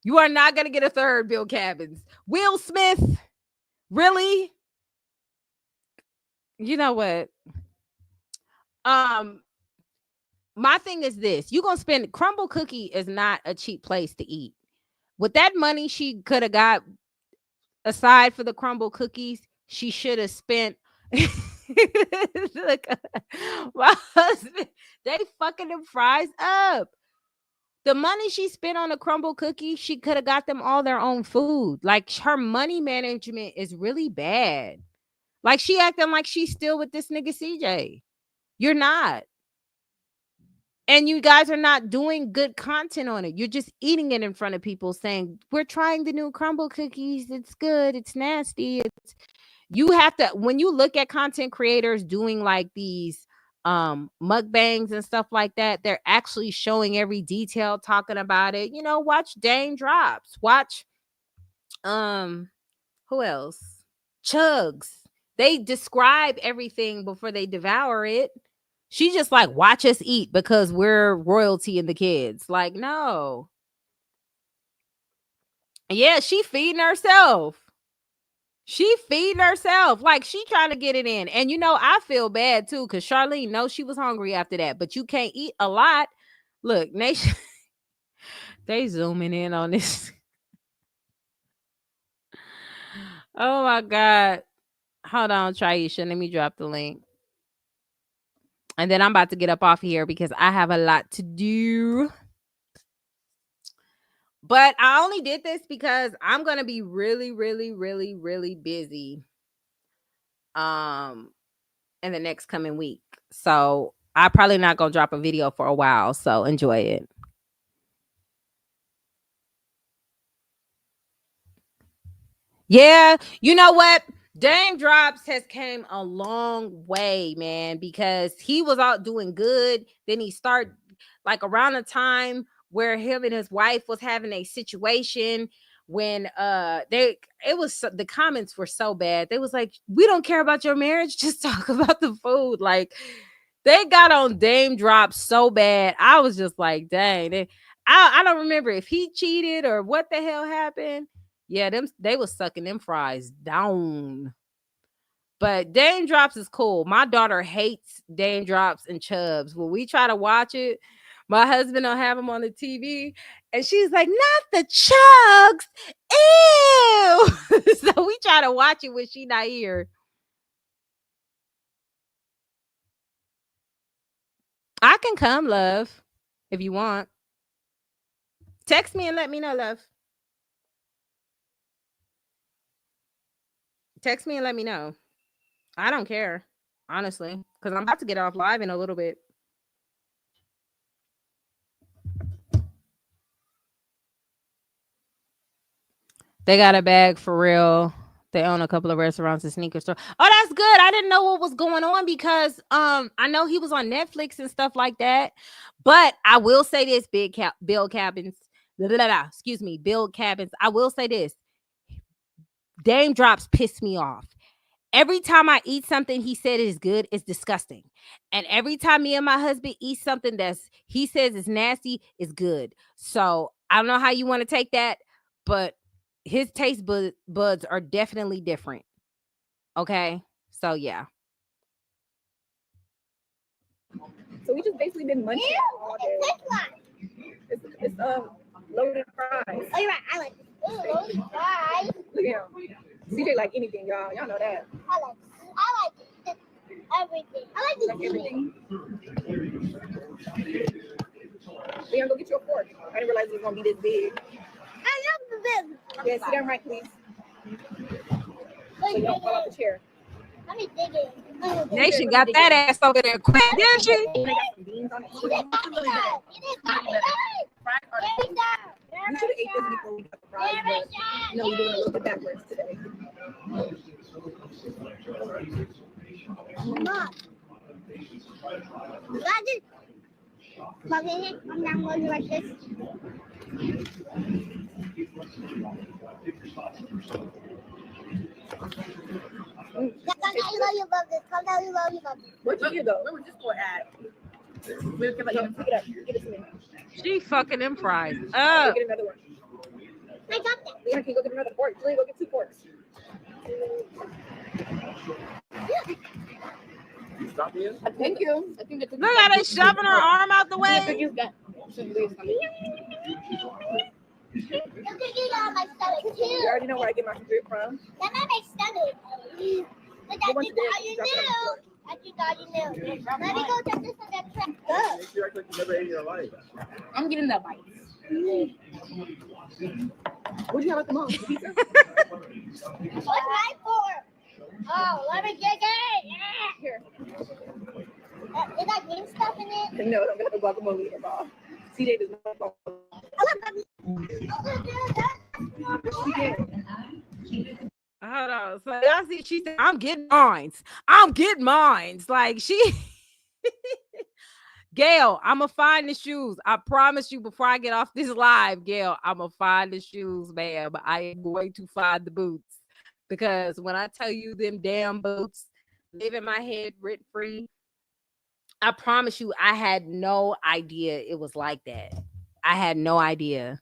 You are not gonna get a third, Bill Cabins. Will Smith? Really? You know what? My thing is this. You gonna spend Crumble Cookie is not a cheap place to eat. With that money she could have got aside for the Crumble Cookies, she should have spent look, my husband, they fucking them fries up. The money she spent on the Crumble Cookie, she could have got them all their own food. Like, her money management is really bad. Like, she acting like she's still with this nigga CJ. You're not. And you guys are not doing good content on it. You're just eating it in front of people saying, we're trying the new Crumble Cookies. It's good. It's nasty. You have to, when you look at content creators doing like these mukbangs and stuff like that, they're actually showing every detail, talking about it. You know, watch Dane Drops. Watch who else? Chugs. They describe everything before they devour it. She just like, watch us eat because we're royalty and the kids. Like, no. Yeah, she feeding herself. She feeding herself. Like, she trying to get it in. And, you know, I feel bad, too, because Charlene knows she was hungry after that. But you can't eat a lot. Look, Nation, they zooming in on this. Oh, my God. Hold on, Traisha. Let me drop the link. And then I'm about to get up off here because I have a lot to do. But I only did this because I'm going to be really, really, really, really busy in the next coming week. So I'm probably not going to drop a video for a while. So enjoy it. Yeah, you know what? Dame Drops has came a long way, man, because he was out doing good. Then he started like around the time where him and his wife was having a situation when the comments were so bad. They was like, we don't care about your marriage, just talk about the food. Like, they got on Dame Drops so bad. I was just like, dang. I don't remember if he cheated or what the hell happened. Yeah, they was sucking them fries down. But Dame Drops is cool. My daughter hates Dame Drops and Chubbs. When we try to watch it, my husband will have them on the TV, and she's like, not the Chugs. Ew. So we try to watch it when she not here. I can come, love, if you want. Text me and let me know, love. Text me and let me know. I don't care, honestly, because I'm about to get off live in a little bit. They got a bag for real. They own a couple of restaurants and sneaker store. Oh, that's good. I didn't know what was going on because I know he was on Netflix and stuff like that. But I will say this, Bill Cabins. Excuse me, Bill Cabins. I will say this. Dame Drops piss me off. Every time I eat something he said is good, it's disgusting. And every time me and my husband eat something he says is nasty, is good. So I don't know how you want to take that, but his buds are definitely different. Okay, so yeah. So we just basically been munching all day. It's loaded fries. Oh, you're right. I like loaded fries. Look at him. CJ like anything, y'all. Y'all know that. I like everything. I like everything. Leon, go get you a fork. I didn't realize it was gonna be this big. I love the big. Yeah, sit down right, please. So you don't fall off the chair. Let me dig it. Nation got that ass over there quick, didn't she? They got some beans on it. You should have ate this before we got the fries, but no, we're doing a little bit backwards today. Mom. Got it. Plug in it. I'm not going to like this. Come down, you love this. What you go? Where was this boy at? We'll pick it up. Give it to me. She fucking them fries up. Get another one. I got that. Leon, can you go get another fork? Julie, go get 2 forks. Thank you. I think Look how they shoving her arm out the way. You can get on my stomach too. You already know where I get my food from. That might make stomach. But that's how you knew. That's how you knew. Let me go check this on that track. You act like you never ate in your life. I'm getting that bite. What do you have at the moment? Pizza? What's my fork? Oh, let me get it. Here. Is that green stuff in it? No, don't get the guacamole at all. CJ does not Hold on. So y'all see, she said, I'm getting mines. I'm getting mines. Like she Gail, I'ma find the shoes. I promise you before I get off this live, Gail, I'ma find the shoes, ma'am. I am going to find the boots. Because when I tell you them damn boots live in my head rent free, I promise you, I had no idea it was like that. I had no idea.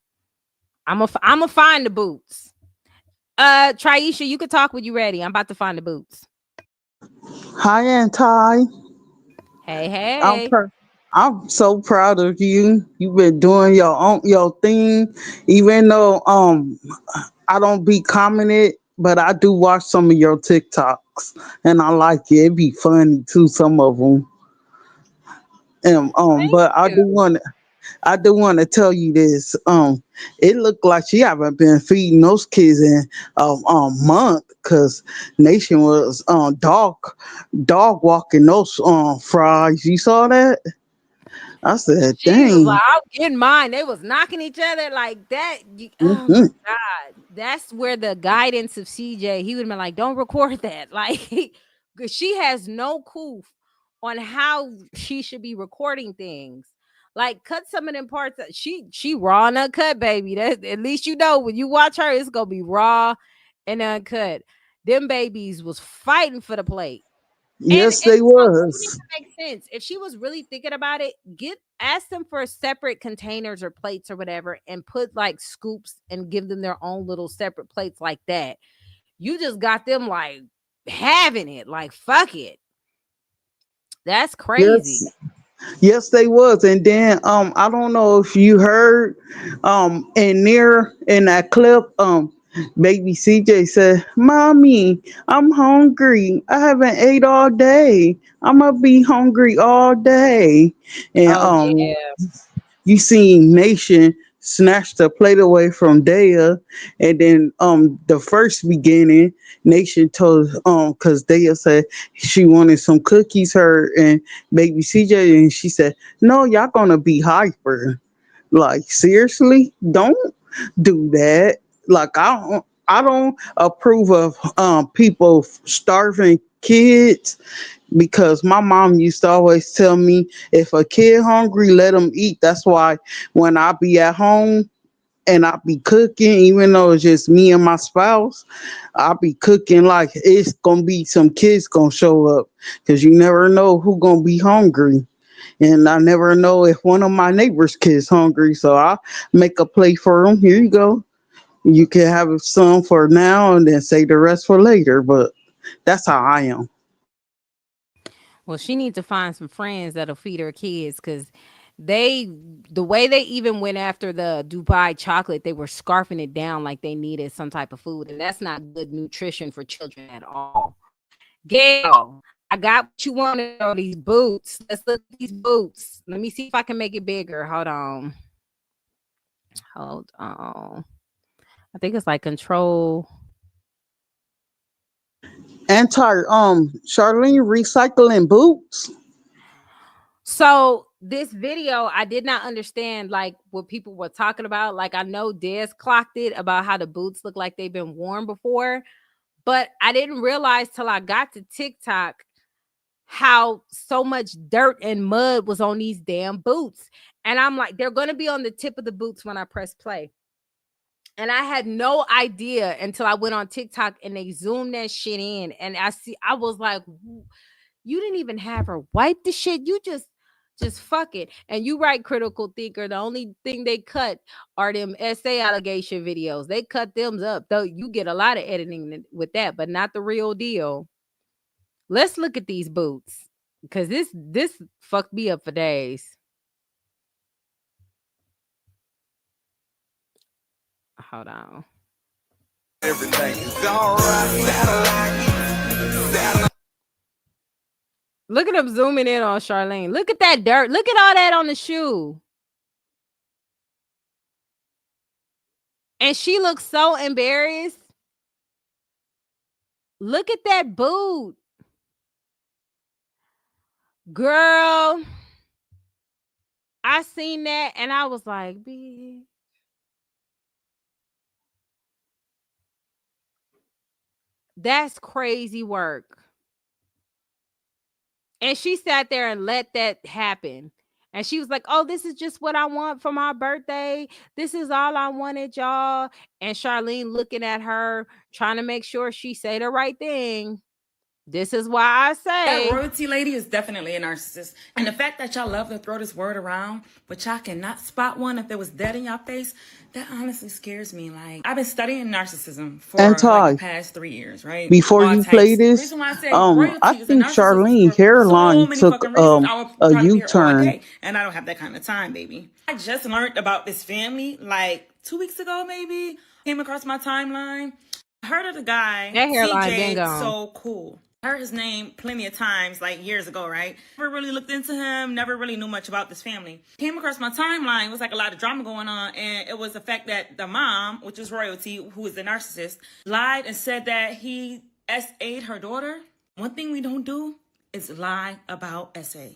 I'm a find the boots. Triisha, you can talk when you're ready. I'm about to find the boots. Hi, Aunt Ty. Hey. I'm so proud of you. You've been doing your thing, even though I don't be commented, but I do watch some of your TikToks, and I like it. It be funny too, some of them. And but I do want to tell you this. It looked like she haven't been feeding those kids in a month, because Nation was dog walking those fries. You saw that? I said, She was dang. like, I'm getting mine. They was knocking each other like that. Oh my God. That's where the guidance of CJ, he would have been like, don't record that. Like, because she has no clue on how she should be recording things. Like, cut some of them parts. She raw and uncut, baby. That at least you know when you watch her, it's gonna be raw and uncut. Them babies was fighting for the plate. Yes, they was. It makes sense. If she was really thinking about it, ask them for separate containers or plates or whatever, and put like scoops and give them their own little separate plates like that. You just got them like having it, like fuck it. That's crazy. Yes, they was. And then I don't know if you heard in that clip, baby CJ said, Mommy, I'm hungry. I haven't ate all day. I'm gonna be hungry all day. And you seen Nation snatch the plate away from Daya, and then the first beginning, Nation told because Daya said she wanted some cookies, her and baby CJ, and she said, no, y'all gonna be hyper. Like, seriously, don't do that. Like, I don't approve of people starving kids, because my mom used to always tell me, if a kid hungry, let them eat. That's why when I be at home and I be cooking, even though it's just me and my spouse, I be cooking like it's gonna be some kids gonna show up, because you never know who gonna be hungry. And I never know if one of my neighbors' kids hungry, so I make a plate for them. Here you go. You can have some for now and then save the rest for later. But that's how I am. Well, she needs to find some friends that'll feed her kids because the way they even went after the Dubai chocolate, they were scarfing it down like they needed some type of food, and that's not good nutrition for children at all. Gail, I got what you wanted on these boots. Let's look at these boots. Let me see if I can make it bigger. Hold on. Hold on. I think it's like control. Charlene recycling boots. So this video, I did not understand like what people were talking about. Like I know Des clocked it about how the boots look like they've been worn before, but I didn't realize till I got to TikTok how so much dirt and mud was on these damn boots. And I'm like, they're going to be on the tip of the boots when I press play. And I had no idea until I went on TikTok and they zoomed that shit in. And I was like, you didn't even have her wipe the shit. You just fuck it. And you right, critical thinker. The only thing they cut are them essay allegation videos. They cut them up. Though you get a lot of editing with that, but not the real deal. Let's look at these boots. Because this fucked me up for days. Hold on. Everything is all right. Look at them zooming in on Charlene. Look at that dirt. Look at all that on the shoe. And she looks so embarrassed. Look at that boot. Girl. I seen that and I was like, bitch. That's crazy work. And she sat there and let that happen. And she was like, oh, this is just what I want for my birthday. This is all I wanted, y'all. And Charlene looking at her, trying to make sure she say the right thing. This is why I say that royalty lady is definitely a narcissist. And the fact that y'all love to throw this word around, but y'all cannot spot one if it was dead in y'all face, that honestly scares me. Like, I've been studying narcissism for like the past 3 years, right? Before All you types. play this, Reason why I say I royalty is a think narcissist Charlene for so hairline many took fucking reasons. I would a probably be here all U-turn. day, and I don't have that kind of time, baby. I just learned about this family like 2 weeks ago, maybe. Came across my timeline. I heard of the guy, that hairline been CJ, gone. so cool. Heard his name plenty of times, like years ago, right? Never really looked into him, never really knew much about this family. Came across my timeline, it was like a lot of drama going on, and it was the fact that the mom, which is royalty, who is the narcissist, lied and said that he SA'd her daughter. One thing we don't do is lie about SA.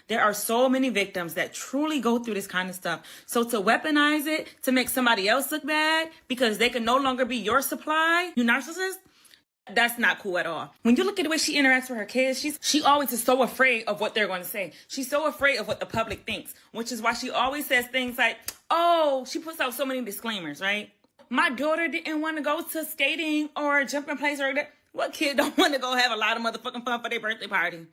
There are so many victims that truly go through this kind of stuff. So to weaponize it, to make somebody else look bad, because they can no longer be your supply, you narcissist, that's not cool at all. When you look at the way she interacts with her kids, she always is so afraid of what they're going to say. She's so afraid of what the public thinks, which is why she always says things like, oh, she puts out so many disclaimers, right? My daughter didn't want to go to skating or jumping place or that. What kid don't want to go have a lot of motherfucking fun for their birthday party?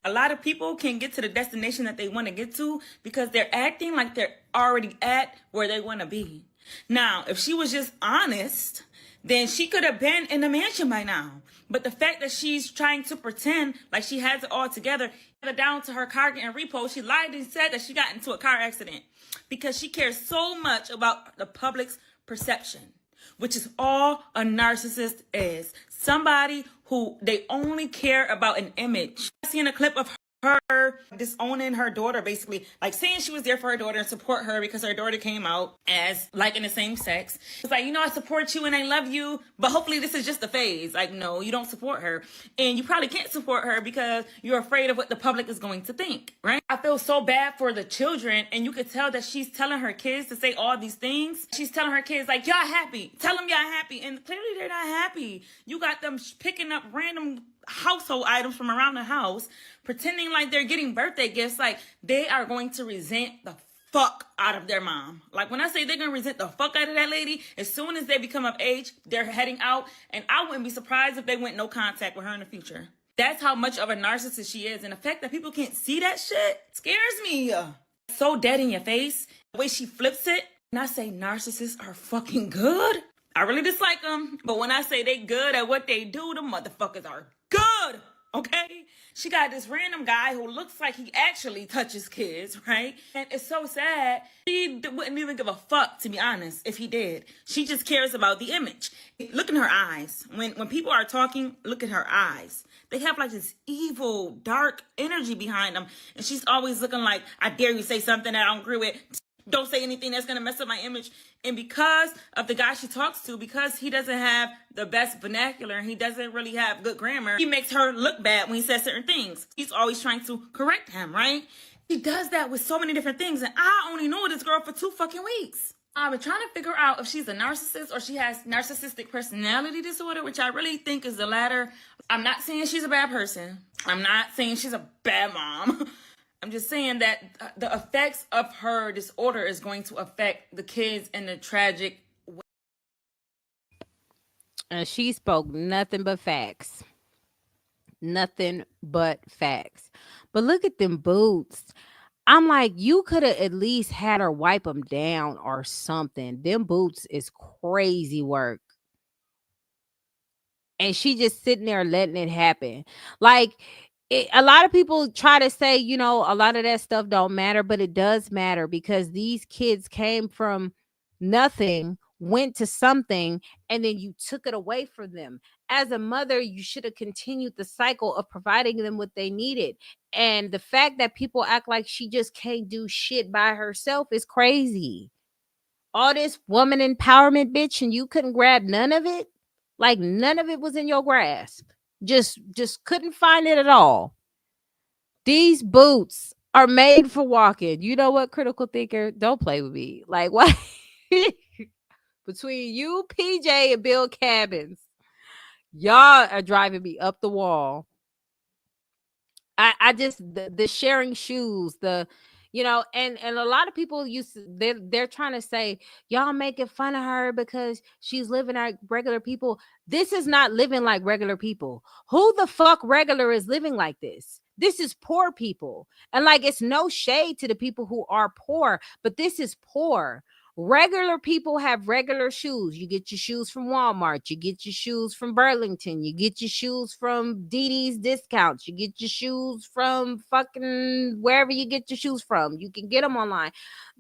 A lot of people can get to the destination that they want to get to because they're acting like they're already at where they want to be. Now, if she was just honest, then she could have been in the mansion by now. But the fact that she's trying to pretend like she has it all together, down to her car getting repoed, she lied and said that she got into a car accident because she cares so much about the public's perception, which is all a narcissist is. Somebody who they only care about an image. I seen a clip of her disowning her daughter, basically like saying she was there for her daughter and support her because her daughter came out as liking the same sex. It's like, you know, I support you and I love you, but hopefully this is just a phase. Like, no, you don't support her, and you probably can't support her because you're afraid of what the public is going to think, right? I feel so bad for the children, and you could tell that she's telling her kids to say all these things. She's telling her kids like, y'all happy, tell them y'all happy, and clearly they're not happy. You got them picking up random household items from around the house, pretending like they're getting birthday gifts. Like, they are going to resent the fuck out of their mom. Like, when I say they're gonna resent the fuck out of that lady, as soon as they become of age, they're heading out, and I wouldn't be surprised if they went no contact with her in the future. That's how much of a narcissist she is, and the fact that people can't see that shit scares me. So dead in your face, the way she flips it. And I say narcissists are fucking good, I really dislike them, but when I say they good at what they do, the motherfuckers are good, okay? She got this random guy who looks like he actually touches kids, right? And it's so sad. She wouldn't even give a fuck, to be honest, if he did. She just cares about the image. Look in her eyes. When people are talking, look at her eyes. They have like this evil, dark energy behind them. And she's always looking like, I dare you say something that I don't agree with. Don't say anything that's going to mess up my image. And because of the guy she talks to, because he doesn't have the best vernacular and he doesn't really have good grammar, he makes her look bad when he says certain things. He's always trying to correct him, right? He does that with so many different things. And I only know this girl for 2 fucking weeks. I've been trying to figure out if she's a narcissist or she has narcissistic personality disorder, which I really think is the latter. I'm not saying she's a bad person. I'm not saying she's a bad mom. I'm just saying that the effects of her disorder is going to affect the kids in a tragic way. And she spoke nothing but facts. Nothing but facts. But look at them boots. I'm like, you could have at least had her wipe them down or something. Them boots is crazy work. And she just sitting there letting it happen. Like, a lot of people try to say, you know, a lot of that stuff don't matter, but it does matter because these kids came from nothing, went to something, and then you took it away from them. As a mother, you should have continued the cycle of providing them what they needed. And the fact that people act like she just can't do shit by herself is crazy. All this woman empowerment, bitch, and you couldn't grab none of it. Like none of it was in your grasp. Just couldn't find it at all. These boots are made for walking. You know what, critical thinker? Don't play with me. Like what? Between you, PJ, and Bill Cabins, y'all are driving me up the wall. I just the sharing shoes, the you know, and a lot of people they're trying to say y'all making fun of her because she's living like regular people. This is not living like regular people. Who the fuck regular is living like this? This is poor people. And like it's no shade to the people who are poor, but this is poor. Regular people have regular shoes. You get your shoes from Walmart. You get your shoes from Burlington. You get your shoes from DD's Discounts. You get your shoes from fucking wherever you get your shoes from. You can get them online.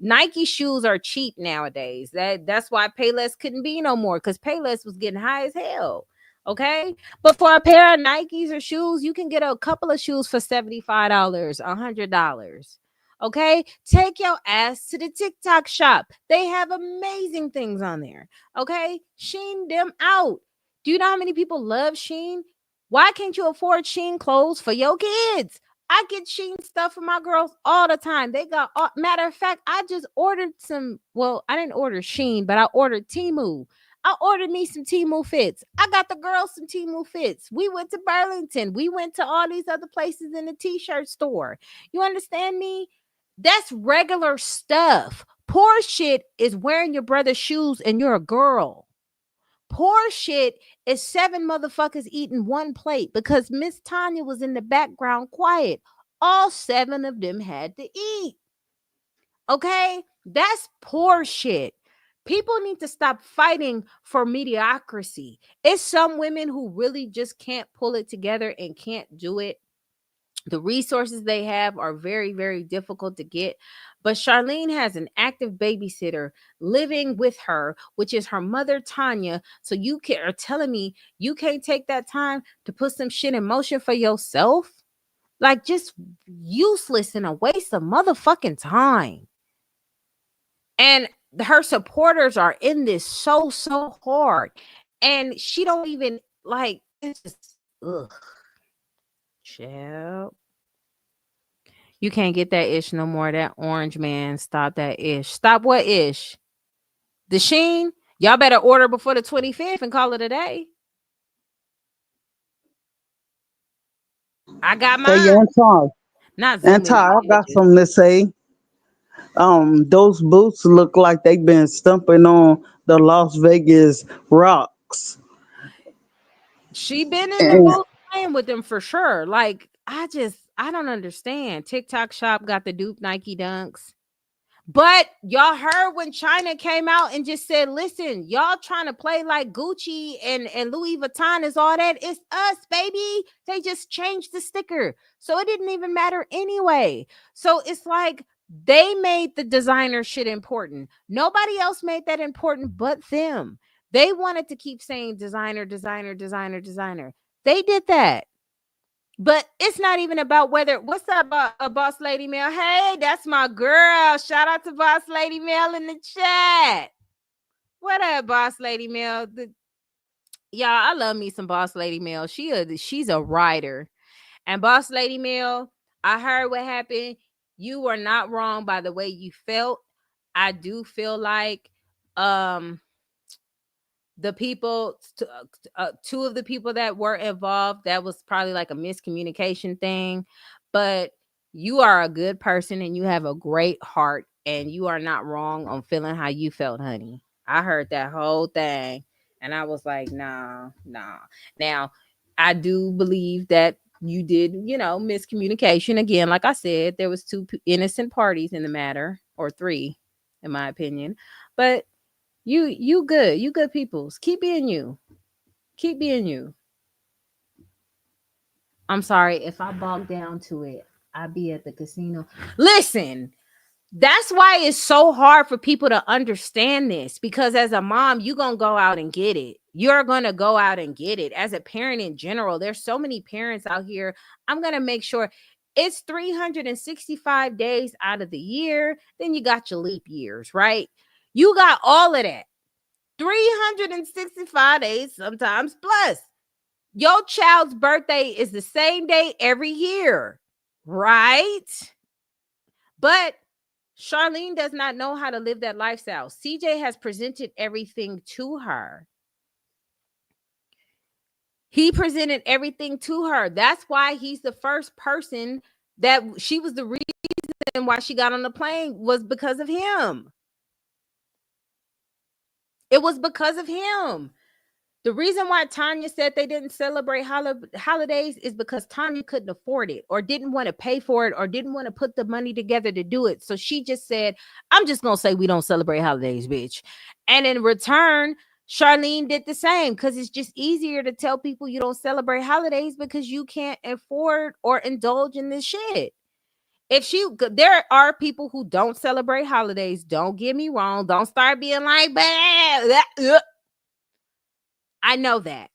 Nike shoes are cheap nowadays. That's why Payless couldn't be no more, because Payless was getting high as hell. Okay, but for a pair of Nikes or shoes, you can get a couple of shoes for $75, $100. Okay, take your ass to the TikTok shop. They have amazing things on there. Okay, Sheen them out. Do you know how many people love Sheen? Why can't you afford Sheen clothes for your kids? I get Sheen stuff for my girls all the time. They got, matter of fact, I just ordered some. Well, I didn't order Sheen, but I ordered Temu. I ordered me some Temu fits. I got the girls some Temu fits. We went to Burlington. We went to all these other places in the t-shirt store. You understand me? That's regular stuff. Poor shit is wearing your brother's shoes and you're a girl. Poor shit is 7 motherfuckers eating one plate because Miss Tanya was in the background quiet. All 7 of them had to eat. Okay? That's poor shit. People need to stop fighting for mediocrity. It's some women who really just can't pull it together and can't do it. The resources they have are very, very difficult to get. But Charlene has an active babysitter living with her, which is her mother, Tanya. So you are telling me you can't take that time to put some shit in motion for yourself? Like, just useless and a waste of motherfucking time. And her supporters are in this so hard. And she don't even, like, it's just, ugh. Chill. You can't get that ish no more. That orange man. Stop that ish. Stop what ish? The Sheen? Y'all better order before the 25th and call it a day. I got mine. Hey, Anti, I got something to say. Those boots look like they've been stumping on the Las Vegas rocks. She been in the boat playing with them for sure. Like, I don't understand. TikTok shop got the dupe Nike dunks. But y'all heard when China came out and just said, listen, y'all trying to play like Gucci and Louis Vuitton is all that. It's us, baby. They just changed the sticker. So it didn't even matter anyway. So it's like they made the designer shit important. Nobody else made that important but them. They wanted to keep saying designer, designer, designer, designer. They did that. But it's not even about whether. What's up, Boss Lady Mel? Hey, that's my girl. Shout out to Boss Lady Mel in the chat. What up, Boss Lady Mel? Y'all, I love me some Boss Lady Mel. She's a writer. And Boss Lady Mel, I heard what happened. You were not wrong by the way you felt. I do feel like the people, two of the people that were involved, that was probably like a miscommunication thing. But you are a good person and you have a great heart and you are not wrong on feeling how you felt, honey. I heard that whole thing and I was like, nah. Now, I do believe that you did, miscommunication. Again, like I said, there was two innocent parties in the matter, or three, in my opinion. But you good. You good peoples. Keep being you. Keep being you. I'm sorry if I bog down to it. I be at the casino. Listen, that's why it's so hard for people to understand this, because as a mom, you're going to go out and get it. You're going to go out and get it. As a parent in general, there's so many parents out here. I'm going to make sure it's 365 days out of the year. Then you got your leap years, right? You got all of that. 365 days sometimes plus. Your child's birthday is the same day every year, right? But Charlene does not know how to live that lifestyle. CJ has presented everything to her. He presented everything to her. That's why he's the first person that she was the reason why she got on the plane, was because of him. It was because of him. The reason why Tanya said they didn't celebrate holidays is because Tanya couldn't afford it, or didn't want to pay for it, or didn't want to put the money together to do it. So she just said, I'm just going to say we don't celebrate holidays, bitch. And in return, Charlene did the same, because it's just easier to tell people you don't celebrate holidays because you can't afford or indulge in this shit. There are people who don't celebrate holidays. Don't get me wrong. Don't start being like, I know that.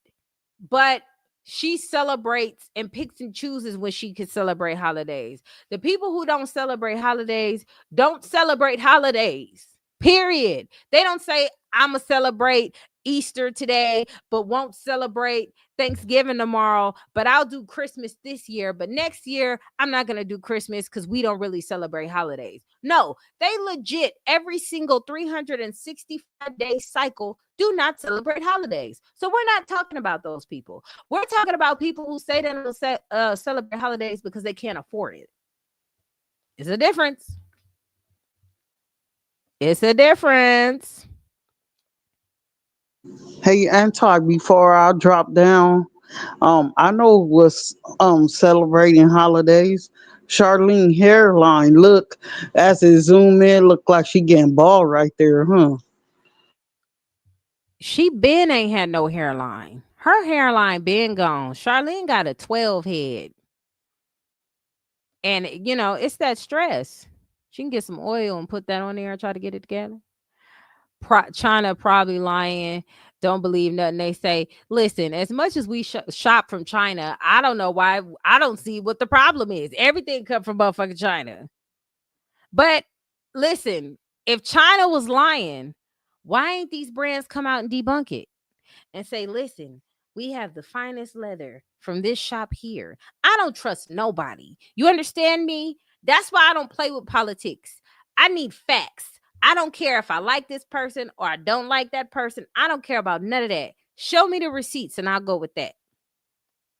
But she celebrates and picks and chooses when she can celebrate holidays. The people who don't celebrate holidays don't celebrate holidays. Period. They don't say, I'm going to celebrate Easter today, but won't celebrate Thanksgiving tomorrow, but I'll do Christmas this year. But next year, I'm not going to do Christmas because we don't really celebrate holidays. No, they legit every single 365-day cycle do not celebrate holidays. So we're not talking about those people. We're talking about people who say they don't celebrate holidays because they can't afford it. It's a difference. It's a difference. Hey, Anti, before I drop down, I know what's celebrating holidays. Charlene hairline, look, as it zoom in, look like she getting bald right there, huh? She been ain't had no hairline. Her hairline been gone. Charlene got a 12 head. And, it's that stress. She can get some oil and put that on there and try to get it together. China probably lying. Don't believe nothing they say. Listen, as much as we shop from China, I don't know why. I don't see what the problem is. Everything come from motherfucking China. But listen, if China was lying, why ain't these brands come out and debunk it and say, listen, we have the finest leather from this shop here. I don't trust nobody. You understand me? That's why I don't play with politics. I need facts. I don't care if I like this person or I don't like that person. I don't care about none of that. Show me the receipts and I'll go with that.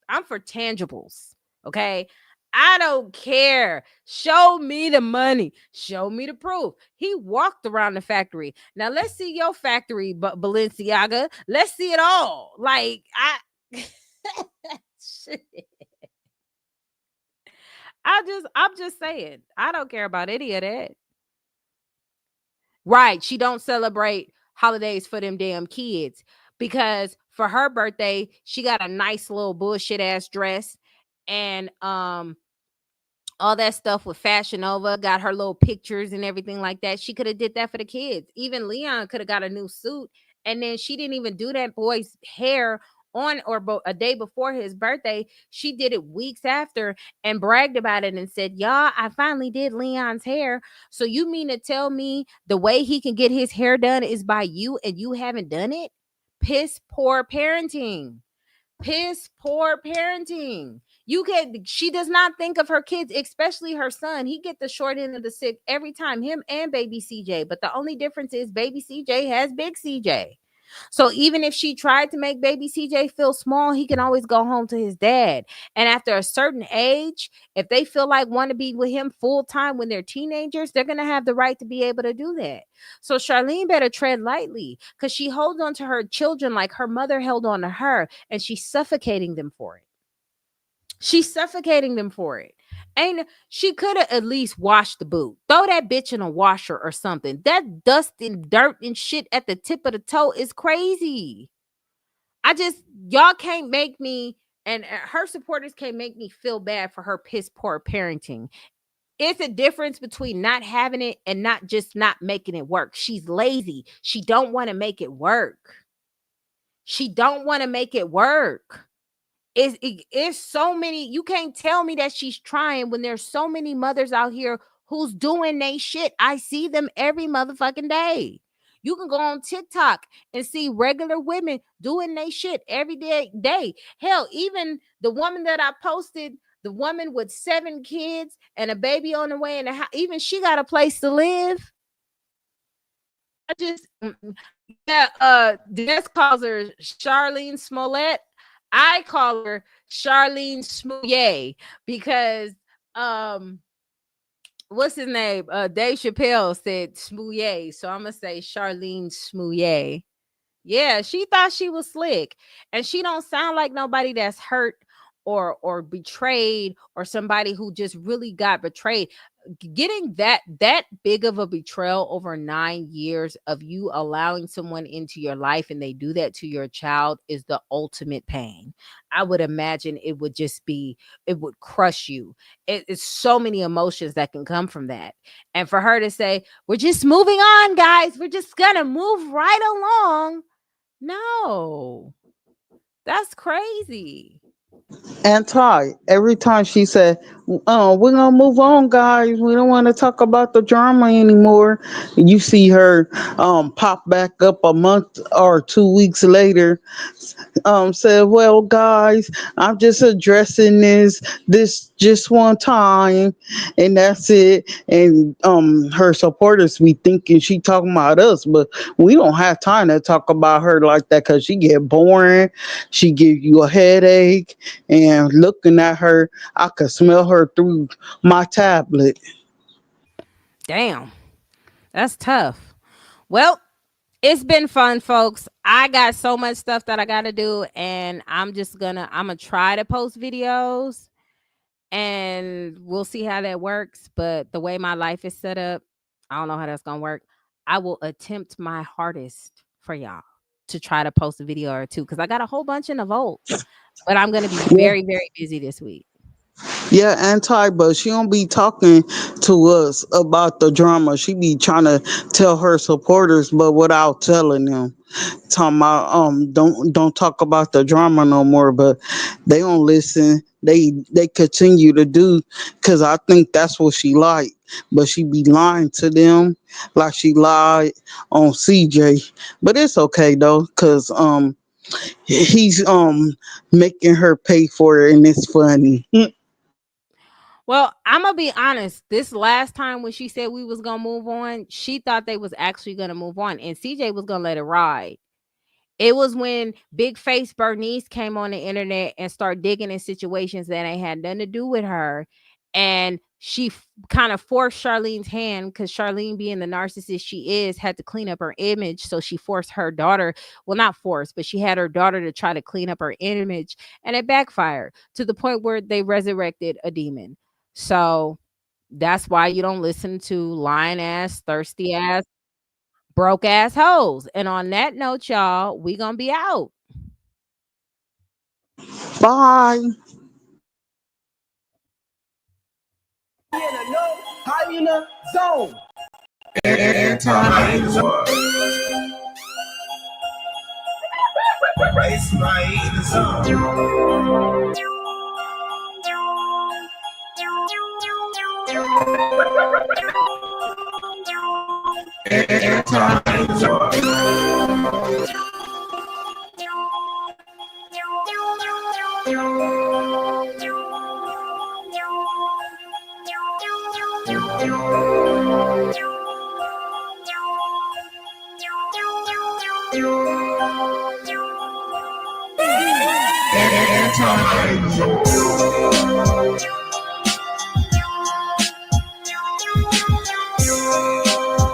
I'm for tangibles. Okay. I don't care. Show me the money. Show me the proof. He walked around the factory. Now let's see your factory, but Balenciaga. Let's see it all. Like I'm just saying. I don't care about any of that. Right. She don't celebrate holidays for them damn kids because for her birthday, she got a nice little bullshit ass dress and all that stuff with Fashion Nova, got her little pictures and everything like that. She could have did that for the kids. Even Leon could have got a new suit. And then she didn't even do that boy's hair on or a day before his birthday. She did it weeks after and bragged about it and said, y'all, I finally did Leon's hair. So you mean to tell me the way he can get his hair done is by you and you haven't done it? Piss poor parenting. Piss poor parenting. She does not think of her kids, especially her son. He get the short end of the stick every time, him and baby CJ. But the only difference is baby CJ has big CJ. So even if she tried to make baby CJ feel small, he can always go home to his dad. And after a certain age, if they feel like want to be with him full time when they're teenagers, they're going to have the right to be able to do that. So Charlene better tread lightly because she holds on to her children like her mother held on to her, and she's suffocating them for it. She's suffocating them for it. Ain't she could have at least washed the boot. Throw that bitch in a washer or something. That dust and dirt and shit at the tip of the toe is crazy. Y'all can't make me, and her supporters can't make me feel bad for her piss poor parenting. It's a difference between not having it and not making it work. She's lazy. She don't want to make it work. She don't want to make it work. It's so many. You can't tell me that she's trying when there's so many mothers out here who's doing they shit. I see them every motherfucking day. You can go on TikTok and see regular women doing they shit every day. Hell, even the woman that I posted, the woman with 7 kids and a baby on the way in the house, even she got a place to live. I just Des calls her Charlene Smollett. I call her Charlene Smouye because what's his name? Dave Chappelle said Smouye, so I'm gonna say Charlene Smouye. Yeah, she thought she was slick, and she don't sound like nobody that's hurt or betrayed or somebody who just really got betrayed. Getting that big of a betrayal over 9 years of you allowing someone into your life and they do that to your child is the ultimate pain. I would imagine it would crush you. It's so many emotions that can come from that. And for her to say, we're just moving on, guys, we're just gonna move right along. No, that's crazy. And Ty, every time she said, we're gonna move on, guys. We don't want to talk about the drama anymore. You see her pop back up a month or 2 weeks later, said, well, guys, I'm just addressing this just one time, and that's it. And her supporters be thinking she talking about us, but we don't have time to talk about her like that because she get boring. She give you a headache, and looking at her, I could smell her through my tablet. Damn, that's tough. Well, it's been fun, folks. I got so much stuff that I got to do, and I'm gonna try to post videos, and we'll see how that works. But the way my life is set up, I don't know how that's gonna work. I will attempt my hardest for y'all to try to post a video or two because I got a whole bunch in the vault, but I'm gonna be Yeah. very, very busy this week. Yeah, anti, but she don't be talking to us about the drama. She be trying to tell her supporters, but without telling them. Talking about don't talk about the drama no more, but they don't listen. They continue to do because I think that's what she like. But she be lying to them like she lied on CJ. But it's okay though, because he's making her pay for it, and it's funny. Well, I'm gonna be honest. This last time when she said we was gonna move on, she thought they was actually gonna move on, and CJ was gonna let it ride. It was when Big Face Bernice came on the internet and started digging in situations that ain't had nothing to do with her. And she kind of forced Charlene's hand because Charlene, being the narcissist she is, had to clean up her image. So she forced her daughter, well, not forced, but she had her daughter to try to clean up her image. And it backfired to the point where they resurrected a demon. So that's why you don't listen to lying ass, thirsty ass. broke ass hoes. And on that note, y'all, we gonna be out. Bye. Hyena zone. It's my hyena zone. It's my hyena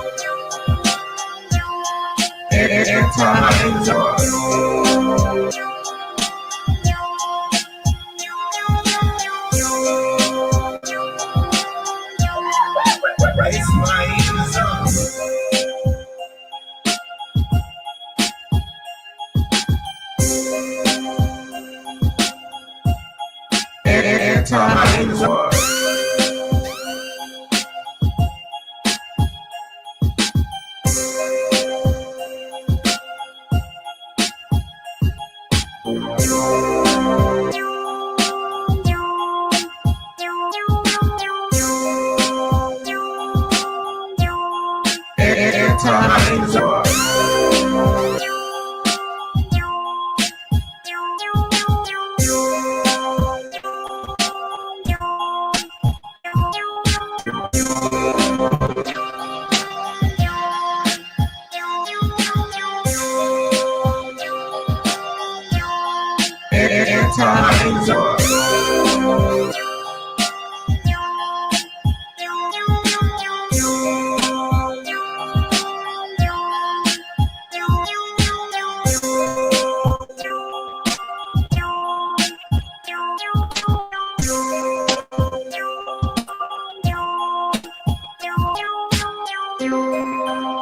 zone.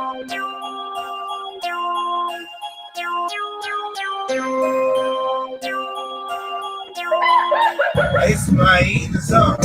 It's my hyena zone.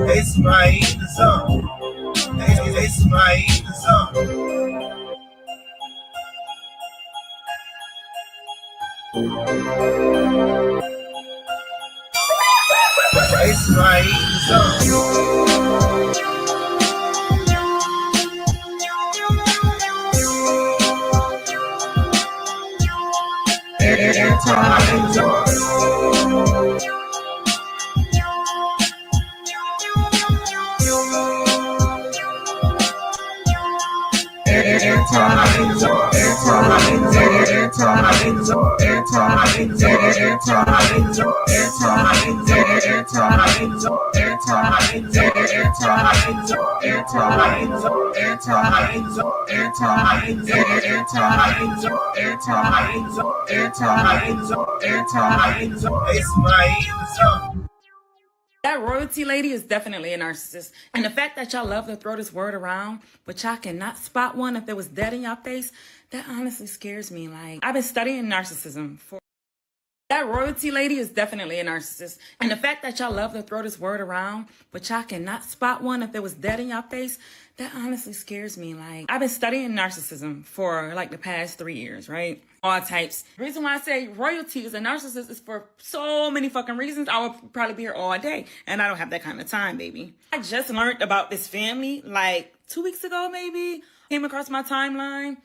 It's my hyena zone. It's my hyena zone. It's my hyena zone. It's my hyena zone. It's my hyena zone. That royalty lady is definitely a narcissist. And the fact that y'all love to throw this word around, but y'all cannot spot one if it was dead in y'all face, that honestly scares me. Like, I've been studying narcissism for That royalty lady is definitely a narcissist. And the fact that y'all love to throw this word around, but y'all cannot spot one if it was dead in y'all face, that honestly scares me. Like, I've been studying narcissism for like the past 3 years, right? All types. The reason why I say royalty is a narcissist is for so many fucking reasons. I would probably be here all day, and I don't have that kind of time, baby. I just learned about this family like 2 weeks ago, maybe. Came across my timeline.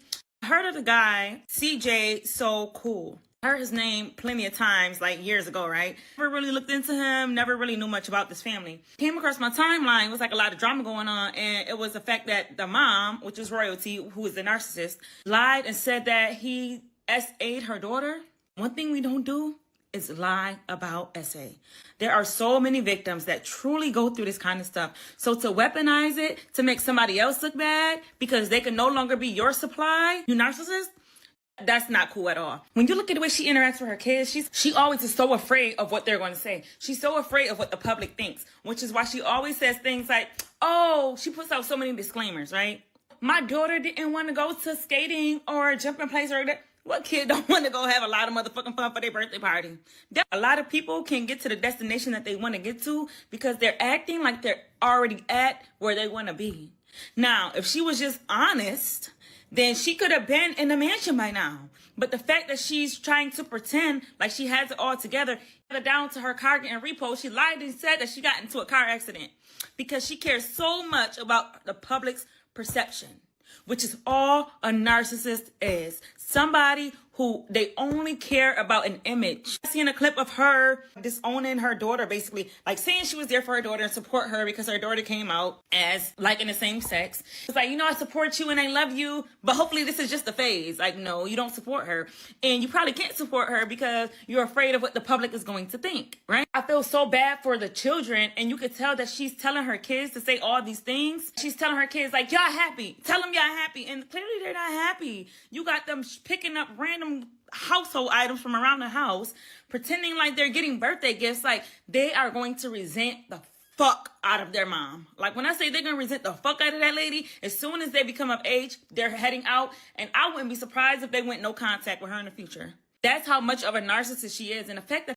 I heard of the guy, CJ So Cool. I heard his name plenty of times, like years ago, right? Never really looked into him, never really knew much about this family. Came across my timeline, it was like a lot of drama going on, and it was the fact that the mom, which is royalty, who is the narcissist, lied and said that he SA'd her daughter. One thing we don't do is lie about SA. There are so many victims that truly go through this kind of stuff. So to weaponize it, to make somebody else look bad, because they can no longer be your supply, you narcissist, that's not cool at all. When you look at the way she interacts with her kids, she always is so afraid of what they're going to say. She's so afraid of what the public thinks, which is why she always says things like, oh, she puts out so many disclaimers, right? My daughter didn't want to go to skating or jumping place or that. What kid don't want to go have a lot of motherfucking fun for their birthday party? A lot of people can get to the destination that they want to get to because they're acting like they're already at where they want to be. Now, if she was just honest, then she could have been in the mansion by now. But the fact that she's trying to pretend like she has it all together, down to her car getting repoed, she lied and said that she got into a car accident because she cares so much about the public's perception, which is all a narcissist is. Somebody who they only care about an image. I seen a clip of her disowning her daughter, basically, like saying she was there for her daughter and support her because her daughter came out as like in the same sex. It's like, you know, I support you and I love you, but hopefully this is just a phase. Like, no, you don't support her. And you probably can't support her because you're afraid of what the public is going to think, right? I feel so bad for the children, and you could tell that she's telling her kids to say all these things. She's telling her kids, like, y'all happy. Tell them y'all happy. And clearly they're not happy. You got them picking up random household items from around the house, pretending like they're getting birthday gifts. Like, they are going to resent the fuck out of their mom. Like, when I say they're gonna resent the fuck out of that lady, as soon as they become of age, they're heading out, and I wouldn't be surprised if they went no contact with her in the future. That's how much of a narcissist she is. And the fact that